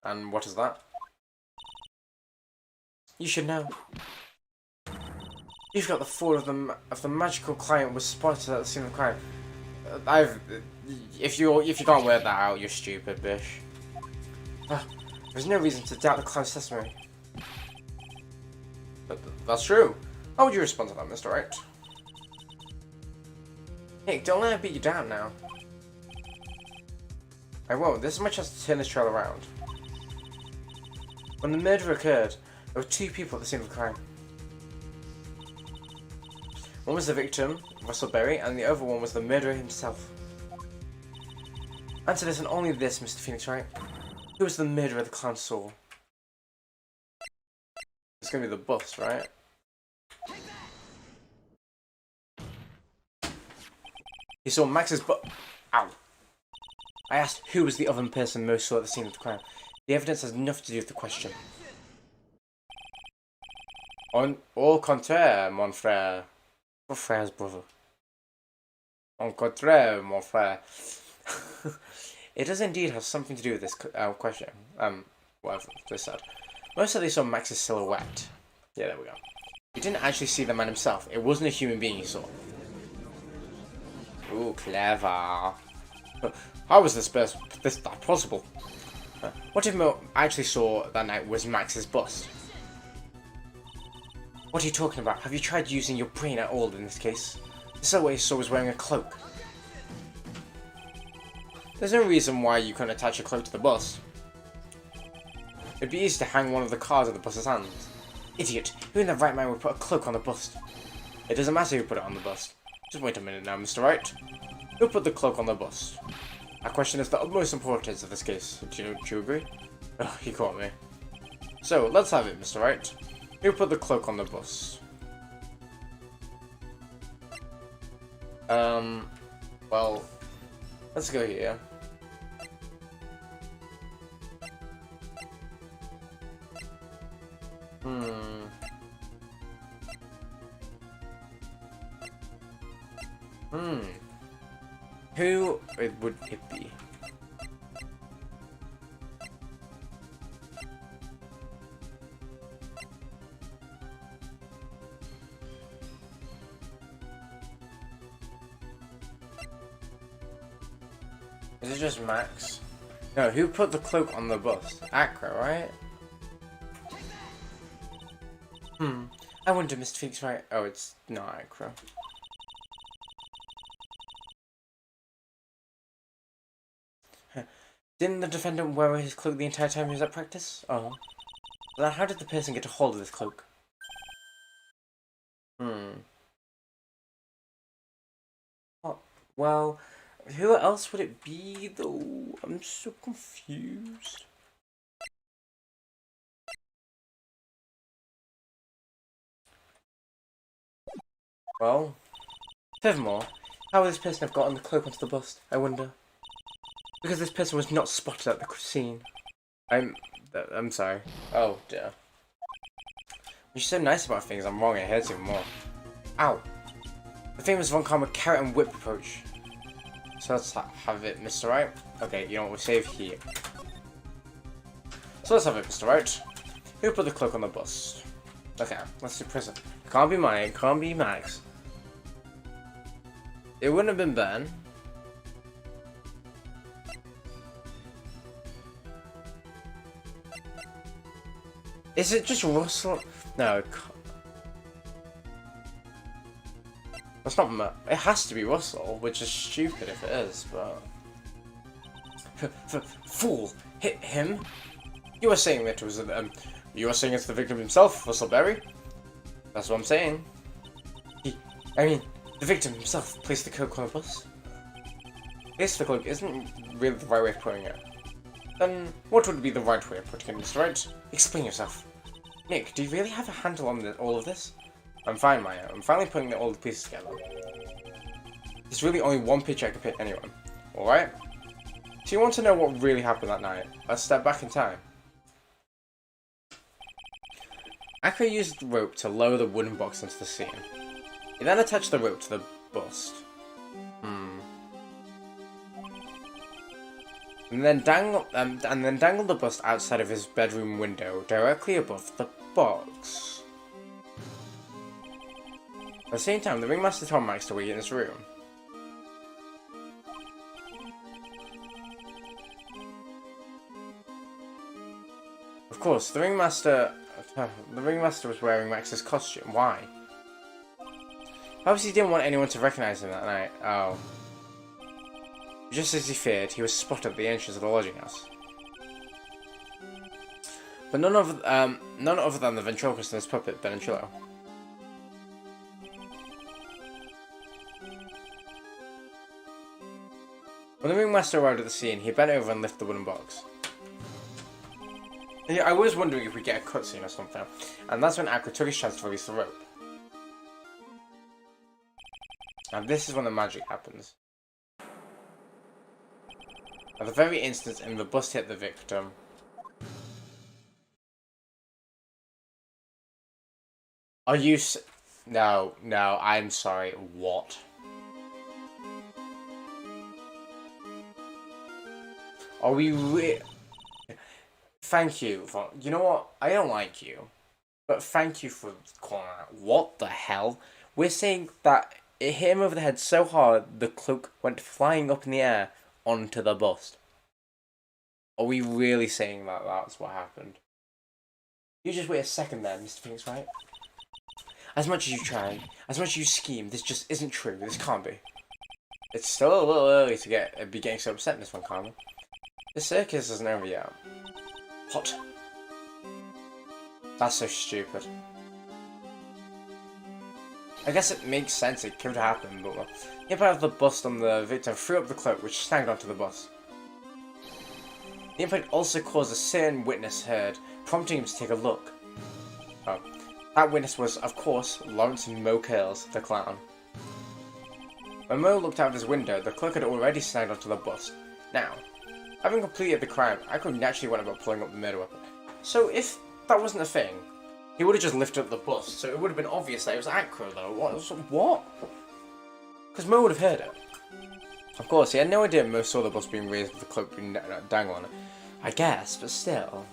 And what is that? You should know. You've got the fraud of the magical client was spotted at the scene of the crime. If you can't work that out, you're stupid, bish. There's no reason to doubt the client's testimony. That's true. How would you respond to that, Mr. Wright? Hey, don't let it beat you down now. I won't. This is my chance to turn this trail around. When the murder occurred, there were two people at the scene of the crime. One was the victim, Russell Berry, and the other one was the murderer himself. Answer this and only this, Mr. Phoenix, right? Who was the murderer the clown saw? It's gonna be the bus, right? He saw Max's Ow! I asked who was the other person most saw at the scene of the crime. The evidence has nothing to do with the question. Au contraire, mon frère. Mon frère's brother. Au contraire, mon frère. It does indeed have something to do with this question. Whatever they said. Most of they saw Max's silhouette. Yeah, there we go. You didn't actually see the man himself. It wasn't a human being you saw. Ooh, clever. How was this that possible? What if Mo actually saw that night was Max's bust? What are you talking about? Have you tried using your brain at all in this case? The silhouette you saw was wearing a cloak. There's no reason why you couldn't attach a cloak to the bus. It'd be easy to hang one of the cards on the bus's hands. Idiot! Who in their right mind would put a cloak on the bust? It doesn't matter who put it on the bust. Just wait a minute now, Mr. Wright. Who put the cloak on the bust? That question is the utmost importance of this case. Do you agree? Oh, he caught me. So, let's have it, Mr. Wright. Who put the cloak on the bus? Well, let's go here. Who would it be? Is it just Max? No, who put the cloak on the bus? Accra, right? I wonder, Mr. Phoenix, right? Oh, it's not Accra. Didn't the defendant wear his cloak the entire time he was at practice? Oh. Then how did the person get a hold of this cloak? Oh, well, who else would it be, though? I'm so confused. Well, furthermore, how would this person have gotten the cloak onto the bus, I wonder? Because this person was not spotted at the scene. I'm sorry. Oh, dear. You're so nice about things, I'm wrong, it hurts even more. Ow! The famous Von Karma carrot and whip approach. So let's have it, Mr. Wright. Okay, you know what, we'll save here. So let's have it, Mr. Wright. Who put the cloak on the bus? Okay, let's do prison. It can't be mine, it can't be Max. It wouldn't have been Ben. Is it just Russell? No, it can't. That's not. It has to be Russell, which is stupid if it is, but. Fool! Hit him! You were saying that it was you were saying it's the victim himself, Russell Berry? That's what I'm saying. I mean, the victim himself placed the cloak on the bus. This the cloak isn't really the right way of putting it. Then, what would be the right way of putting it, Mr. Wright? Explain yourself. Nick, do you really have a handle on all of this? I'm fine, Maya. I'm finally putting all the pieces together. There's really only one picture I can pick anyone. Alright? Do you want to know what really happened that night? Let's step back in time. Akira used the rope to lower the wooden box into the scene. He then attached the rope to the bust. And then dangled the bust outside of his bedroom window, directly above the box. At the same time, the ringmaster told Max to wait in his room. Of course, the ringmaster was wearing Max's costume. Why? Perhaps he didn't want anyone to recognize him that night. Oh. Just as he feared, he was spotted at the entrance of the lodging house. But none other than the ventriloquist and his puppet, Benencillo. When the ringmaster arrived at the scene, he bent over and lifted the wooden box. Yeah, I was wondering if we get a cutscene or something, and that's when Akira took his chance to release the rope. And this is when the magic happens. At the very instant the bust hit the victim. Are you No, I'm sorry, what? Are we Thank you for, you know what, I don't like you, but thank you for calling out. What the hell? We're saying that it hit him over the head so hard, the cloak went flying up in the air onto the bust. Are we really saying that that's what happened? You just wait a second there, Mr. Phoenix, right? As much as you try, as much as you scheme, this just isn't true. This can't be. It's still a little early to be getting so upset in this one, Carmen. The circus isn't over yet. What? That's so stupid. I guess it makes sense, it could happen, but the impact of the bust on the victim threw up the cloak, which snagged onto the bus. The impact also caused a certain witness heard, prompting him to take a look. Oh. That witness was, of course, Lawrence Mo Curls, the clown. When Mo looked out of his window, the cloak had already snagged onto the bus. Now, having completed the crime, I could naturally went about pulling up the murder weapon. So if that wasn't a thing, he would have just lifted up the bust, so it would have been obvious that it was Akira, though. What? Because Mo would have heard it. Of course, he had no idea Mo saw the bust being raised with the cloak being dangled on it. I guess, but still.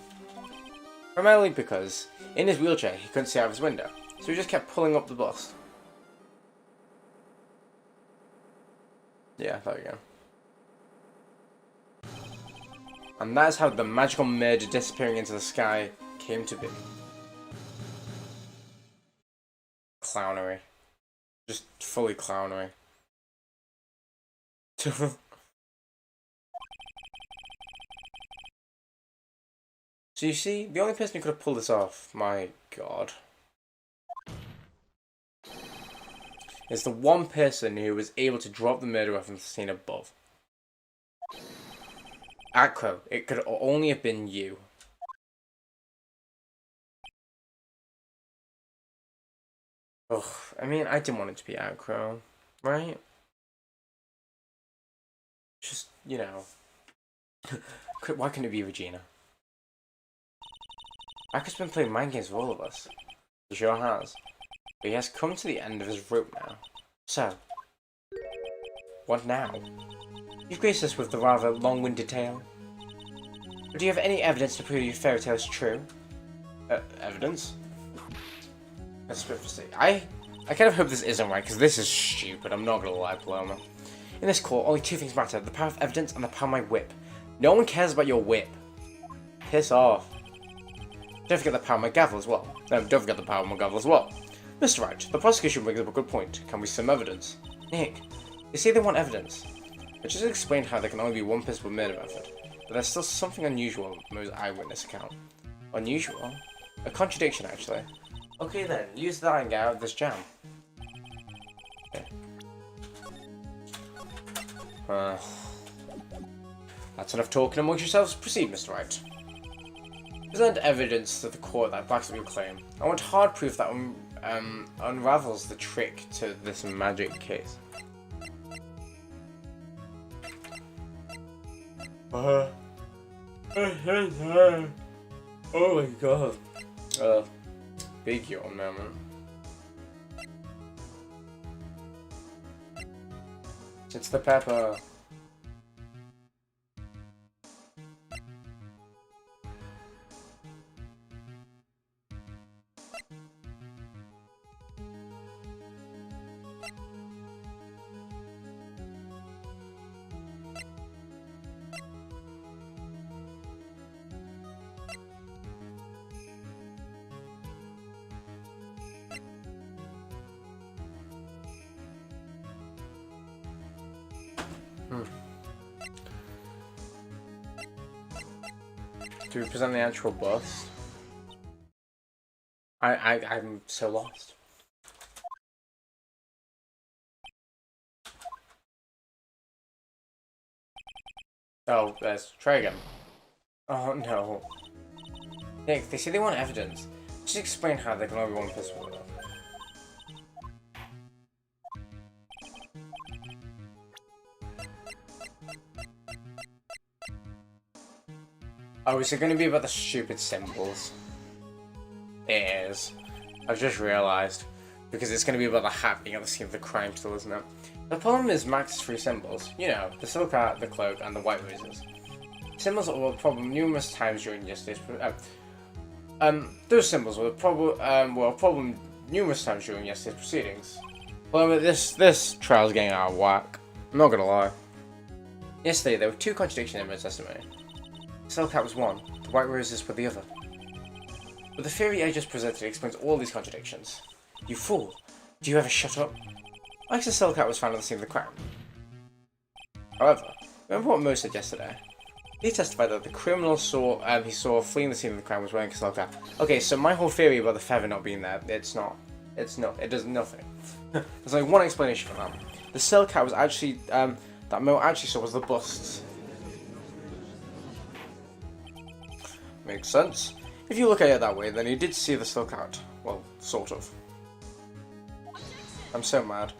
Primarily because, in his wheelchair, he couldn't see out of his window, so he just kept pulling up the bust. Yeah, there we go. And that is how the magical murder disappearing into the sky came to be. Clownery. Just fully clownery. So you see, the only person who could have pulled this off, my god, is the one person who was able to drop the murder weapon scene above. Acro, it could only have been you. Ugh, I mean, I didn't want it to be Acro, right? Just, you know. Why couldn't it be Regina? Acro's been playing mind games with all of us. He sure has. But he has come to the end of his rope now. So, what now? You've graced us with the rather long-winded tale. But do you have any evidence to prove your fairy tale is true? Evidence? That's a bit frustrating. I kind of hope this isn't right, because this is stupid, I'm not gonna lie, Paloma. In this court, only two things matter, the power of evidence and the power of my whip. No one cares about your whip. Piss off. Don't forget the power of my gavel as well. Don't forget the power of my gavel as well. Mr. Wright, the prosecution brings up a good point. Can we see some evidence? Nick, you say they want evidence. I just explained how there can only be one principal murder method, but there's still something unusual with Mo's eyewitness account. Unusual? A contradiction, actually. Okay then, use that and get out of this jam. Okay. That's enough talking amongst yourselves. Proceed, Mr. Wright. Present evidence to the court that backs up your claim. I want hard proof that unravels the trick to this magic case. Oh my god. Big yawn moment. It's the pepper. Do we present the actual bust? I'm so lost. Oh, let's try again. Oh no. Nick, they say they want evidence. Just explain how there can only be one person with it. Oh, is it going to be about the stupid symbols? It is. I've just realised. Because it's going to be about the hat being at the scene of the crime still, isn't it? The problem is Max's three symbols. You know, the silk hat, the cloak, and the white roses. Symbols were a problem numerous times during yesterday's... those symbols were a problem numerous times during yesterday's proceedings. Well, this trial's getting out of whack. I'm not going to lie. Yesterday, there were two contradictions in my testimony. The silk hat was one, the white roses were the other. But the theory I just presented explains all these contradictions. You fool! Do you ever shut up? Max's silk hat was found at the scene of the crime. However, remember what Mo said yesterday? He testified that the criminal he saw fleeing the scene of the crime was wearing a silk hat. Okay, so my whole theory about the feather not being there, it does nothing. There's only one explanation for that. The silk hat was actually, that Mo actually saw was the busts. Makes sense. If you look at it that way, then he did see the silk hat. Well, sort of. I'm so mad.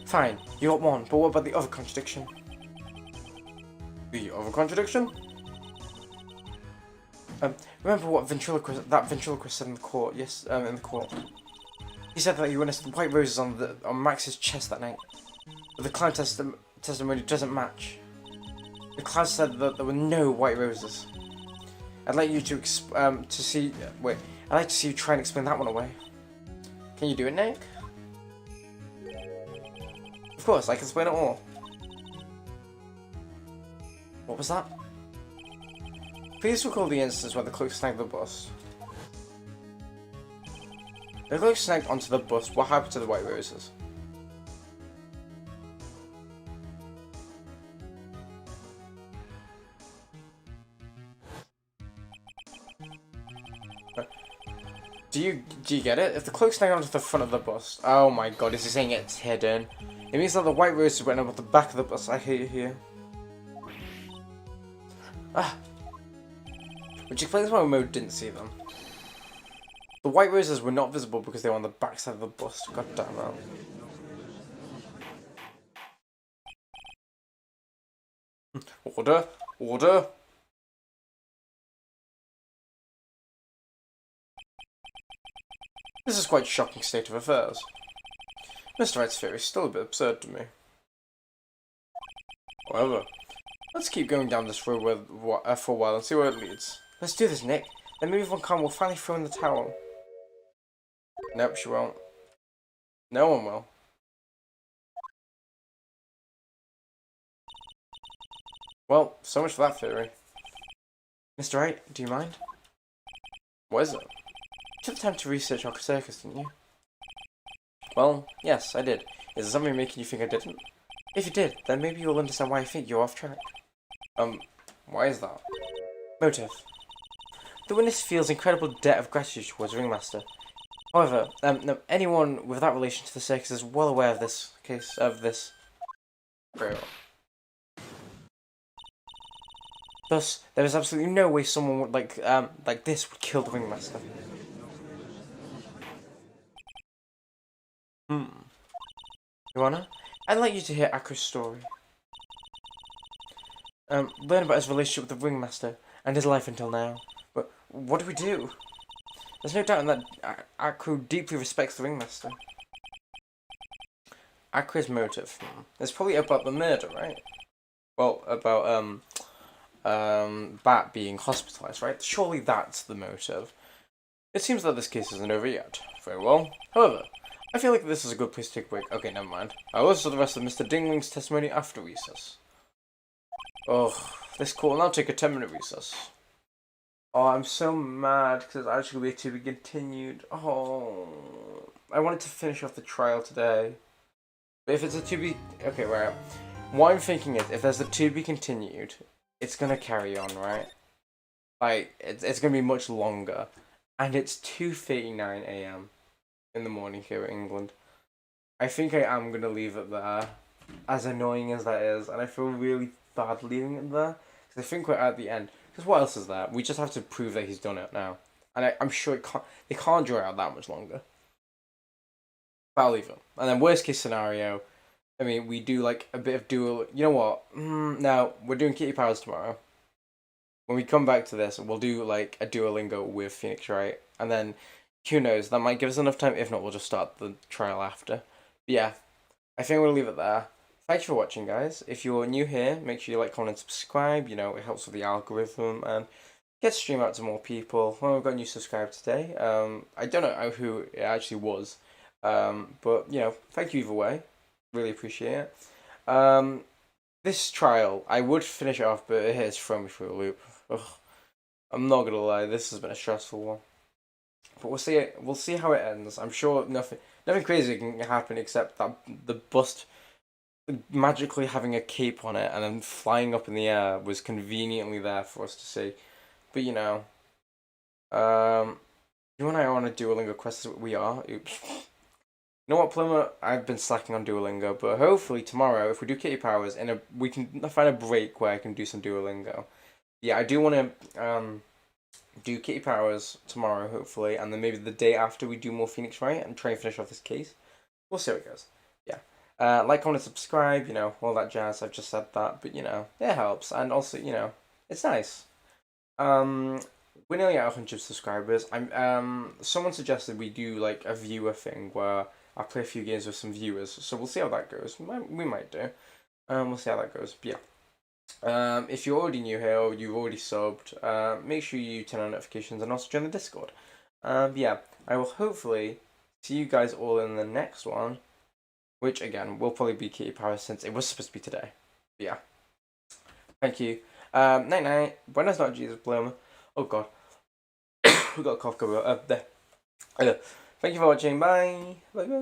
Fine, you got one, but what about the other contradiction? The other contradiction? Remember what that ventriloquist said in the court? Yes, in the court. He said that he witnessed the white roses on Max's chest that night. But the client testimony doesn't match. The client said that there were no white roses. I'd like you to see. Wait, I'd like to see you try and explain that one away. Can you do it, Nick? Of course, I can explain it all. What was that? Please recall the instance where the cloak snagged the bus. The cloak snagged onto the bus. What happened to the white roses? Do you get it? If the cloak's now onto the front of the bus, oh my god, is he saying it's hidden? It means that the white roses went up at the back of the bus. I hate it here. Ah, which explains why Mo didn't see them. The white roses were not visible because they were on the back side of the bus. God damn it. Order, order. This is quite a shocking state of affairs. Mr. Wright's theory is still a bit absurd to me. However, let's keep going down this road for a while and see where it leads. Let's do this, Nick. Then maybe Von Khan will finally throw in the towel. Nope, she won't. No one will. Well, so much for that theory. Mr. Wright, do you mind? What is it? You took the time to research our circus, didn't you? Well, yes, I did. Is there something making you think I didn't? If you did, then maybe you'll understand why I think you're off track. Why is that? Motive. The witness feels incredible debt of gratitude towards Ringmaster. However, no, anyone with that relation to the circus is well aware of this case, Very well. Thus, there is absolutely no way someone would like this would kill the Ringmaster. Your Honor, I'd like you to hear Akru's story. Learn about his relationship with the Ringmaster and his life until now. But what do we do? There's no doubt that Akru deeply respects the Ringmaster. Akru's motive. It's probably about the murder, right? Well, about Bat being hospitalized, right? Surely that's the motive. It seems that this case isn't over yet. Very well. However, I feel like this is a good place to take a break. Okay, never mind. I'll listen to the rest of Mr. Dingling's testimony after recess. Oh, this court will now take a 10-minute recess. Oh, I'm so mad because it's actually going to be continued. Oh, I wanted to finish off the trial today. But if it's a to be... Okay, right. What I'm thinking is, if there's a to be continued, it's going to carry on, right? Like, it's going to be much longer. And it's 2:39 AM in the morning here in England. I think I am going to leave it there. As annoying as that is. And I feel really bad leaving it there. Because I think we're at the end. Because what else is there? We just have to prove that he's done it now. And I'm sure they can't draw out that much longer. But I'll leave it. And then worst case scenario, I mean, we do like a bit of dual... You know what? No, we're doing Kitty Powers tomorrow. When we come back to this, we'll do like a Duolingo with Phoenix Wright. And then, who knows, that might give us enough time. If not, we'll just start the trial after. But yeah, I think we'll leave it there. Thanks for watching, guys. If you're new here, make sure you like, comment, and subscribe. You know, it helps with the algorithm and get stream out to more people. Well, we've got a new subscriber today. I don't know who it actually was. But, you know, thank you either way. Really appreciate it. This trial, I would finish it off, but it has thrown me through a loop. Ugh. I'm not gonna lie, this has been a stressful one. But we'll see how it ends. I'm sure nothing crazy can happen except that the bust magically having a cape on it and then flying up in the air was conveniently there for us to see. But you know, you and I are on a Duolingo quest. We are. Oops. You know what, Plumber? I've been slacking on Duolingo, but hopefully tomorrow, if we do Kitty Powers, we can find a break where I can do some Duolingo. Yeah, I do want to do Kitty Powers tomorrow, hopefully, and then maybe the day after we do more Phoenix Wright and try and finish off this case. We'll see how it goes. Yeah. Like, comment, subscribe, you know, all that jazz. I've just said that, but, you know, it helps. And also, you know, it's nice. We're nearly at 100 subscribers. Someone suggested we do, like, a viewer thing where I play a few games with some viewers. So we'll see how that goes. We might do. We'll see how that goes. But yeah. If you're already new here or you've already subbed, make sure you turn on notifications and also join the Discord. Yeah, I will hopefully see you guys all in the next one, which again will probably be Kitty Power since it was supposed to be today. But yeah, thank you. Night night. Buenas noches, Bloomer. Oh god, we got a cough coming up there. Thank you for watching. Bye. Bye. Bye.